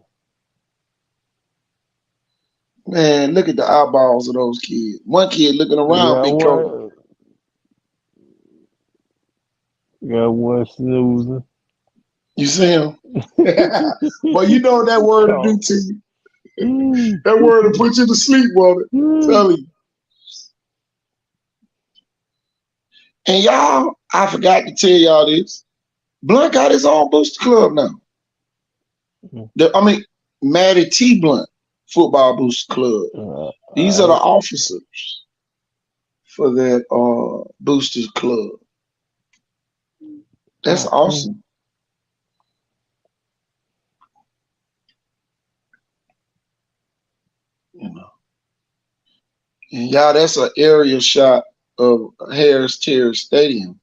C: Man, look at the eyeballs of those kids. One kid looking around, Big Kobe.
D: Got one snoozing.
C: You see him? Well, you know what that word will do to you. That word will put you to sleep, brother. Tell you. And y'all, I forgot to tell y'all this. Blunt got his own booster club now. Matty T. Blunt Football Booster Club. These are the officers for that boosters club. That's awesome. And y'all, that's an aerial shot of Harris Terrace Stadium.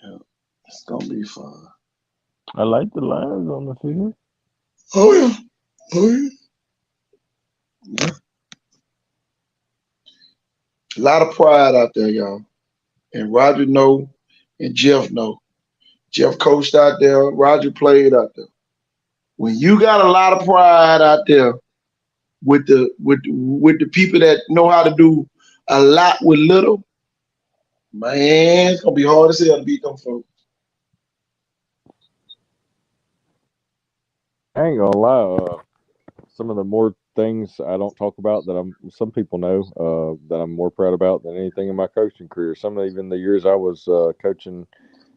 C: Yeah, it's gonna be fun.
D: I like the lines on the field.
C: Oh yeah. Yeah. A lot of pride out there, y'all. And Roger know, and Jeff know. Jeff coached out there. Roger played out there. When you got a lot of pride out there with the people that know how to do a lot with little, man, it's gonna be hard as hell to beat them folks.
E: I ain't gonna lie. Some of the more things I don't talk about that some people know that I'm more proud about than anything in my coaching career. Some of even the years I was coaching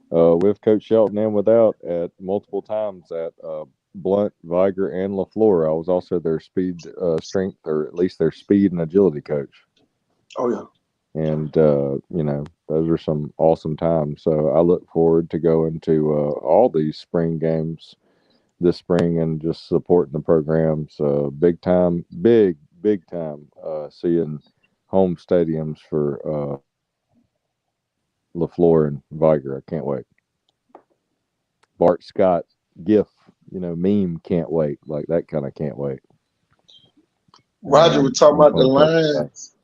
E: with Coach Shelton and without at multiple times at Blunt, Viger, and LaFleur. I was also their speed, strength, or at least their speed and agility coach.
C: Oh yeah.
E: And those are some awesome times. So I look forward to going to all these spring games this spring and just supporting the programs. Big time, seeing home stadiums for LaFleur and Viger. I can't wait. Bart Scott GIF, meme, can't wait. Like that kind of can't wait.
C: Roger was talking about the Lions.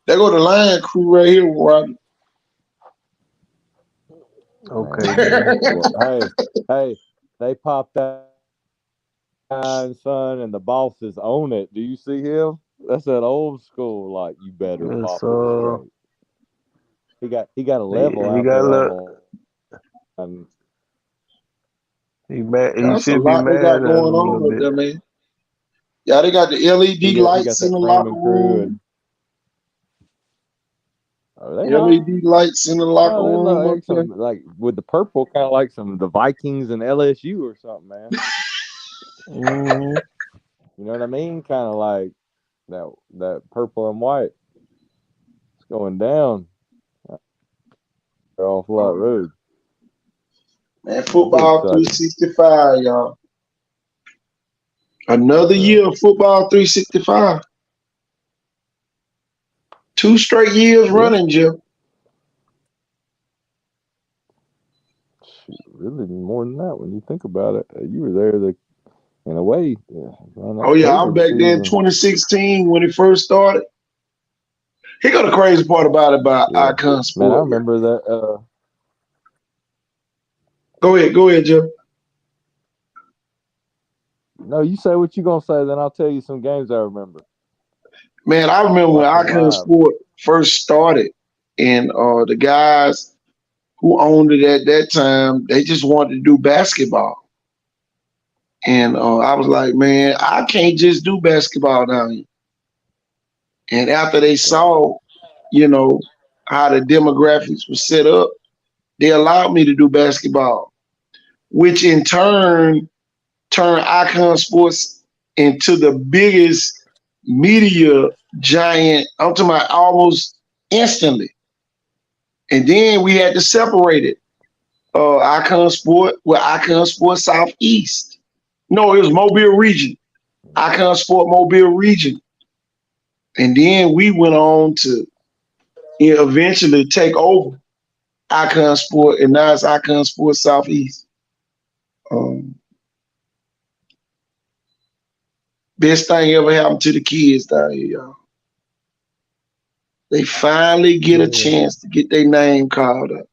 C: There go the Lion crew right here, Roger.
E: Okay. Hey, they popped that son, and the bosses own it. Do you see him? That's that old school. Like you better pop it straight. He got a level.
D: He got level.
E: And
D: he should be mad.
C: They got going on with them, man. Yeah, they got the LED lights in the locker room. LED lights in the locker room.
E: Like with the purple, kind of like the Vikings and LSU or something, man.
D: Mm-hmm.
E: You know what I mean? Kind of like that purple and white. It's going down. They're off Lot Road.
C: Man, football 365, y'all. Another year of football 365. 2 straight years running, Jeff.
E: Really more than that when you think about it. You were there in a way.
C: Oh yeah, I'm back there in 2016 when it first started. Here go the crazy part about Icon Sport.
E: Man, I remember that.
C: Go ahead, Jeff.
E: No, you say what you gonna say, then I'll tell you some games I remember.
C: Man, I remember when Icon Sport first started, and the guys who owned it at that time, they just wanted to do basketball. And I was like, man, I can't just do basketball down here. And after they saw, how the demographics were set up, they allowed me to do basketball, which in turn turned Icon Sports into the biggest media giant. I'm talking about almost instantly. And then we had to separate it. Icon Sport with Icon Sport Southeast. No, it was Mobile Region. Icon Sport Mobile Region. And then we went on to eventually take over Icon Sport, and now it's Icon Sport Southeast. Best thing ever happened to the kids down here, y'all. They finally get a chance to get their name called up.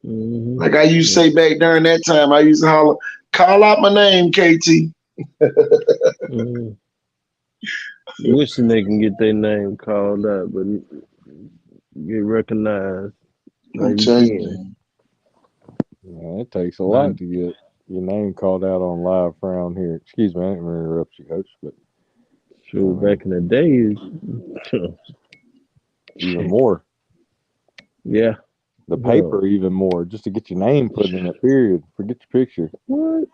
D: Mm-hmm.
C: Like I used to say back during that time, I used to holler, call out my name, KT.
D: Mm-hmm. Wishing they can get their name called out, but get recognized.
E: It takes a lot to get your name called out on live around here. Excuse me, I didn't mean to interrupt you, Coach, but
D: sure, back in the day,
E: even more.
D: Yeah.
E: The paper even more, just to get your name put in it, period. Forget your picture.
D: What?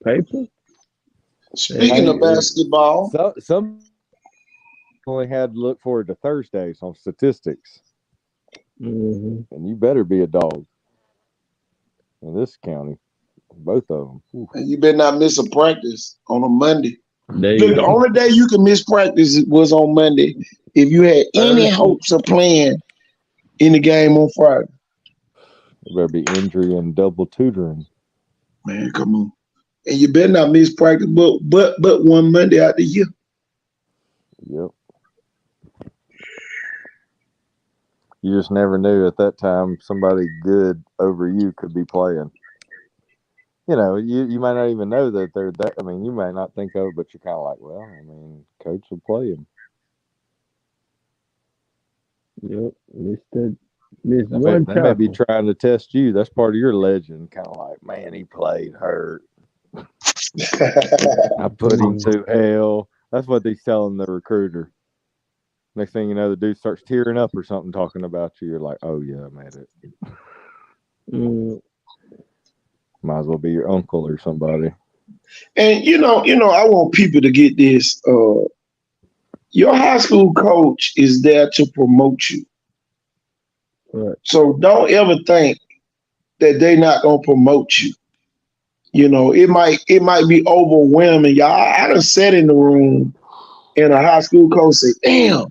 D: Paper?
C: Speaking of basketball.
E: Some only had to look forward to Thursdays on statistics.
D: Mm-hmm.
E: And you better be a dog in this county. Both of them. Ooh.
C: And you better not miss a practice on a Monday.
D: The
C: only day you can miss practice was on Monday if you had any hopes of playing in the game on Friday.
E: There better be injury and double tutoring.
C: Man, come on. And you better not miss practice but one Monday out the year.
E: Yep. You just never knew at that time somebody good over you could be playing. You know, you might not even know that they're that. I mean, you might not think of it, but you're kind of like, well, I mean, coach will play him.
D: Yep. Missed
E: They may,
D: one
E: they may be
D: tackle.
E: trying to test you. That's part of your legend. Kind of like, man, he played hurt. I put him through hell. That's what he's telling the recruiter. Next thing you know, the dude starts tearing up or something talking about you. You're like, oh, yeah, I made it.
D: Mm,
E: Might as well be your uncle or somebody.
C: And I want people to get this. Your high school coach is there to promote you.
D: right.
C: So don't ever think that they're not gonna promote you. It might be overwhelming. Y'all, I done sat in the room and a high school coach say, damn,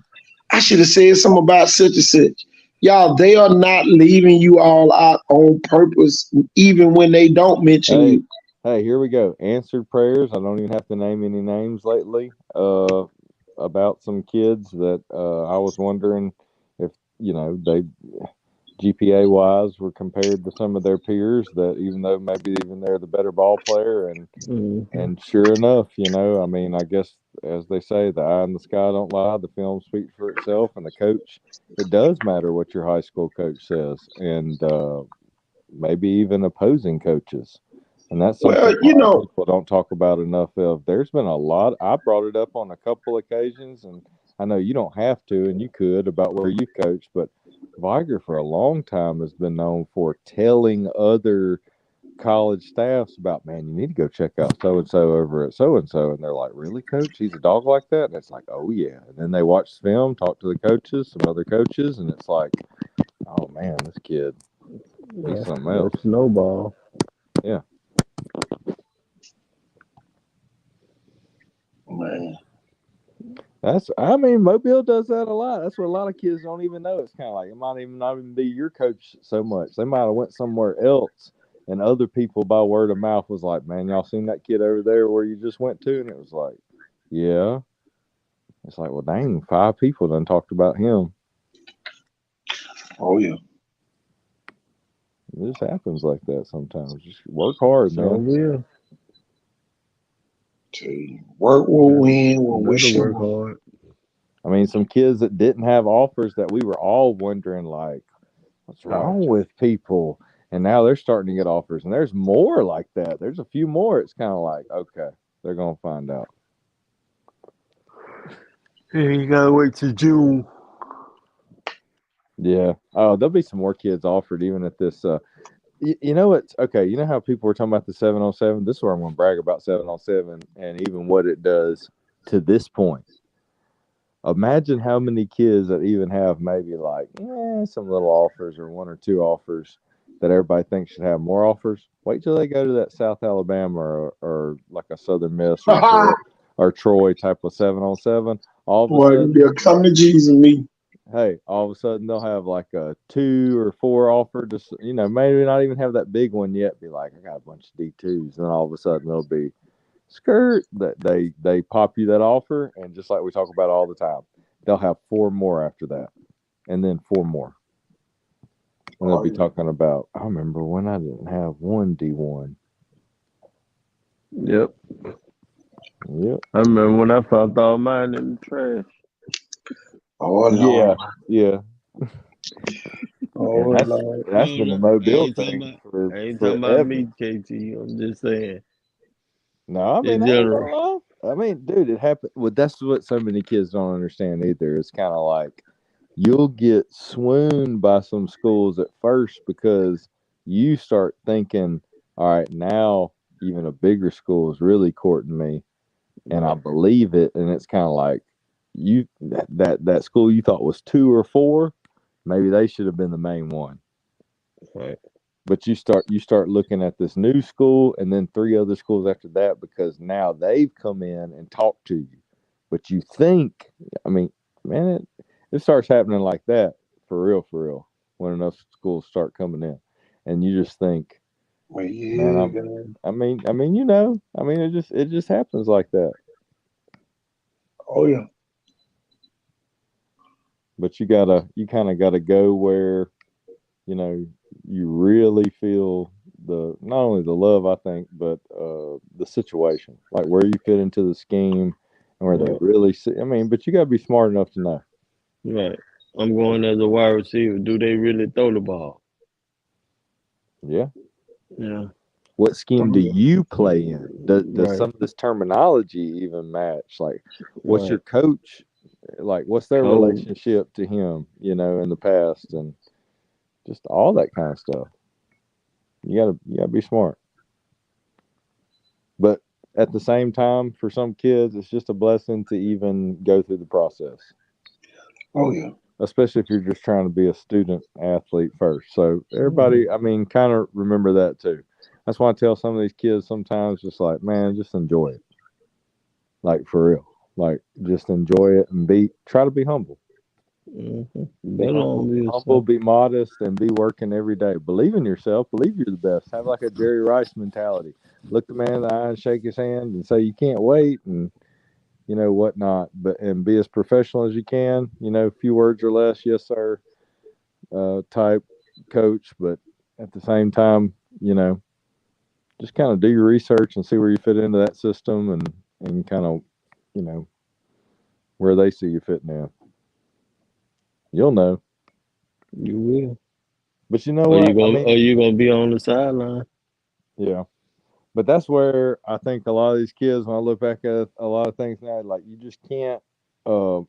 C: I should have said something about such and such. Y'all, they are not leaving you all out on purpose, even when they don't mention
E: Hey,
C: you.
E: hey, here we go. Answered prayers. I don't even have to name any names lately. About some kids that I was wondering if they GPA wise were compared to some of their peers. That even though maybe even they're the better ball player, and sure enough, I mean, I guess as they say, the eye in the sky don't lie. The film speaks for itself, and the coach. It does matter what your high school coach says, and maybe even opposing coaches. And that's something
C: Well,
E: a lot of people don't talk about enough of. There's been a lot. I brought it up on a couple occasions, and I know you don't have to, and you could about where you coach, but Viger for a long time has been known for telling other college staffs about, man, you need to go check out so and so over at so and so, and they're like, really, coach? He's a dog like that? And it's like, oh yeah. And then they watch the film, talk to the coaches, some other coaches, and it's like, oh man, this kid, he's something else.
D: That snowball.
E: Yeah.
C: man.
E: I mean, Mobile does that a lot. That's what a lot of kids don't even know. It's kind of like it might even not even be your coach so much. They might have went somewhere else, and other people by word of mouth was like, "Man, y'all seen that kid over there where you just went to?" And it was like, "Yeah." It's like, well, dang, 5 people done talked about him.
C: Oh yeah.
E: It just happens like that sometimes. Just work hard,
D: So
E: man.
D: will.
C: Work will win. We'll
D: Better
C: wish
D: work
C: them.
D: hard.
E: I mean, some kids that didn't have offers that we were all wondering, like, what's wrong with people? And now they're starting to get offers, and there's more like that. There's a few more. It's kind of like, okay, they're gonna find out.
D: You gotta wait till June.
E: Yeah. Oh, there'll be some more kids offered even at this. You know what's okay? You know how people were talking about the 7-on-7. This is where I'm going to brag about 7-on-7 and even what it does to this point. Imagine how many kids that even have maybe like some little offers or 1 or 2 offers that everybody thinks should have more offers. Wait till they go to that South Alabama or like a Southern Miss or Troy type of 7-on-7. All of a sudden,
C: They'll come to Jesus and me.
E: hey, all of a sudden they'll have like a 2 or 4 offer. Just maybe not even have that big one yet. Be like, I got a bunch of D2s, and all of a sudden they'll be skirt that they pop you that offer, and just like we talk about all the time, they'll have 4 more after that, and then 4 more, and they'll be talking about, I remember when I didn't have one D1.
D: Yep.
E: Yep.
D: I remember when I found all mine in the trash.
C: Oh Lord.
E: Yeah.
C: Oh
E: And
C: Lord.
E: that's been the Mobile thing
D: I ain't
E: for
D: talking about
E: forever.
D: me, KT. I'm just saying.
E: No, I mean,
D: In general.
E: I mean, dude, it happened. Well, that's what so many kids don't understand either. It's kind of like you'll get swooned by some schools at first because you start thinking, all right, now even a bigger school is really courting me, and I believe it. And it's kind of like that school you thought was 2 or 4, maybe they should have been the main one.
D: Right.
E: But you start looking at this new school and then 3 other schools after that because now they've come in and talked to you. But you think, I mean, man, it starts happening like that for real, when enough schools start coming in, and you just think,
C: Well, yeah,
E: man, I mean, it just happens like that.
C: oh yeah.
E: but you kind of gotta go where you really feel the not only the love, I think, but the situation, like where you fit into the scheme and where they
D: Right.
E: really see. I mean, but you gotta be smart enough to know.
D: Right. I'm going as a wide receiver. Do they really throw the ball?
E: Yeah.
D: Yeah.
E: What scheme do you play in? Does
D: Right.
E: some of this terminology even match? Like, what's your
D: Right.
E: coach? Like, what's their
D: Code.
E: relationship to him? In the past, and just all that kind of stuff. You gotta be smart. But at the same time, for some kids, it's just a blessing to even go through the process,
C: Oh yeah.
E: especially if you're just trying to be a student athlete first. So
D: Mhm.
E: everybody, I mean, kind of remember that too. That's why I tell some of these kids sometimes, just like, man, just enjoy it, like for real, like just enjoy it and try to be humble.
D: Mhm.
E: Be
D: Bet
E: humble,
D: on
E: be humble,
D: yourself.
E: be modest, and be working every day. Believe in yourself. Believe you're the best. Have like a Jerry Rice mentality. Look the man in the eye and shake his hand and say you can't wait and whatnot. But and be as professional as you can. Few words or less, yes sir, type coach. But at the same time, just kind of do your research and see where you fit into that system and kind of you know where they see you fitting in. You'll know.
D: You will.
E: But you know
D: Are you
E: what? I
D: gonna
E: mean,
D: be on the sideline?
E: yeah. But that's where I think a lot of these kids, when I look back at a lot of things now, like you just can't. Uh,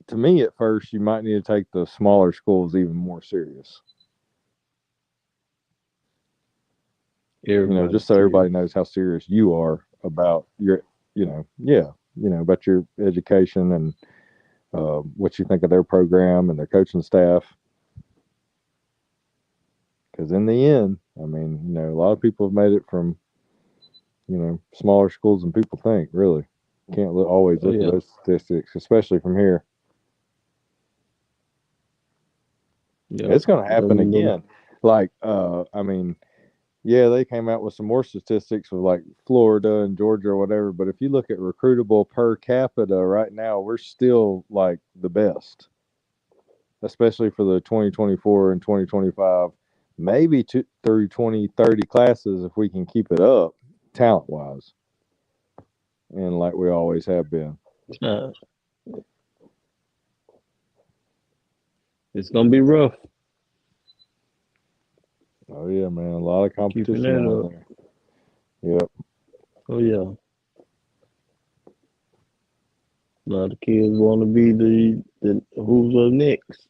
E: to me, at first, you might need to take the smaller schools even more serious.
D: Everybody's
E: Just so everybody
D: serious.
E: knows how serious you are about yeah, about your education and what you think of their program and their coaching staff. Because in the end, I mean, a lot of people have made it from smaller schools than people think. Really, can't always
D: Oh
E: look at
D: yeah.
E: those statistics, especially from here.
D: Yep.
E: It's going to happen
D: Them.
E: again. Like, I mean, yeah, they came out with some more statistics with like Florida and Georgia or whatever. But if you look at recruitable per capita right now, we're still like the best, especially for the 2024 and 2025, maybe through 2030 classes if we can keep it up talent wise and like we always have been.
D: Uh, it's gonna be rough
E: Oh, yeah, man. A lot of
D: keeping
E: competition
D: that
E: out
D: up.
E: there. Yep.
D: Oh yeah. A lot of kids want to be the who's up next,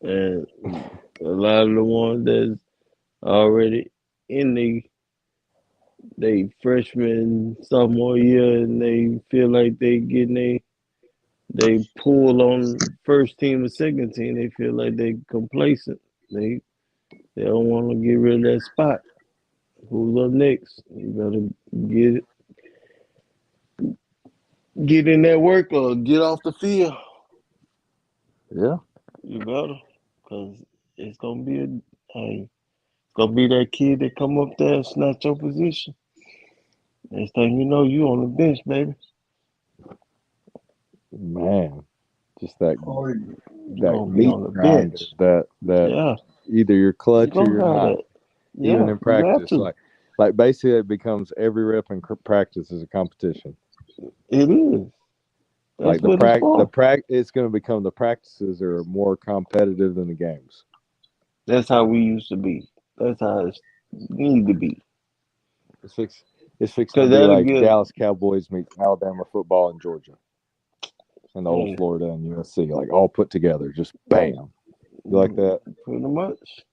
D: and a lot of the ones that's already in they freshman sophomore year, and they feel like they getting they pull on first team or second team. They feel like they complacent. They don't want to get rid of that spot. Who's up next? You better get in that work or get off the field.
E: Yeah.
D: You better, cause it's gonna be hey, it's gonna be that kid that come up there and snatch your position. Next thing you know, you on the bench, baby.
E: Man, just that
C: Oh,
D: You're
E: that
D: gonna be
E: meat
D: on the
E: grinder
D: bench.
E: that
D: Yeah,
E: either you're
D: you
E: clutch or you're
D: gonna have
E: not,
D: that.
E: even
D: Yeah,
E: in
D: you have
E: practice.
D: to.
E: Like basically, it becomes every rep in practice is a competition.
D: It is. That's
E: Like
D: what it's for.
E: it's going to become the practices are more competitive than the games.
D: That's how we used to be. That's how it need to be.
E: It's fix, it's fixing to
D: Cause
E: be
D: that'll
E: like
D: get.
E: Dallas Cowboys meets Alabama football in Georgia and the old
D: Hey,
E: Florida and USC, like all put together. Just bam. You like that?
D: pretty much.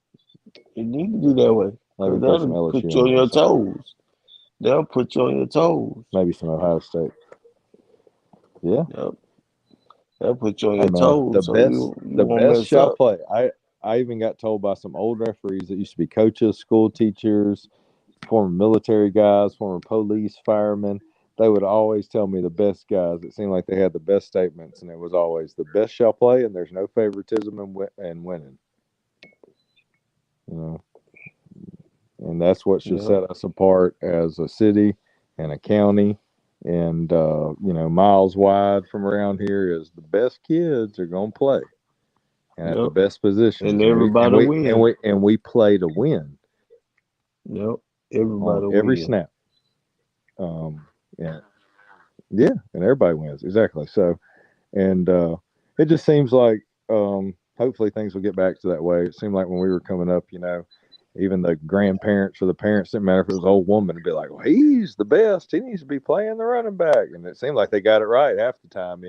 D: It need to be that way.
E: I'll
D: Cause
E: even throw some
D: that'll put
E: LSU
D: you
E: in
D: on
E: there
D: your
E: somewhere.
D: toes. They'll put you on your toes.
E: Maybe some Ohio State. Yeah.
D: Yep. They'll put you on
E: Hey
D: your
E: man,
D: toes. So you
E: the
D: won't
E: best
D: mess
E: shall
D: up.
E: play. I even got told by some old referees that used to be coaches, school teachers, former military guys, former police, firemen. They would always tell me the best guys. It seemed like they had the best statements, and it was always the best shall play, and there's no favoritism in winning. You know, and that's what should
D: Yep.
E: set us apart as a city and a county And miles wide from around here is the best kids are gonna play and at the
D: Yep.
E: best positions,
D: And everybody win.
E: we play to win
D: Yep.
E: on
D: Everybody
E: every
D: win.
E: snap. Yeah, yeah, and everybody wins exactly. So, and it just seems like hopefully things will get back to that way. It seemed like when we were coming up, even the grandparents or the parents, didn't matter if it was an old woman, to be like, well, he's the best. He needs to be playing the running back. And it seemed like they got it right half the time,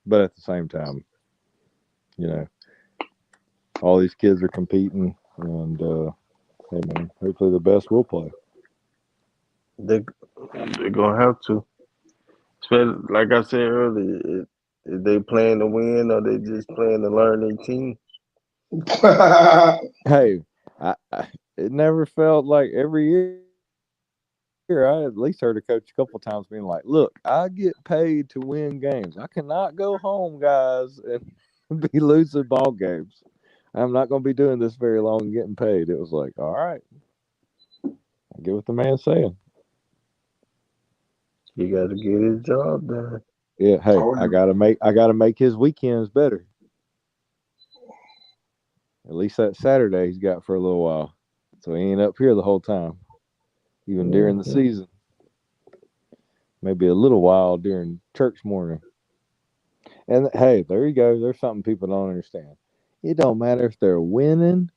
E: But at the same time, all these kids are competing, and hey, man, hopefully the best will play.
D: They're gonna have to. Especially, like I said earlier, if they playing to win or they just playing to learn their team.
E: Hey, it never felt like every year. I at least heard a coach a couple of times being like, "Look, I get paid to win games. I cannot go home, guys, and be losing ball games. I'm not going to be doing this very long and getting paid." It was like, all right, I get what the man's saying.
D: He got to get his job done.
E: Yeah, hey,
C: Oh,
E: I gotta make his weekends better. At least that Saturday he's got for a little while, so he ain't up here the whole time, even during the
D: Mhm.
E: season. Maybe a little while during church morning. And hey, there you go. There's something people don't understand. It don't matter if they're winning,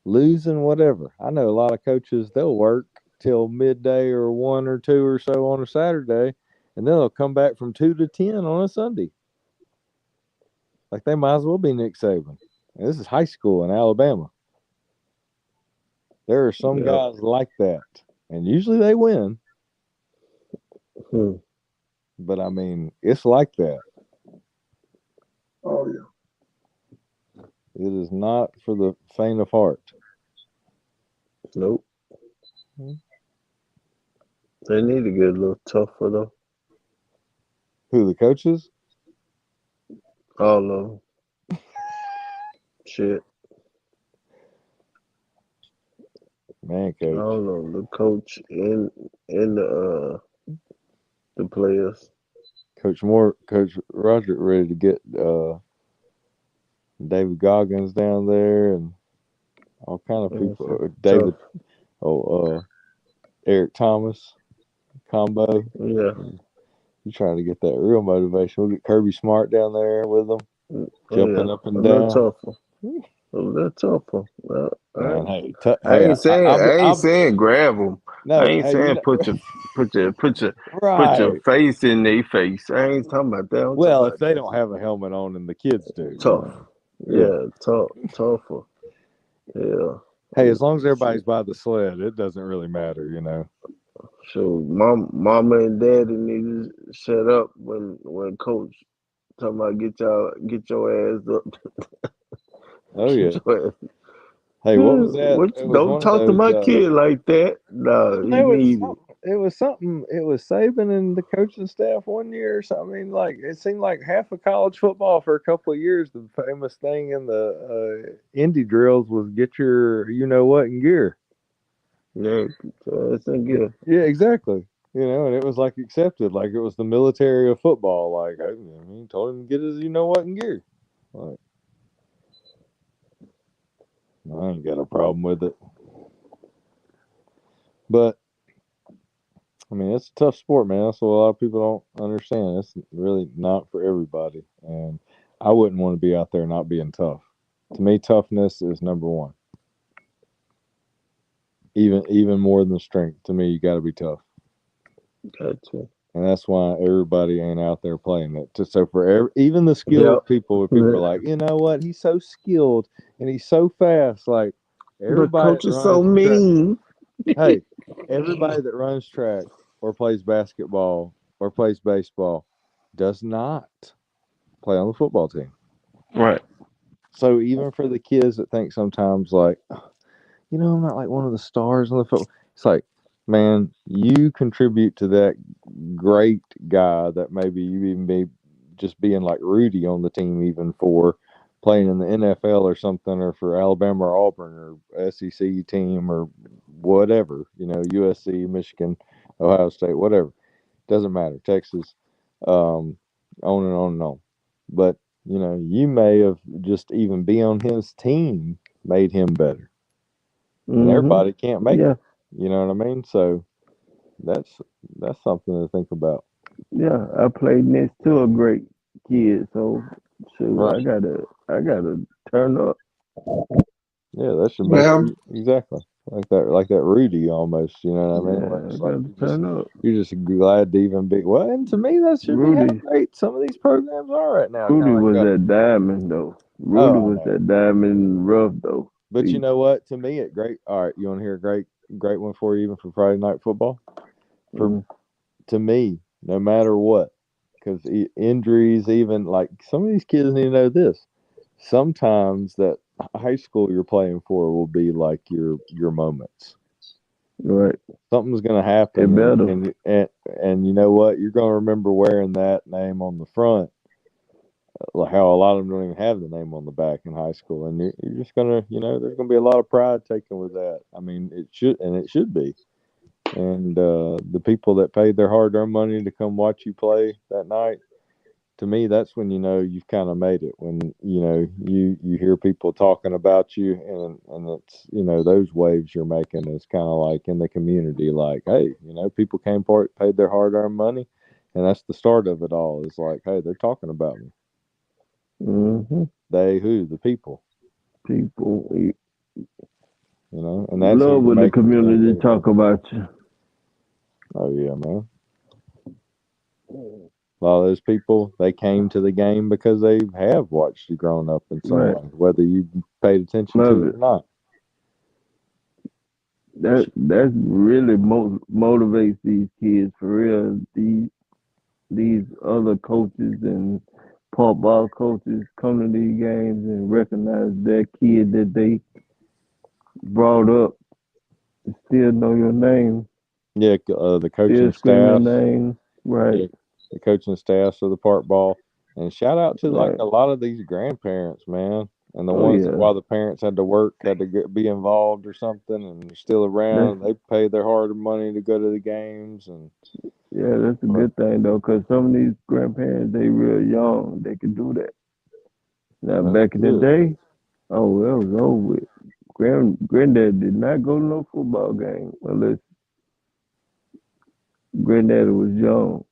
E: losing, whatever. I know a lot of coaches, they'll work till midday or 1 or 2 or so on a Saturday, and then they'll come back from 2 to 10 on a Sunday. Like they might as well be Nick Saban. And this is high school in Alabama. There are some
D: Yep.
E: guys like that, and usually they win.
D: Hmm.
E: But I mean, it's like that.
C: oh yeah.
E: It is not for the faint of heart.
D: Nope.
E: Hmm.
D: They need to get a little tougher though.
E: Who, the coaches?
D: All of them. Shit.
E: Man, coach.
D: All of them. The coach and the players.
E: Coach Roger ready to get David Goggins down there and all kind of people. David, Eric Thomas combo.
D: Yeah.
E: You trying to get that real motivation? We'll get Kirby Smart down there with them, jumping up and
D: a
E: down.
D: little tougher. A little tougher. Well,
E: Man, hey,
D: I ain't
E: I'll
D: saying grab them.
E: no,
D: I ain't
E: hey,
D: saying put your
E: right.
D: face in their face. I ain't talking about that. I'm
E: Well,
D: talking
E: if they
D: about
E: don't have a helmet on and the kids do,
D: tough. Yeah, tougher. Yeah.
E: Hey, as long as everybody's by the sled, it doesn't really matter,
D: So mama and daddy need to shut up when coach talking about get your ass up.
E: Oh yeah.
D: Get your ass.
E: Hey, what was that? It was
D: Don't
E: one of
D: talk to
E: those.
D: my kid like that. No, he
E: It was
D: need it.
E: something. It was something. It was Saban and the coaching staff one year or something. I mean, like it seemed like half of college football for a couple of years. The famous thing in the indie drills was get your what in gear.
D: Yeah, it's a good.
E: Yeah, exactly. And it was like accepted, like it was the military of football. Like he told him to get his what in gear. Like I ain't got a problem with it, but I mean, it's a tough sport, man. That's what a lot of people don't understand. It's really not for everybody. And I wouldn't want to be out there not being tough. To me, toughness is number one. Even more than strength. To me, you got to be tough.
D: Gotcha.
E: And that's why everybody ain't out there playing it. So for even the skilled people, are like, you know what? He's so skilled and he's so fast. Like
D: The
E: everybody
D: coach
E: that
D: is so
E: runs track.
D: mean.
E: Hey, everybody that runs track or plays basketball or plays baseball does not play on the football team.
D: Right.
E: So even for the kids that think sometimes like, I'm not like one of the stars on the football. It's like, man, you contribute to that great guy that maybe you even be just being like Rudy on the team, even for playing in the NFL or something, or for Alabama or Auburn or SEC team or whatever, USC, Michigan, Ohio State, whatever. Doesn't matter. Texas, on and on and on. But you may have just even be on his team made him better, and everybody can't make
D: Yeah,
E: it. You know what I mean? So that's something to think about.
D: yeah. I played next to a great kid, so shoot,
E: Right.
D: I gotta turn up.
E: Yeah, that should make
C: Well,
E: you exactly like that Rudy almost. You know what I mean? Where
D: Yeah, I
E: it's like
D: gotta turn up.
E: you're just glad to even be. Well, and to me, that should be how
D: Rudy,
E: great some of these programs are right now. Kind
D: Rudy
E: of like
D: was that diamond though. Rudy
E: oh, I
D: was
E: know.
D: that diamond in the rough though.
E: But you
D: See,
E: know what? To me, it great. All right, you want to hear a great one for you, even for Friday night football? For
D: mm,
E: to me, no matter what, because injuries, even like some of these kids need to know this. Sometimes that high school you're playing for will be like your moments.
D: right.
E: Something's going to
D: It
E: happen, and
D: better.
E: and you know what? You're going to remember wearing that name on the front. Like how a lot of them don't even have the name on the back in high school, and you're just gonna, there's gonna be a lot of pride taken with that. I mean, it should be. And the people that paid their hard-earned money to come watch you play that night, to me, that's when you've kind of made it. When you hear people talking about you, and it's those waves you're making is kind of like in the community, like, hey, people came for it, paid their hard-earned money, and that's the start of it all. Is like, hey, they're talking about me.
D: Hmm.
E: They who the people,
D: People
E: and that's
D: love
E: even
D: when the
E: making it a
D: community
E: little
D: talk
E: bit.
D: about you.
E: Oh yeah, man. A lot of those people, they came to the game because they have watched you growing up in some
D: Right.
E: way, whether you paid attention to
D: Love
E: it
D: it.
E: or not.
D: That's really motivates these kids for real. These other coaches and pop ball coaches come to these games and recognize that kid that they brought up, still know your name,
E: Yeah, the
D: still
E: coaching
D: scream your
E: staffs,
D: name. Right,
E: yeah, the coaching staffs of the park ball, and shout out to like
D: right.
E: a lot of these grandparents, man, and the
D: Oh
E: ones that
D: yeah,
E: while the parents had to work, had to be involved or something, and they're still
D: that's
E: around. They paid their hard money to go to the games, and
D: that's a good thing though, cause some of these grandparents they real young, they can do that. Now
E: that's
D: back in the
E: good.
D: day, oh that was over with. Granddad did not go to no football game unless granddaddy was young.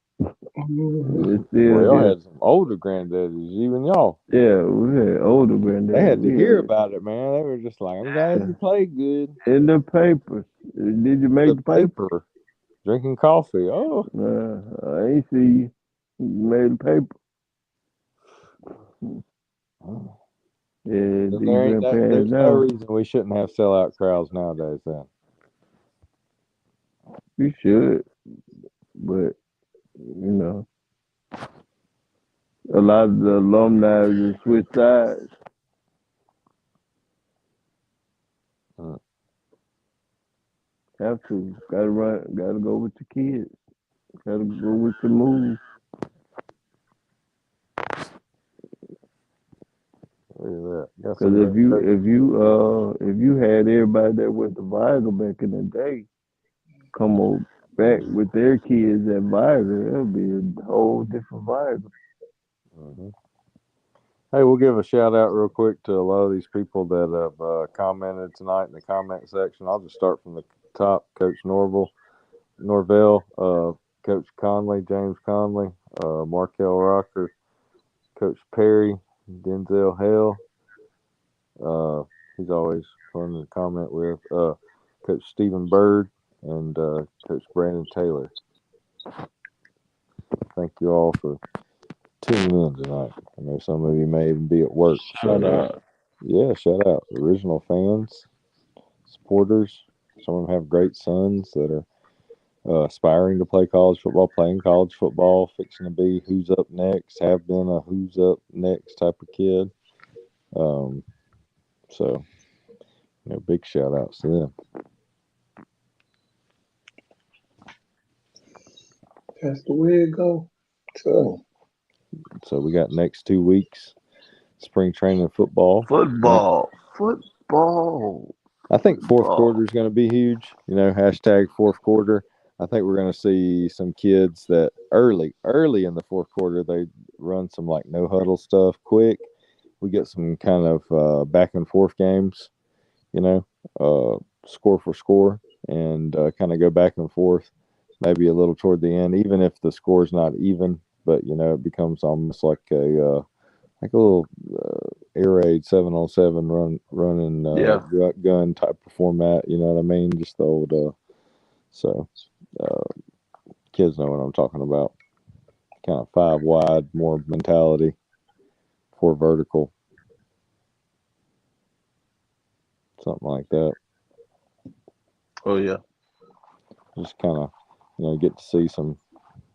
D: It's
E: Well,
D: still
E: y'all
D: here.
E: had some older granddaddies, even y'all.
D: Yeah, we had older
E: They
D: granddaddy.
E: had to
D: We
E: hear
D: had
E: about it, man. They were just like, "I'm glad you played good."
D: in the papers. Did you
E: The
D: make the paper?
E: paper, drinking coffee. Oh,
D: I ain't see you. You made the paper. Yeah,
E: then
D: these grandparents
E: there's no
D: now.
E: reason we shouldn't have sellout crowds nowadays. Then
D: You should, but you know, a lot of the alumni just switch sides.
E: Mm.
D: Have to. Gotta run. Gotta go with the kids. Gotta go with the move.
E: Look at that. Got
D: Cause
E: some great coaches.
D: if you had everybody that went to Vigo back in the day come on back with their kids at Vigo, it'll be a whole different vibe.
E: Hmm. Hey, we'll give a shout out real quick to a lot of these people that have commented tonight in the comment section. I'll just start from the top. Coach Norvell, Coach Conley, James Conley, Markel Rocker, Coach Perry, Denzel Hale. He's always fun to comment with. Coach Stephen Bird and Coach Brandon Taylor. Thank you all for tuning in tonight. I know some of you may even be at work.
D: Shout
E: So,
D: out.
E: yeah, shout out. Original fans, supporters. Some of them have great sons that are aspiring to play college football, playing college football, fixing to be who's up next, have been a who's up next type of kid. So, big shout outs to them.
C: That's the way it go. So
E: So we got next 2 weeks, spring training football.
D: Football.
E: I think fourth quarter is going to be huge. Hashtag fourth quarter. I think we're going to see some kids that early in the fourth quarter, they run some like no huddle stuff quick. We get some kind of back and forth games, score for score, and kind of go back and forth, maybe a little toward the end, even if the score's not even. But it becomes almost like a little air raid 7-on-7 running
D: Yeah.
E: gun type of format. You know what I mean? Just the old kids know what I'm talking about. Kind of 5 wide, more mentality, 4 vertical, something like that.
D: Oh yeah.
E: Just kind of get to see some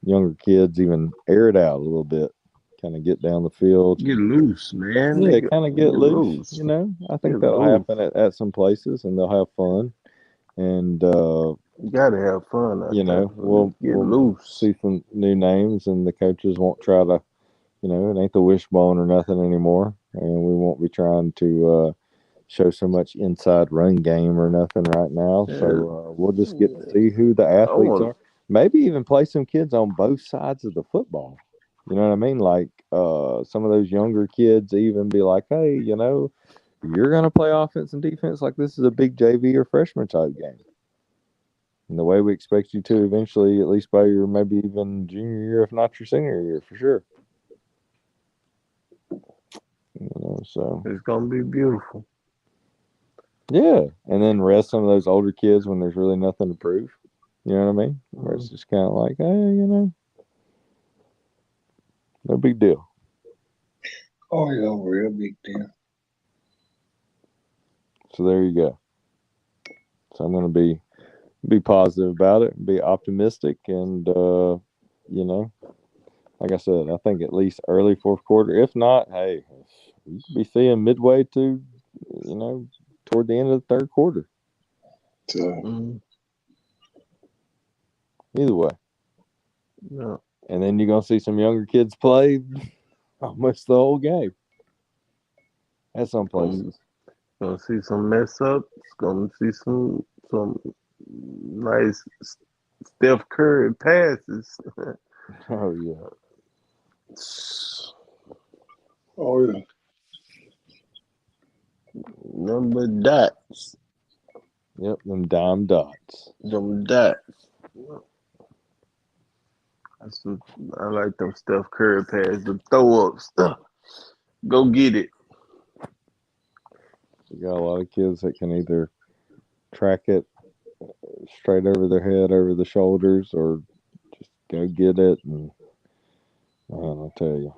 E: younger kids even air it out a little bit, kind of get down the field.
D: Get loose, man.
E: Yeah,
D: Nigga,
E: kind of get loose. I think
D: Get
E: that'll
D: loose.
E: happen at some places, and they'll have fun. And
D: You gotta have fun.
E: we'll
D: loose.
E: see some new names, and the coaches won't try to, it ain't the wishbone or nothing anymore, and we won't be trying to show so much inside run game or nothing right now.
D: Yeah.
E: So we'll just get to see who the athletes are. Maybe even play some kids on both sides of the football. You know what I mean? Like some of those younger kids even be like, hey, you're going to play offense and defense like this is a big JV or freshman type game. And the way we expect you to eventually, at least by your maybe even junior year, if not your senior year, for sure. So
D: it's gonna be beautiful.
E: Yeah, and then rest some of those older kids when there's really nothing to prove. You know what I mean? Where it's just kind of like, hey, no big deal.
C: Oh yeah, real big deal.
E: So there you go. So I'm going to be positive about it, be optimistic, and like I said, I think at least early fourth quarter. If not, hey, you could be seeing midway to, toward the end of the third quarter. Either way.
D: Yeah.
E: And then you're going to see some younger kids play almost the whole game at some places.
D: Gonna see some mess ups. Gonna see some nice Steph Curry passes.
E: Oh yeah.
C: Oh yeah.
D: Number dots.
E: Yep, them dime dots.
D: Them dots. I like them Steph Curry passes, the throw ups. Go get it.
E: You got a lot of kids that can either track it straight over their head, over the shoulders, or just go get it. And man, I'll tell you.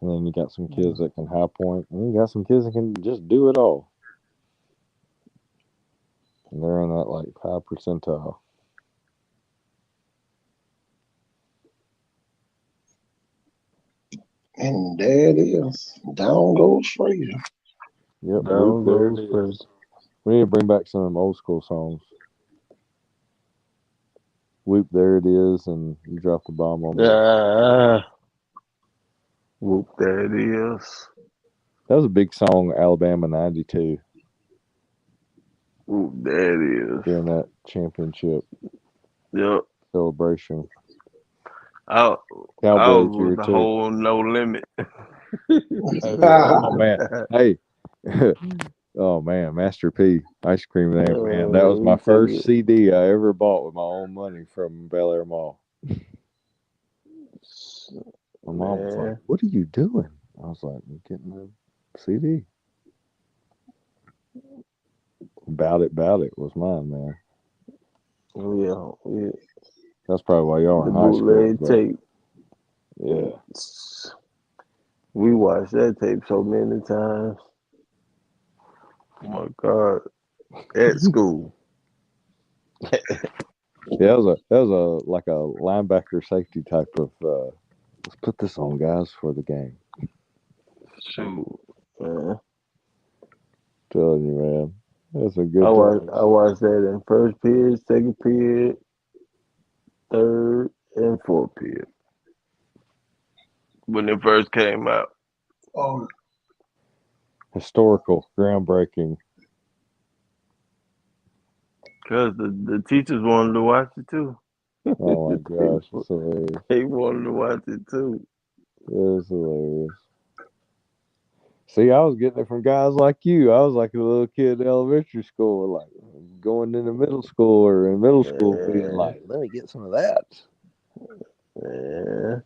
E: And then you got some kids that can high point, and you got some kids that can just do it all. And they're in that like 5 percentile.
C: And there it is. Down goes Frazier.
E: Yep, down goes Frazier. We need to bring back some of them old school songs. Whoop, there it is, and you drop the bomb on me.
D: Whoop, there it is.
E: That was a big song, Alabama 92.
D: Whoop, there it is.
E: During that championship celebration.
D: Cowboys was the whole No Limit.
E: Oh, man. Hey. Oh, man. Master P. Ice Cream there, man. That was my first CD I ever bought with my own money from Bel Air Mall. My mom was like, what are you doing? I was like, I'm getting a CD. Bout It was mine, man.
D: Oh, yeah.
E: That's probably why y'all were in high school.
D: Tape.
E: Yeah.
D: We watched that tape so many times. Oh my God. At school.
E: Yeah, that was a like a linebacker safety type of let's put this on, guys, for the game.
D: Shoot.
E: Telling you, man. That's a good
D: I watched that in first period, second period, third, and fourth period. When it first came out.
C: Oh.
E: Historical, groundbreaking.
D: Cause the teachers wanted to watch it too.
E: Oh my gosh, it's hilarious.
D: They wanted to watch it too.
E: It's hilarious. See, I was getting it from guys like you. I was like a little kid in elementary school, like going into middle school or in middle school, being like, "Let me get some of that."
D: Yeah.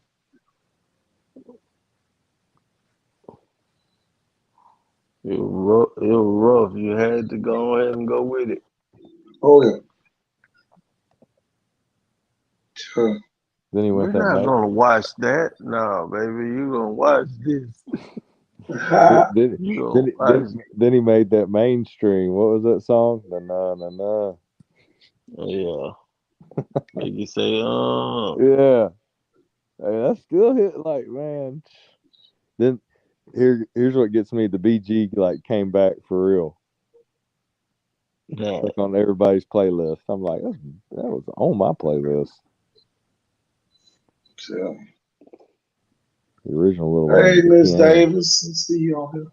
D: It was rough. You had to go ahead and go with it.
C: Oh yeah. Sure.
E: Then he
D: We're
E: went that
D: not
E: night.
D: gonna watch that. No, baby, you gonna watch this.
E: Then he made that mainstream. What was that song? Na na na na.
D: Yeah. Make you say,
E: Yeah. Hey, that still hit like, man. Then here's what gets me. The BG like came back for real.
D: no.
E: Like on everybody's playlist. I'm like, that was on my playlist.
C: Sure.
E: The original little
C: Hey,
E: one.
C: Miss
E: Piano.
C: Davis, see you on here.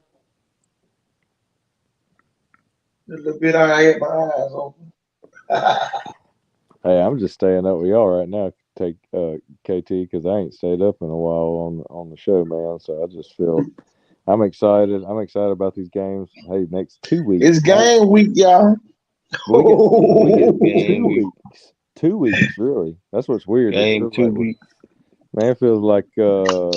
C: A little bit I had my eyes open.
E: Hey, I'm just staying up with y'all right now. Take KT because I ain't stayed up in a while on the show, man. So I just feel I'm excited. I'm excited about these games. Hey, next 2 weeks.
C: It's game week, y'all.
E: We get
D: Game
E: 2
D: week.
E: weeks. 2 weeks, really. That's what's weird.
D: Game
E: It feels
D: 2
E: like
D: weeks.
E: man, it feels like man,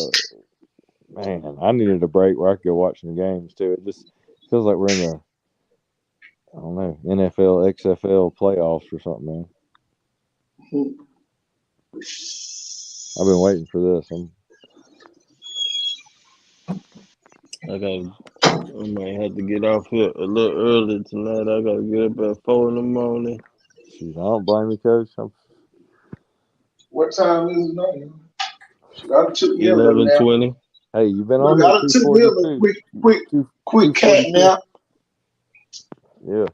E: I needed a break where I could go watch some games too. It just feels like we're in the I don't know, NFL, XFL playoffs or something, man. I've been waiting for this.
D: I might have to get off here a little early tonight. I gotta get up at 4 in the morning.
E: Shoot, I don't blame you, Coach.
C: What time is it now? Shoot, I took me a little nap.
D: 11:20.
E: Hey, you've been
C: Look,
E: on
C: I
E: here
C: took me a little quick cat
E: 242.
C: nap.
E: Yeah,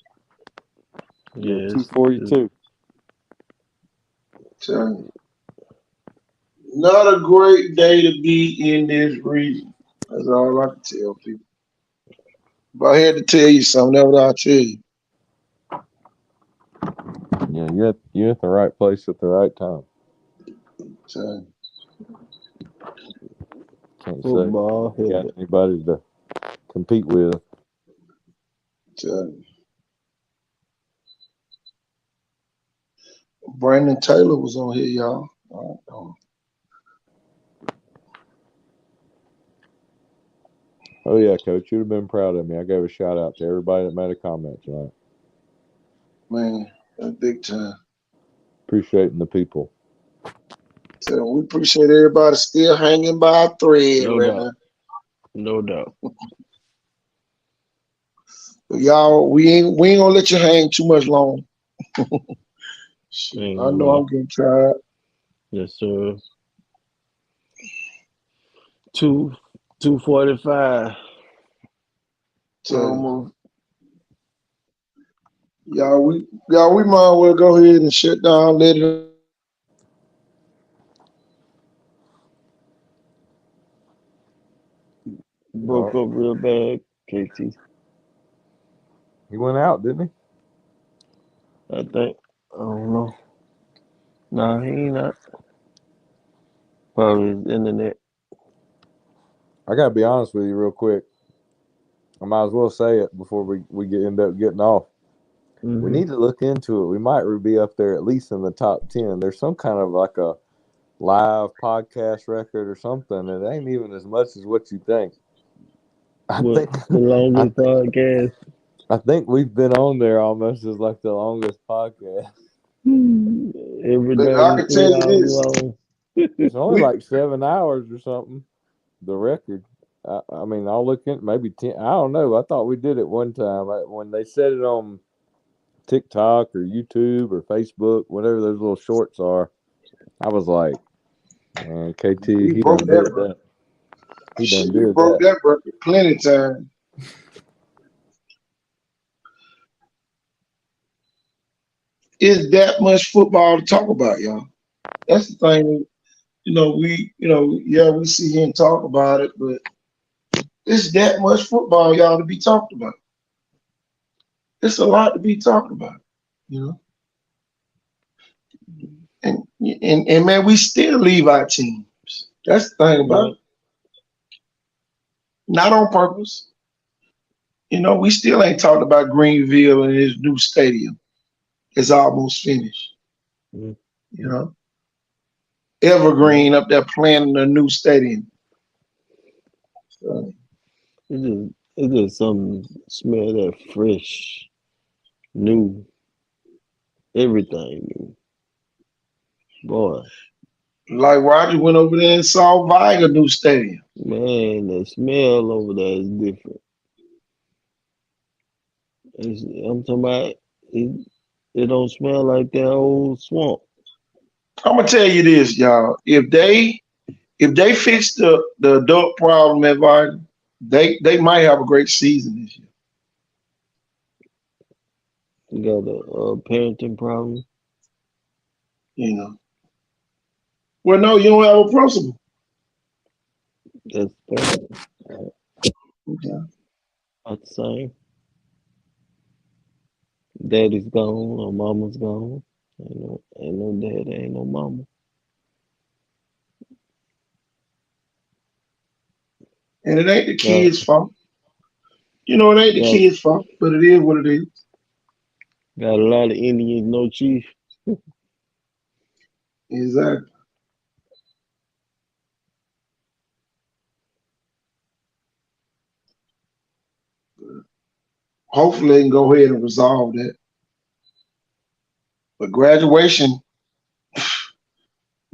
D: Yes.
E: 242.
C: Not a great day to be in this region. That's all I can tell people. If I had to tell you something, that's what I'll tell you.
E: Yeah, you're at the right place at the right time.
C: So,
E: Can't
D: Football.
E: say you got anybody to compete with.
C: Brandon Taylor was on here, y'all.
E: Oh yeah, Coach, you'd have been proud of me. I gave a shout out to everybody that made a comment tonight.
C: Man, that's big time.
E: Appreciating the people.
C: So we appreciate everybody still hanging by a thread now.
D: No doubt.
C: But y'all, we ain't gonna let you hang too much long. I know I'm getting tired.
D: Yes, sir. 2:45.
C: So, y'all, we might as well go ahead and shut down. Let it.
D: Broke up real bad, KT.
E: He went out, didn't he?
D: I think. I don't know. Nah, he ain't not. Probably his internet.
E: I gotta be honest with you real quick. I might as well say it before we end up getting off.
D: Mm-hmm.
E: We need to look into it. We might be up there at least in the top 10. There's some kind of like a live podcast record or something. It ain't even as much as what you think.
D: The longest podcast.
E: I think we've been on there almost as like the longest podcast.
D: Every day.
C: I can tell you this.
D: Long.
E: It's only like 7 hours or something. The record. I mean, I'll look in maybe 10. I don't know. I thought we did it one time when they said it on TikTok or YouTube or Facebook, whatever those little shorts are. I was like, man, KT, he done did that. He broke
C: that record plenty of times. Is that much football to talk about, y'all? That's the thing. We sit here and talk about it, but it's that much football, y'all, to be talked about. It's a lot to be talked about, And man, we still leave our teams. That's the thing about
D: Yeah,
C: it. Not on purpose. We still ain't talked about Greenville and his new stadium. It's almost finished.
D: mm,
C: You know,
D: yeah.
C: Evergreen up there planning a new stadium. So,
D: It's just something smell that fresh, new, everything new. Boy,
C: like Roger went over there and saw Viger new stadium.
D: man, the smell over there is different. I'm talking about it. It don't smell like that old swamp.
C: I'm gonna tell you this, y'all. If they fix the adult problem at Viger, they might have a great season this year.
D: You got a parenting problem.
C: You know. Well, no, you don't have a principal.
D: That's parenting.
C: Okay.
D: Not the same. Daddy's gone or mama's gone. Ain't no daddy, ain't no mama.
C: And it ain't the
D: Got
C: kids' fault. It ain't the
D: got
C: kids' fault, but it is what it is.
D: got a lot of Indians, no chief.
C: Exactly. Hopefully they can go ahead and resolve that. But graduation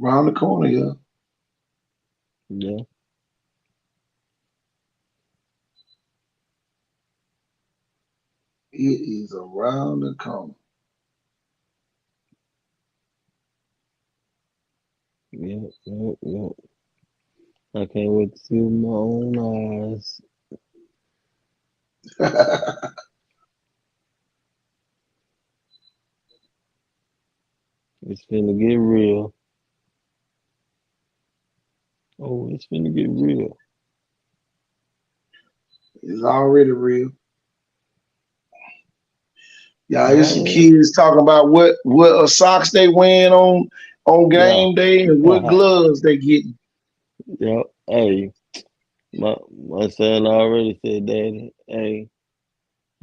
C: around the corner, yeah.
D: Yeah,
C: It is around the corner.
D: yeah. I can't wait to see with my own eyes. It's finna get real. Oh, it's finna get real.
C: It's already real. Yeah,
D: Why
C: here's some
D: ain't
C: kids talking about what socks they wearing on
D: yeah.
C: game day and what gloves they getting.
D: Yeah. Hey, my son already said, Daddy, hey,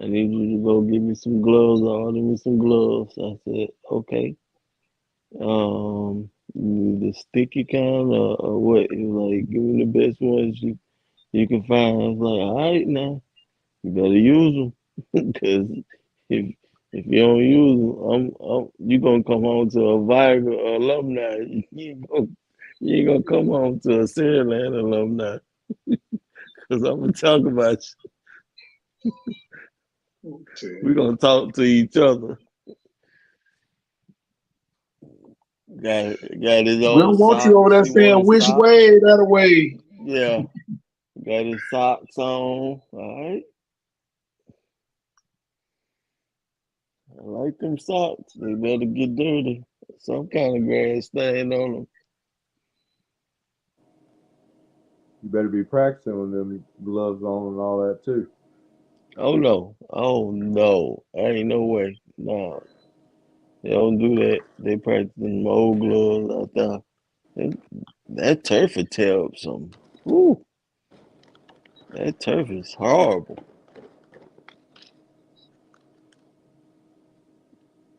D: I need you to go get me some gloves or order me some gloves. I said, okay. The sticky kind or what? He was like, give me the best ones you can find. I was like, all right now, you better use them. Because if if you don't use them, you gonna come home to a Viber alumni. You ain't gonna come home to a Sierra alumni. Because I'm gonna talk about you. We're gonna talk to each other. Got his
C: We don't
D: old
C: want you over
D: socks.
C: there
D: He wore
C: saying
D: his
C: which
D: socks.
C: way, that way.
D: Yeah, got his socks on. All right, I like them socks. They better get dirty. Some kind of grass stain on them.
E: You better be practicing with them gloves on and all that too.
D: Oh no! Oh no! Ain't no way. No, they don't do that. They practice them old gloves out there. That, that turf will tear up some. Ooh, that turf is horrible.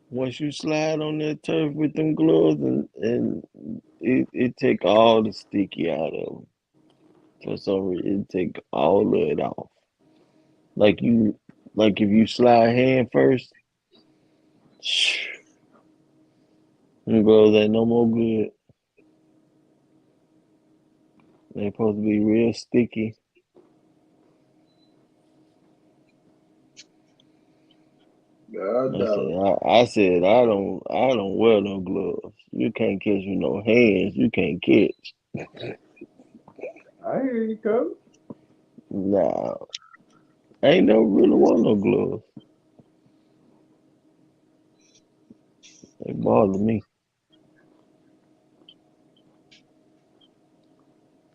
D: Once you slide on that turf with them gloves and it take all the sticky out of them. For some reason, it take all of it off. Like you, like if you slide hand first, them gloves ain't no more good. They supposed to be real sticky.
C: God
D: I said,
C: dog.
D: I don't wear no gloves. You can't catch with no hands. You can't catch.
E: I hear you, coach.
D: Nah, I ain't never really want no gloves. They bother me.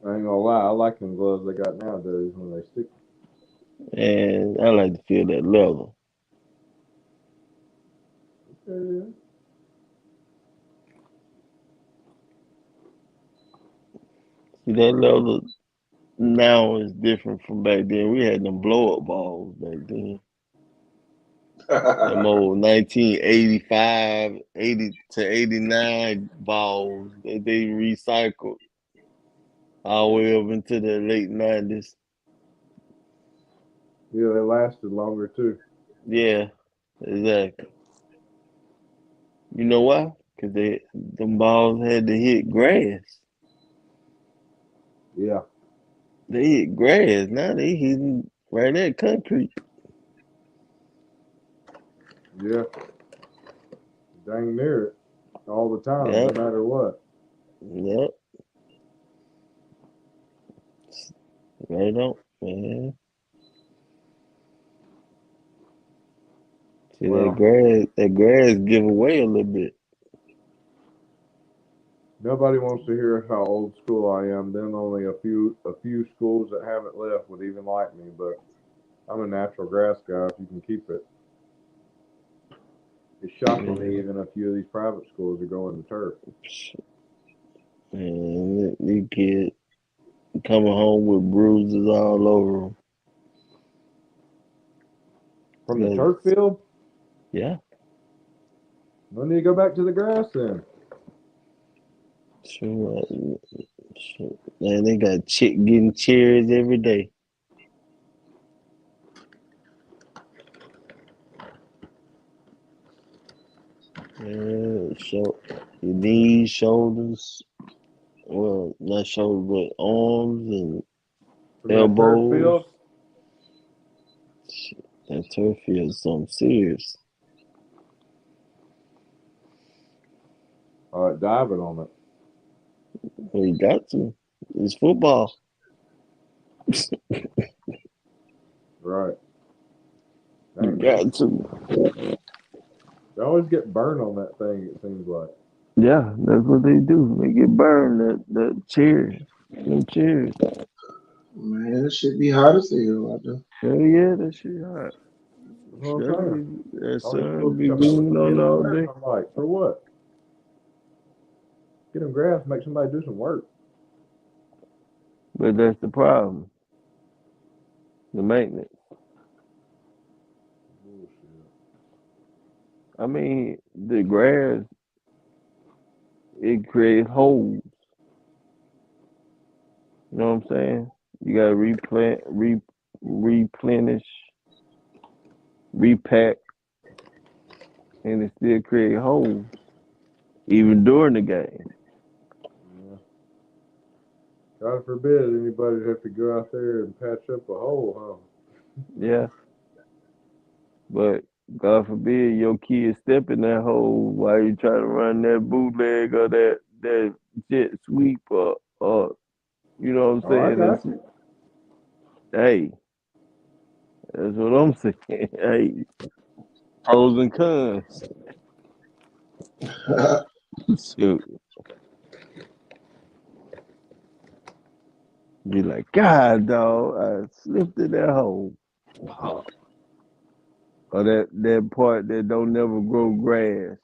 E: I ain't gonna lie, I like them gloves they got nowadays when they stick.
D: And I like to feel that leather.
E: Yeah.
D: See, that level now is different from back then. We had them blow up balls back then. Them old 1985, 80 to 89 balls that they recycled all the way up into the late 90s.
E: Yeah, they lasted longer too.
D: Yeah, exactly. You know why? Because them balls had to hit grass.
E: Yeah,
D: They hit grass. Now they hitting right at concrete.
E: yeah, dang near it all the time, no
D: Yep,
E: matter what.
D: yep. Right on, man. See
E: Well,
D: that grass give away a little bit.
E: nobody wants to hear how old school I am. Then only a few schools that haven't left would even like me. But I'm a natural grass guy. If you can keep it, it's shocking me.
D: Man,
E: Even a few of these private schools are going to turf.
D: man, these kids coming home with bruises all over them.
E: From the turf field,
D: Yeah,
E: no need to go back to the grass then.
D: sure, sure. Man, they got getting cheers every day. Yeah, your knees, shoulders, well, not shoulders, but arms and
E: From that turf
D: elbows.
E: field,
D: Shit, that turf field is something serious.
E: diving on it.
D: Well, you got to. It's football.
E: Right.
D: You
E: Dang,
D: got to.
E: they always get burned on that thing. It seems like.
D: Yeah, that's what they do. They get burned. That cheers, them cheers.
C: Man, it should be hot as hell out there.
D: Hell yeah, that shit hot.
E: That's what I'm saying.
D: That
E: All these
D: sun
E: schools
D: be
E: come out with
D: beaming
E: the
D: on
E: kids
D: all
E: grass.
D: day.
E: I'm like, for what? Get them grass, make somebody do some work.
D: But that's the problem. The maintenance.
E: Bullshit.
D: I mean, the grass, it creates holes. You know what I'm saying? You gotta replenish, repack, and it still create holes even during the game.
E: Yeah. God forbid anybody have to go out there and patch up a hole,
D: Yeah, but God forbid your kid step in that hole while you try to run that bootleg or that jet sweep or you know what I'm
E: huh? Oh, I
D: saying?
E: got you.
D: Hey, that's what I'm saying. Hey, pros and cons. Shoot. Be like, God, dog, I slipped in that hole. Pop. Or that part that don't never grow grass.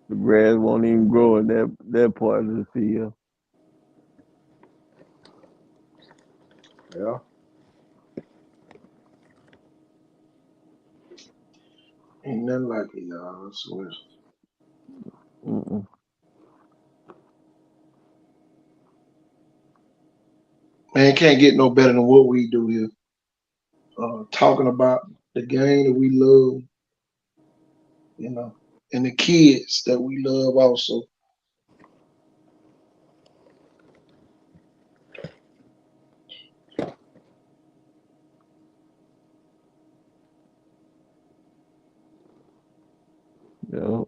D: The grass won't even grow in that part of the field.
E: Yeah.
C: Ain't nothing like it, y'all. I swear.
D: Mm-mm.
C: Man, can't get no better than what we do here. Talking about the game that we love, you know, and the kids that we love also.
D: Yeah.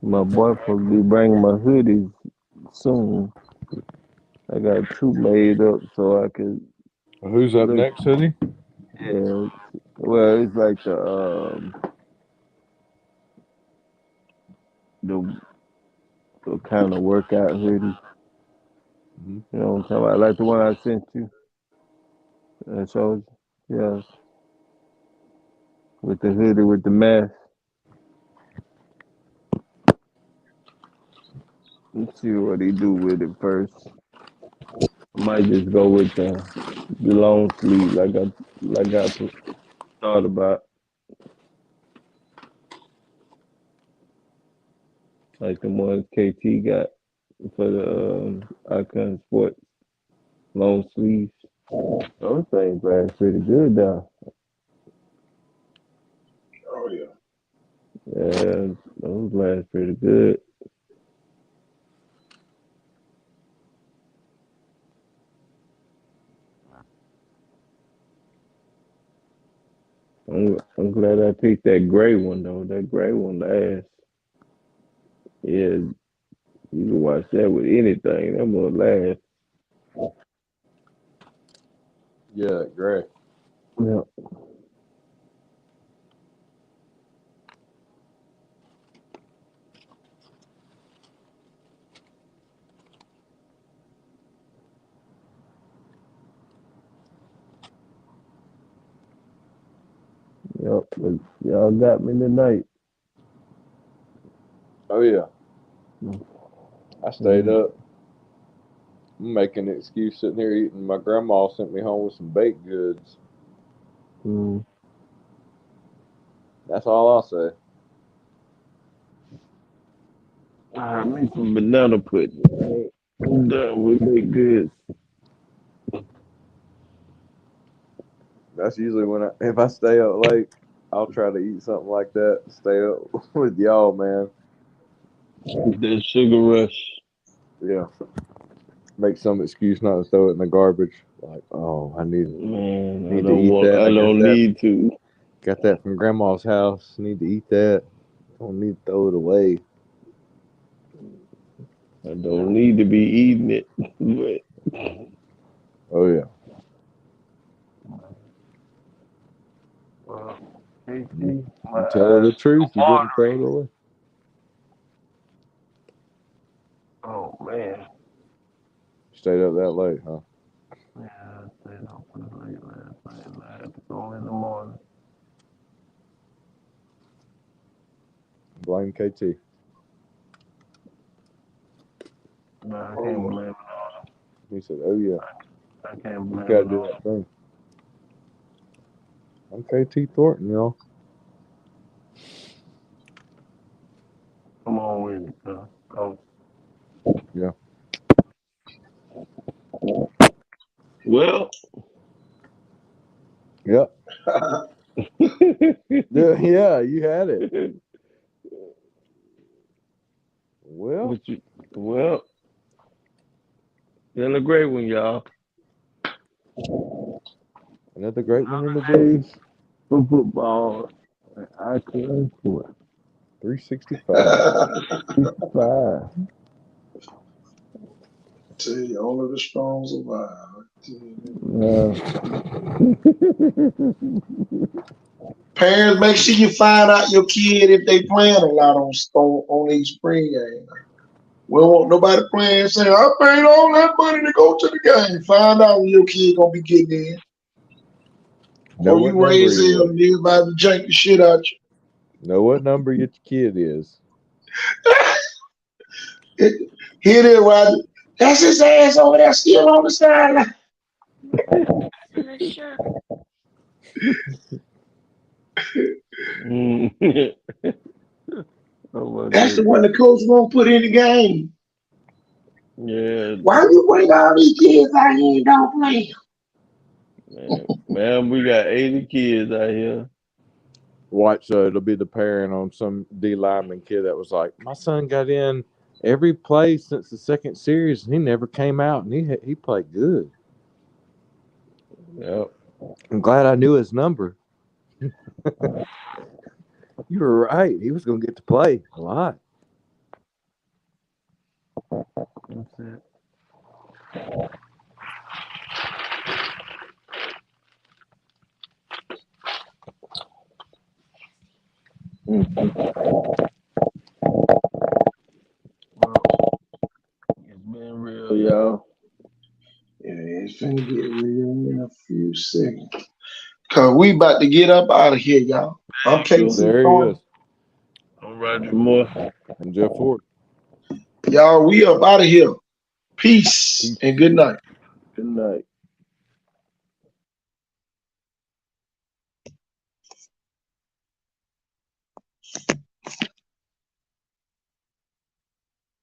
D: My boy supposed to be bringing my hoodies soon. I got two made up so I could
E: Who's up
D: look.
E: next, Hoodie?
D: Yeah, well, it's like the the kind of workout hoodie.
E: Mm-hmm.
D: You know what I'm talking about? Like the one I sent you. I showed you. Yeah, with the hoodie with the mask. Let's see what he do with it first. I might just go with the long sleeve like I thought about. Like the ones KT got for the Icon Sports long sleeves. Those things last pretty good though.
C: Oh yeah.
D: Yeah, those last pretty good. I'm glad I picked that gray one though. That gray one last. Yeah, you can watch that with anything. That one last.
E: Yeah, great.
D: Yeah. Yep. But y'all got me tonight.
E: Oh yeah, I stayed
D: Mm.
E: up. I'm making an excuse sitting here eating. My grandma sent me home with some baked goods.
D: Mm.
E: That's all I'll say.
D: I made some banana pudding. I'm done with baked goods.
E: That's usually if I stay up late, I'll try to eat something like that. Stay up with y'all, man.
D: That sugar rush.
E: Yeah. Make some excuse not to throw it in the garbage. Like, oh, I
D: Man, I
E: need to
D: don't
E: eat
D: want.
E: that.
D: I don't need to.
E: Got that from grandma's house. Need to eat that. Don't need to throw it away.
D: I don't need to be eating it. But
E: Oh yeah.
D: KT, my
E: You tell her
D: eyes
E: the truth. You didn't throw it
D: watering.
E: away.
D: Oh man.
E: Stayed up that late, huh?
D: Yeah, I stayed up pretty late last night. And I had to go in the morning.
E: Blame KT.
D: No, I
C: Oh
D: can't
C: yeah.
D: blame it.
E: He said, "Oh yeah,
D: I can't
E: you
D: blame
E: gotta
D: it
E: do
D: on
E: that thing." I'm KT Thornton, y'all.
D: Come on with it, cuz. Oh.
E: Yeah.
D: Well.
E: Yep. Yeah, you had it. Well,
D: What you, well, been a great one, y'all.
E: another great one in the
D: Hey,
E: books.
D: for football. I can for
E: 365.
D: 55.
C: Tell you, only the strong survive. Parents, make sure you find out your kid if they playing a lot on these spring games. We don't want nobody playing saying, I paid all that money to go to the game. Find out when your kid gonna be getting in.
E: Know
C: Or
E: what
C: you
E: number
C: raise
E: he
C: hell
E: is.
C: and everybody jank the shit out
E: Know what number your kid is.
C: you. Hit it, Roger. That's his ass over there still on the sideline.
D: Oh my
C: That's the
D: goodness.
C: one the coach won't put in the game.
D: Yeah,
C: Why you bring all these kids out here and don't play?
D: man, we got 80 kids out here.
E: Watch, it'll be the parent on some D lineman kid that was like, my son got in every play since the second series and he never came out and he played good.
D: Yep.
E: I'm glad I knew his number. You were right. He was going to get to play a lot.
D: That's it. Well, it's been real, y'all.
C: Yeah, It's finna get real in a few seconds. Cause we about to get up out of here, y'all. I'm
D: Sure.
C: KC
E: There he
C: Thornton.
E: is.
D: I'm Roger Moore.
E: And Jeff Ford.
C: Y'all, we up out of here. Peace
E: Peace.
C: and good night.
D: Good night.